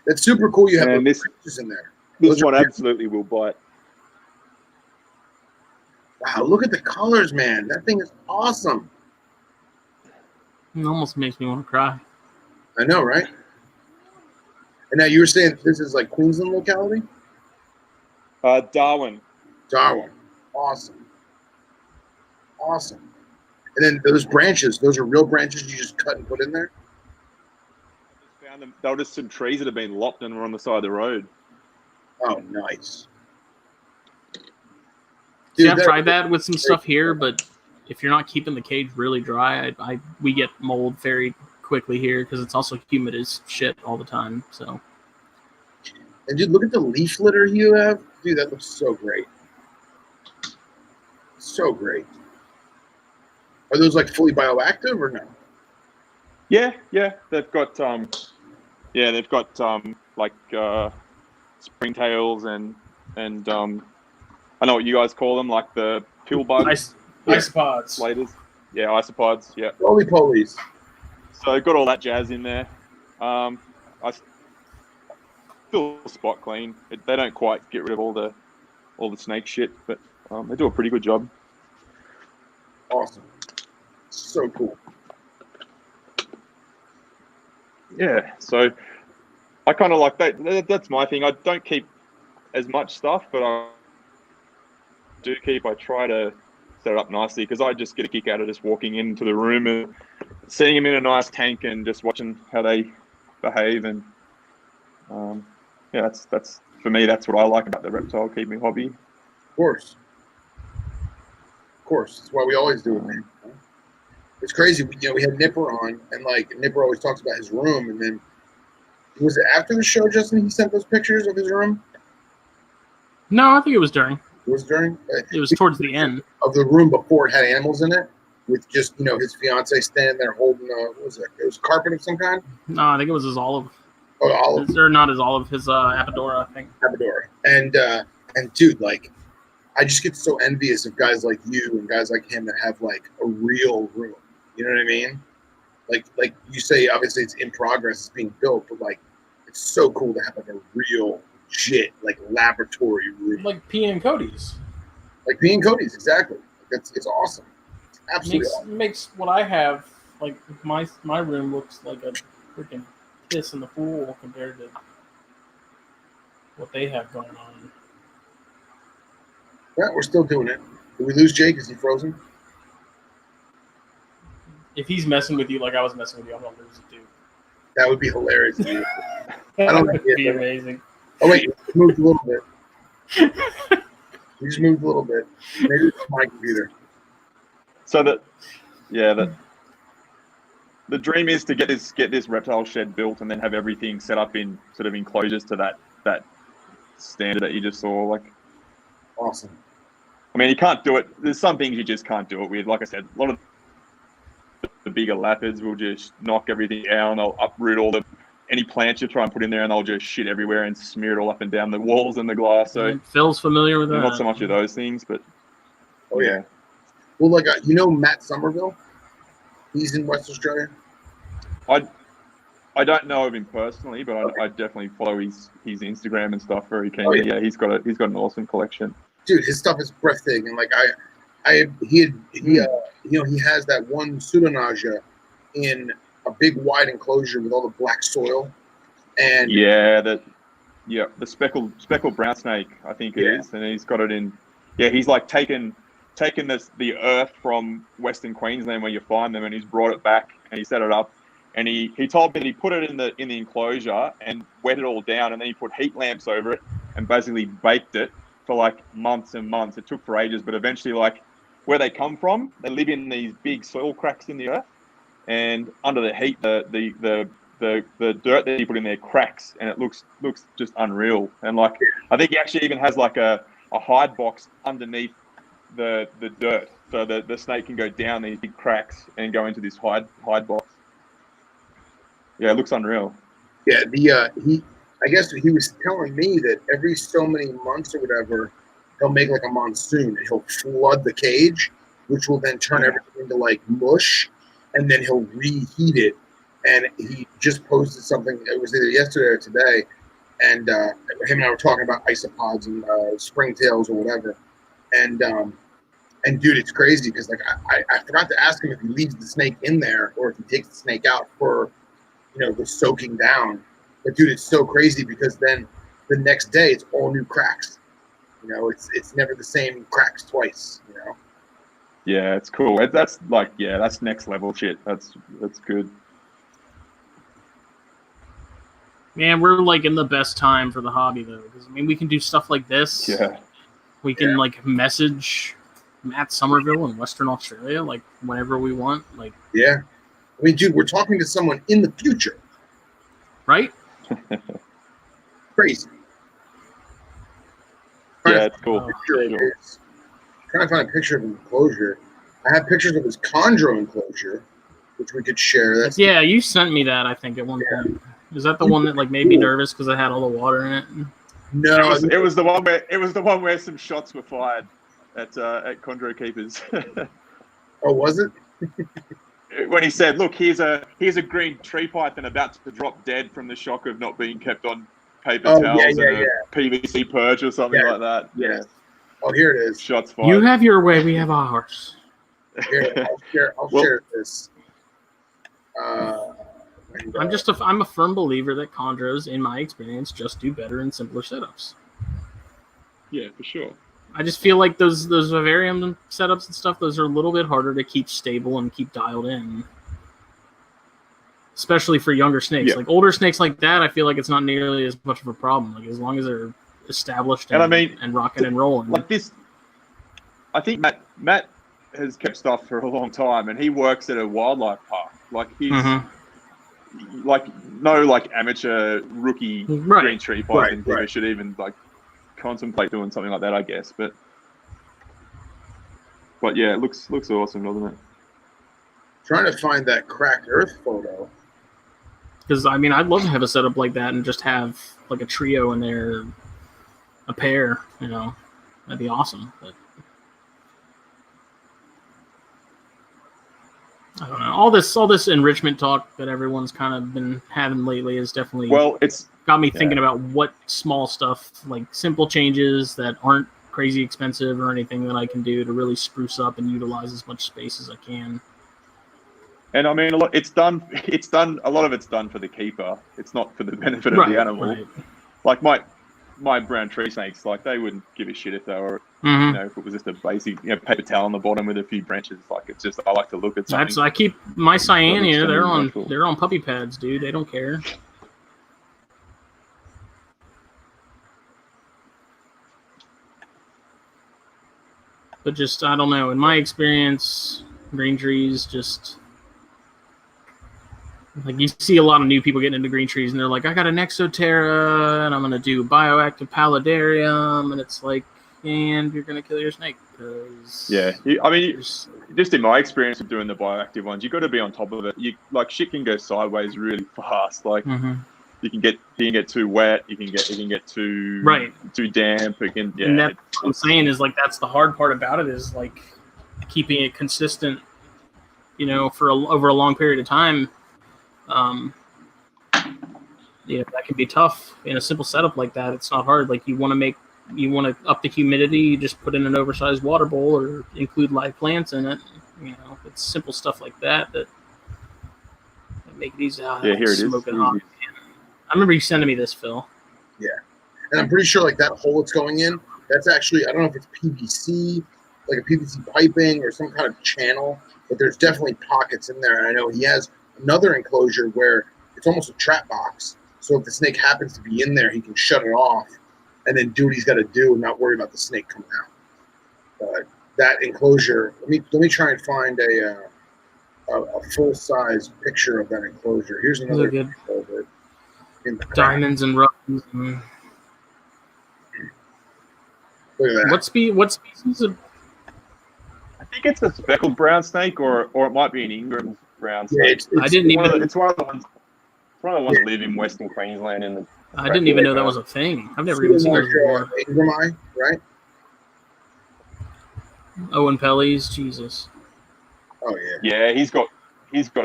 That's super cool. You have Man, those creatures in there. This one absolutely will bite. Wow, look at the colors, man. That thing is awesome. It almost makes me want to cry. I know, right? And now you were saying this is like Queensland locality? Darwin. Darwin. Awesome. Awesome. And then those branches, those are real branches you just cut and put in there? Found them. They were just some trees that had been lopped and were on the side of the road. Oh, nice. Dude, I've tried that with some stuff here, but if you're not keeping the cage really dry, we get mold very quickly here because it's also humid as shit all the time. So. And dude, look at the leaf litter you have. Dude, that looks so great. So great. Are those like fully bioactive or no? Yeah. They've got like springtails and I know what you guys call them, like the pill bug Isopods. laters. Yeah, isopods. Yeah. Roly polies. So got all that jazz in there. I still spot clean. They don't quite get rid of all the snake shit, but they do a pretty good job. Awesome. So cool. Yeah. So I kind of like that. That's my thing. I don't keep as much stuff, but I do keep. I try to set it up nicely because I just get a kick out of just walking into the room and seeing them in a nice tank and just watching how they behave. And yeah, that's for me. That's what I like about the reptile keeping hobby. Of course. That's why we always do it, man. It's crazy. We had Nipper on, and like Nipper always talks about his room, and then was it after the show, Justin? He sent those pictures of his room. No, I think it was during. It was during. It was towards the end of the room before it had animals in it, with just his fiance standing there holding what was it? It was carpet of some kind. No, I think it was his olive. Oh, olive. Or not his olive, his Apodora, I think. Apodora. And dude, like, I just get so envious of guys like you and guys like him that have like a real room. You know what I mean? Like you say, obviously it's in progress, it's being built, but like it's so cool to have like a real legit like laboratory room. Like P and Cody's. Like P and Cody's, exactly. It's awesome. It's absolutely awesome. Makes what I have, like my room looks like a freaking piss in the pool compared to what they have going on. Yeah, we're still doing it. Did we lose Jake? Is he frozen? If he's messing with you like I was messing with you, I'm gonna lose it too. That would be hilarious. I don't know. That would be amazing. Oh wait, you moved a little bit. You just moved a little bit. Maybe it's my computer. So the dream is to get this reptile shed built and then have everything set up in sort of enclosures to that standard that you just saw. Like, awesome. I mean, you can't do it. There's some things you just can't do it with. Like I said, a lot of the bigger leopards will just knock everything down. They'll uproot any plants you try and put in there, and they'll just shit everywhere and smear it all up and down the walls and the glass. So Phil's familiar with that. Not so much of those things, but yeah. Well, like Matt Somerville, he's in West Australia. I don't know of him personally, but I definitely follow his Instagram and stuff very keenly. Oh, yeah. Yeah, he's got an awesome collection. Dude, his stuff is breathtaking. Like he has that one Pseudonasia in a big wide enclosure with all the black soil, and the speckled brown snake, I think it is, and he's got it in. Yeah, he's like taken the earth from Western Queensland where you find them, and he's brought it back and he set it up. And he told me that he put it in the enclosure and wet it all down, and then he put heat lamps over it and basically baked it for like months and months. It took for ages, but eventually, like where they come from, they live in these big soil cracks in the earth, and under the heat, the dirt that he put in there cracks, and it looks just unreal. And like I think he actually even has like a hide box underneath the dirt, so the snake can go down these big cracks and go into this hide box. Yeah, it looks unreal. Yeah, I guess he was telling me that every so many months or whatever, he'll make like a monsoon and he'll flood the cage, which will then turn everything into like mush, and then he'll reheat it. And he just posted something, it was either yesterday or today, and him and I were talking about isopods and springtails or whatever. And dude, it's crazy because like I forgot to ask him if he leaves the snake in there or if he takes the snake out for the soaking down. But dude, it's so crazy because then the next day it's all new cracks. It's never the same cracks twice. Yeah, it's cool. That's next level shit. That's good. Man, we're like in the best time for the hobby though, because we can do stuff like this. Yeah. We can like message Matt Somerville in Western Australia like whenever we want. Like, yeah. Dude, we're talking to someone in the future. Right? Crazy. Yeah, it's cool. Trying to find a picture of an enclosure. I have pictures of his chondro enclosure, which we could share. That's Yeah, you sent me that, I think, at one point. Is that the one that like made me nervous because it had all the water in it? no, It was the one where some shots were fired at Chondro keepers. oh, was it? When he said, "Look, here's a green tree python about to drop dead from the shock of not being kept on paper towels and a PVC purge or something like that." Yeah. Oh, here it is. Shots fired. You have your way, we have ours. Here, I'll share this. I'm a firm believer that chondros, in my experience, just do better in simpler setups. Yeah, for sure. I just feel like those vivarium setups and stuff, those are a little bit harder to keep stable and keep dialed in. Especially for younger snakes. Yeah. Like older snakes like that, I feel like it's not nearly as much of a problem. Like as long as they're established and rocking and rolling. Like this, I think Matt has kept stuff for a long time, and he works at a wildlife park. Like he's like no like amateur rookie green tree python who should even like contemplate doing something like that, I guess. But yeah, it looks awesome, doesn't it? Trying to find that cracked earth photo. Because I mean, I'd love to have a setup like that and just have like a trio in there, a pair. You know, that'd be awesome. But I don't know. All this enrichment talk that everyone's kind of been having lately is definitely it's got me thinking about what small stuff, like simple changes that aren't crazy expensive or anything that I can do to really spruce up and utilize as much space as I can. And I mean, a lot of it's done for the keeper. It's not for the benefit of the animal. Right. Like my brown tree snakes, like they wouldn't give a shit if they were, you know, if it was just a basic, paper towel on the bottom with a few branches. Like it's just, I like to look at something. I keep my cyanea. They're on puppy pads, dude. They don't care. But just, I don't know. In my experience, green trees just... Like, you see a lot of new people getting into green trees, and they're like, I got an Exoterra, and I'm going to do bioactive paludarium, and it's like, and you're going to kill your snake. Yeah. I mean, just in my experience of doing the bioactive ones, you've got to be on top of it. Shit can go sideways really fast. Like, you can get too wet. You can get too damp. And that's what I'm saying is like that's the hard part about it is like keeping it consistent. You know, for over a long period of time. That can be tough in a simple setup like that. It's not hard. Like you want to up the humidity. You just put in an oversized water bowl or include live plants in it. You know, it's simple stuff like that make it easy. Here it is. Hot. I remember you sending me this, Phil. Yeah. And I'm pretty sure like that hole it's going in, that's actually, I don't know if it's PVC, like a PVC piping or some kind of channel, but there's definitely pockets in there. And I know he has another enclosure where it's almost a trap box. So if the snake happens to be in there, he can shut it off and then do what he's got to do and not worry about the snake coming out. But that enclosure, let me try and find a full-size picture of that enclosure. Here's another picture of it. Diamonds and runs. Look at that. What species of? I think it's a speckled brown snake, or it might be an Ingram brown snake. It's one of the ones that live in Western Queensland. I didn't even know that was a thing. I've never even seen those before. Ingram, right? Owen Pellies, Jesus. Oh yeah. Yeah, he's got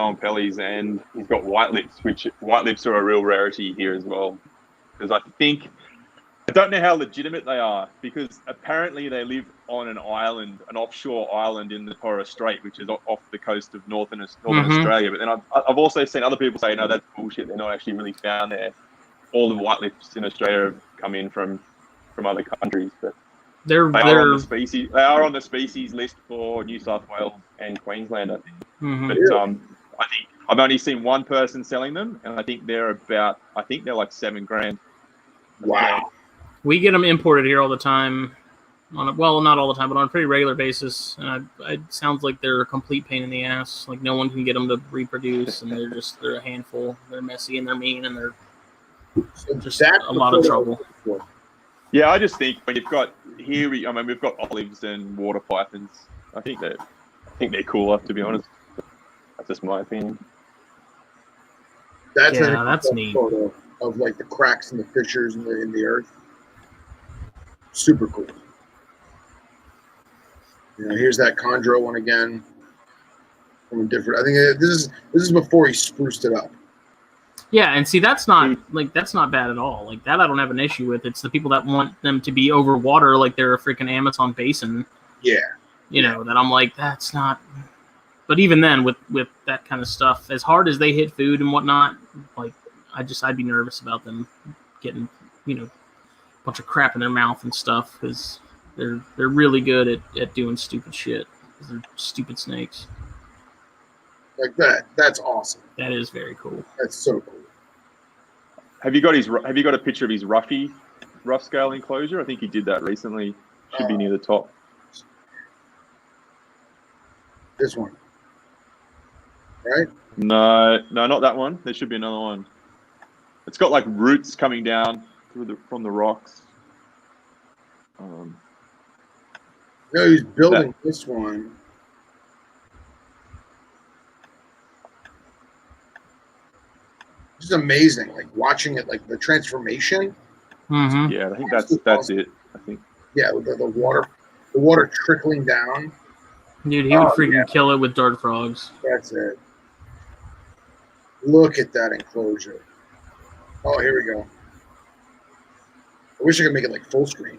on pellies and he's got white lips, which white lips are a real rarity here as well. Because I don't know how legitimate they are, because apparently they live on an island, an offshore island in the Torres Strait, which is off the coast of northern Australia. But then I've also seen other people say, no, that's bullshit. They're not actually really found there. All the white lips in Australia have come in from other countries, but they are on the species list for New South Wales and Queensland, I think. But I think I've only seen one person selling them, and I think they're like $7,000. Wow. We get them imported here all the time. Not all the time, but on a pretty regular basis. And it sounds like they're a complete pain in the ass. Like no one can get them to reproduce, and they're a handful. They're messy and they're mean, and they're just a lot of trouble. Yeah, I just think when you've got we've got olives and water pythons. I think that think they're cooler, to be honest. That's just my opinion. That's that's a neat. photo of like the cracks and the fissures in the earth. Super cool. Here's that chondro one again. From a different. I think this is before he spruced it up. Yeah, and see, that's not bad at all. Like that, I don't have an issue with. It's the people that want them to be over water, like they're a freaking Amazon basin. Yeah. That I'm like, that's not. But even then, with that kind of stuff, as hard as they hit food and whatnot, like I'd be nervous about them getting a bunch of crap in their mouth and stuff because they're really good at doing stupid shit. They're stupid snakes. Like that. That's awesome. That is very cool. That's so cool. Have you got a picture of his rough scale enclosure? I think he did that recently. Should be near the top. This one. Right? No, not that one. There should be another one. It's got like roots coming down from the rocks. No, he's building this one. Just amazing, like watching it, like the transformation. Mm-hmm. Yeah, I think that's it. I think. Yeah, with the water trickling down. Dude, he would freaking kill it with dart frogs. That's it. Look at that enclosure. Oh, here we go. I wish I could make it like full screen.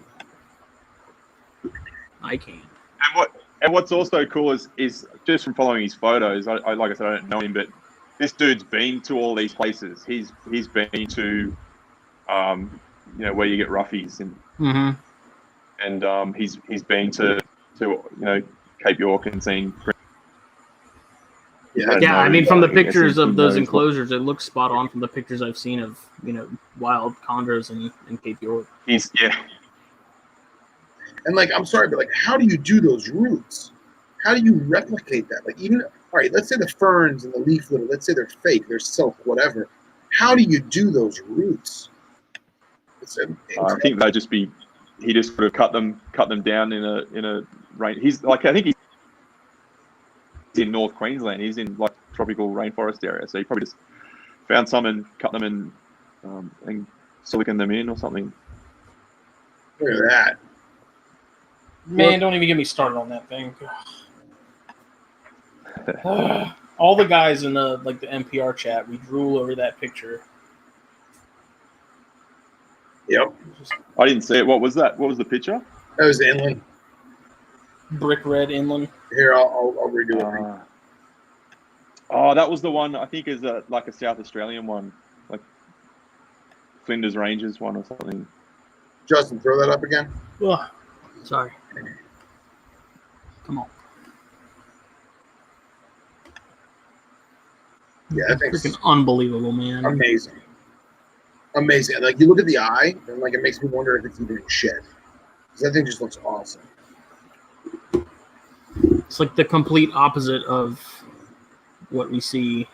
I can't. And what's also cool is just from following his photos. I like I said, I don't know him, but this dude's been to all these places. He's been to, where you get roughies and he's been to Cape York and seen. Yeah, I mean, from the pictures of those enclosures, it looks spot on from the pictures I've seen of wild chondros in Cape York. And like, I'm sorry, but like, how do you do those roots? How do you replicate that? Like, even all right, let's say the ferns and the leaf litter, let's say they're fake, they're silk, whatever. How do you do those roots? I think they'd just be. He just sort of cut them down in a rain. He's like, I think he's in North Queensland. He's in like tropical rainforest area, so he probably just found some and cut them and silicon them in or something. Look at that. Man, don't even get me started on that thing. All the guys in the NPR chat, we drool over that picture. Yep. I didn't see it. What was that? What was the picture? That was the inland. Brick red inland. Here, I'll redo it. Oh, that was the one. I think is like a South Australian one, like Flinders Ranges one or something. Justin, throw that up again. Oh, sorry. Come on. Yeah, I think freaking unbelievable, man. Amazing. Like, you look at the eye, and like it makes me wonder if it's even in shed. Because that thing just looks awesome. It's like the complete opposite of what we see.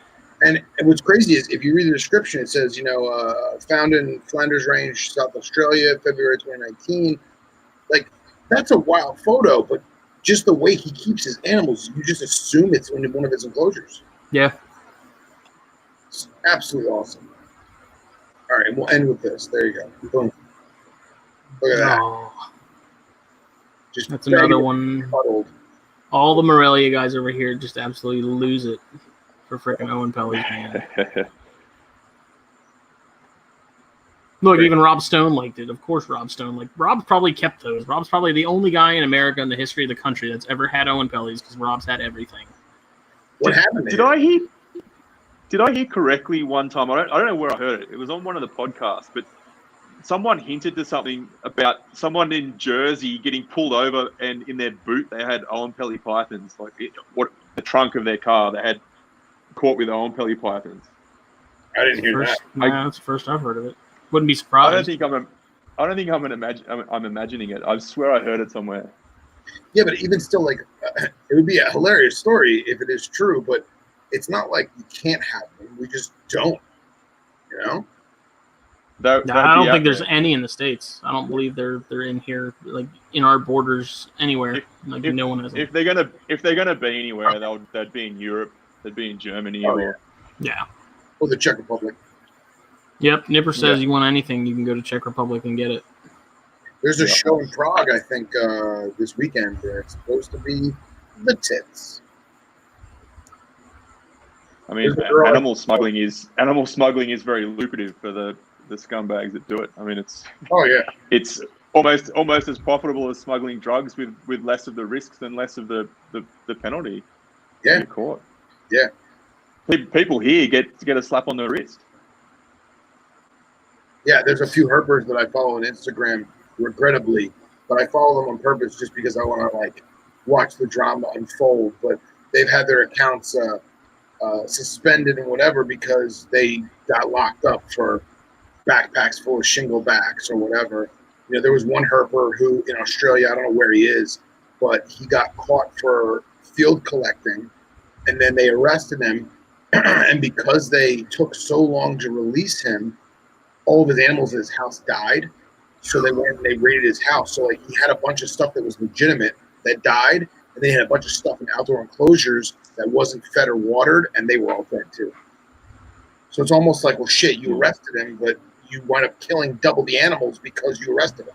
And what's crazy is if you read the description, it says, found in Flinders Range, South Australia, February 2019. Like, that's a wild photo, but just the way he keeps his animals, you just assume it's in one of his enclosures. Yeah. It's absolutely awesome. All right, and we'll end with this. There you go. Boom. Look at that. Oh, Just that's another one. Huddled. All the Morelia guys over here just absolutely lose it for freaking Owen Pelly's, man. Look, even Rob Stone liked it. Of course, Rob Stone. Like, Rob probably kept those. Rob's probably the only guy in America in the history of the country that's ever had Owen Pelly's because Rob's had everything. What happened? Did I hear correctly one time? I don't know where I heard it. It was on one of the podcasts, but someone hinted to something about someone in Jersey getting pulled over, and in their boot they had Owen Pelly pythons. Like the trunk of their car, they had caught with Owen Pelly pythons. I didn't hear that. Yeah, that's the first I've heard of it. Wouldn't be surprised. I don't think I'm imagining it. I swear I heard it somewhere. Yeah, but even still, like, it would be a hilarious story if it is true, but it's not like you can't have them. We just don't, I don't think there's any in the States. I don't believe they're in here, like in our borders anywhere. No one has them. If they're gonna be anywhere, they'd be in Europe. They'd be in Germany or the Czech Republic. Yep, Nipper says you want anything, you can go to Czech Republic and get it. There's a show in Prague, I think, this weekend where it's supposed to be the tits. I mean, animal smuggling is very lucrative for the scumbags that do it. I mean, it's almost as profitable as smuggling drugs with less of the risks and less of the penalty. Yeah, you're caught. Yeah, people here get a slap on the wrist. Yeah, there's a few herpers that I follow on Instagram, regrettably, but I follow them on purpose just because I want to like watch the drama unfold. But they've had their accounts suspended and whatever because they got locked up for backpacks full of shingle backs or whatever. You know, there was one herper who in Australia, I don't know where he is, but he got caught for field collecting, and then they arrested him. And because they took so long to release him, all of his animals in his house died. So they went and they raided his house. So like he had a bunch of stuff that was legitimate that died, and they had a bunch of stuff in outdoor enclosures that wasn't fed or watered, and they were all dead too. So it's almost like, well, shit, you arrested him, but you wind up killing double the animals because you arrested him.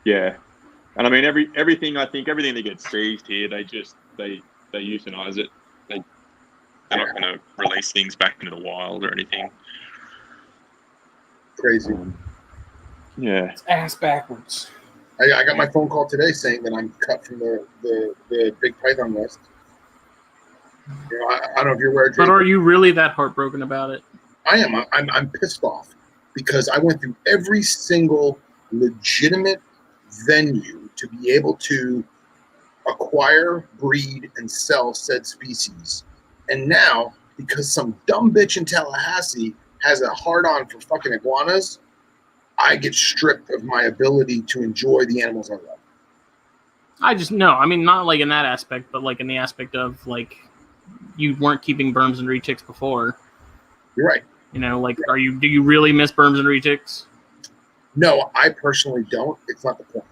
Yeah, and I mean everything that gets seized here, they euthanize it. They're not going to release things back into the wild or anything. Crazy. Yeah. It's ass backwards. I got my phone call today saying that I'm cut from the big python list. You know, I don't know if you're aware, Jake, but are you really that heartbroken about it? I am. I'm pissed off because I went through every single legitimate venue to be able to acquire, breed, and sell said species. And now, because some dumb bitch in Tallahassee has a hard-on for fucking iguanas, I get stripped of my ability to enjoy the animals I love. I mean, not like in that aspect, but like in the aspect of like you weren't keeping Burms and Retics before. You're right. You know, like, do you really miss Burms and Retics? No, I personally don't. It's not the point.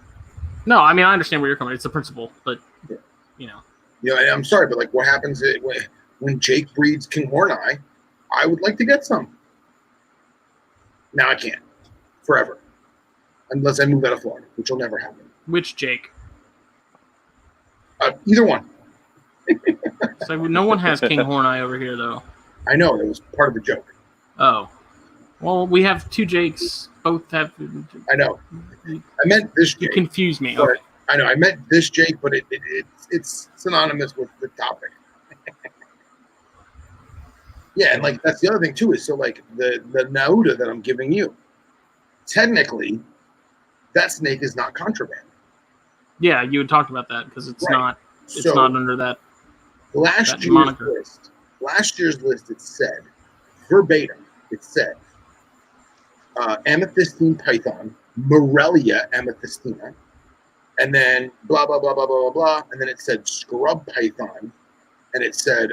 No, I mean, I understand where you're coming. It's the principle, but you know. You know, I'm sorry, but like, what happens when Jake breeds King Horneye? I would like to get some. Now I can't forever, unless I move out of Florida, which will never happen. Which Jake? Either one. So no one has King Horneye over here, though. I know, it was part of the joke. Oh, well, we have two Jakes. Both have. I know. I meant this Jake. You confuse me. Okay. I know. I meant this Jake, but it's synonymous with the topic. Yeah, and like that's the other thing too is so like the Nauta that I'm giving you, technically, that snake is not contraband. Yeah, you had talked about that because it's not. It's not under that. Last year's list, it said verbatim. It said amethystine python, Morelia amethystina, and then blah blah blah blah blah blah blah, and then it said scrub python, and it said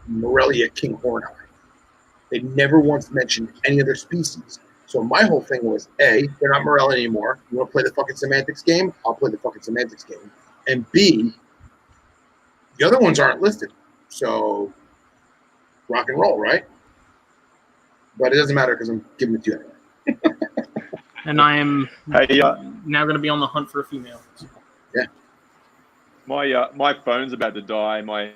Morelia king horneye. They never once mentioned any other species. So my whole thing was, A, they're not Morelia anymore. You want to play the fucking semantics game? I'll play the fucking semantics game. And B, the other ones aren't listed. So rock and roll, right? But it doesn't matter because I'm giving it to you anyway. And I am now going to be on the hunt for a female. Yeah. My phone's about to die. My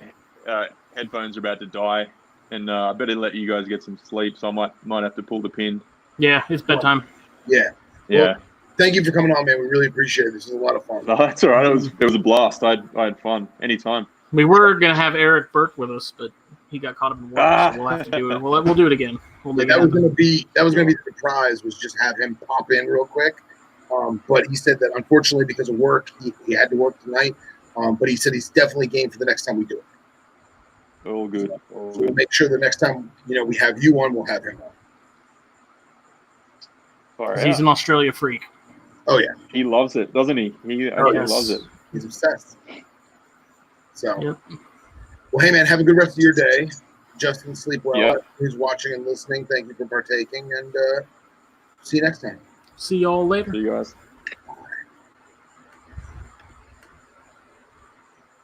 headphones are about to die, and I better let you guys get some sleep. So I might have to pull the pin. Yeah, it's bedtime. Yeah. Yeah. Well, thank you for coming on, man. We really appreciate it. This is a lot of fun. No, that's all right. It was a blast. I had fun anytime. We were going to have Eric Burke with us, but he got caught up in work, so we'll have to do it. We'll do it again. That was going to be the surprise, was just have him pop in real quick. But he said that unfortunately because of work, he had to work tonight. But he said he's definitely game for the next time we do it. All good. So we'll make sure the next time we have you on, we'll have him on. He's an Australia freak. Oh yeah, he loves it, doesn't he? He loves it. He's obsessed. So, Well, hey man, have a good rest of your day. Justin, sleep well. Yeah. Who's watching and listening, thank you for partaking, and see you next time. See y'all later. See you guys.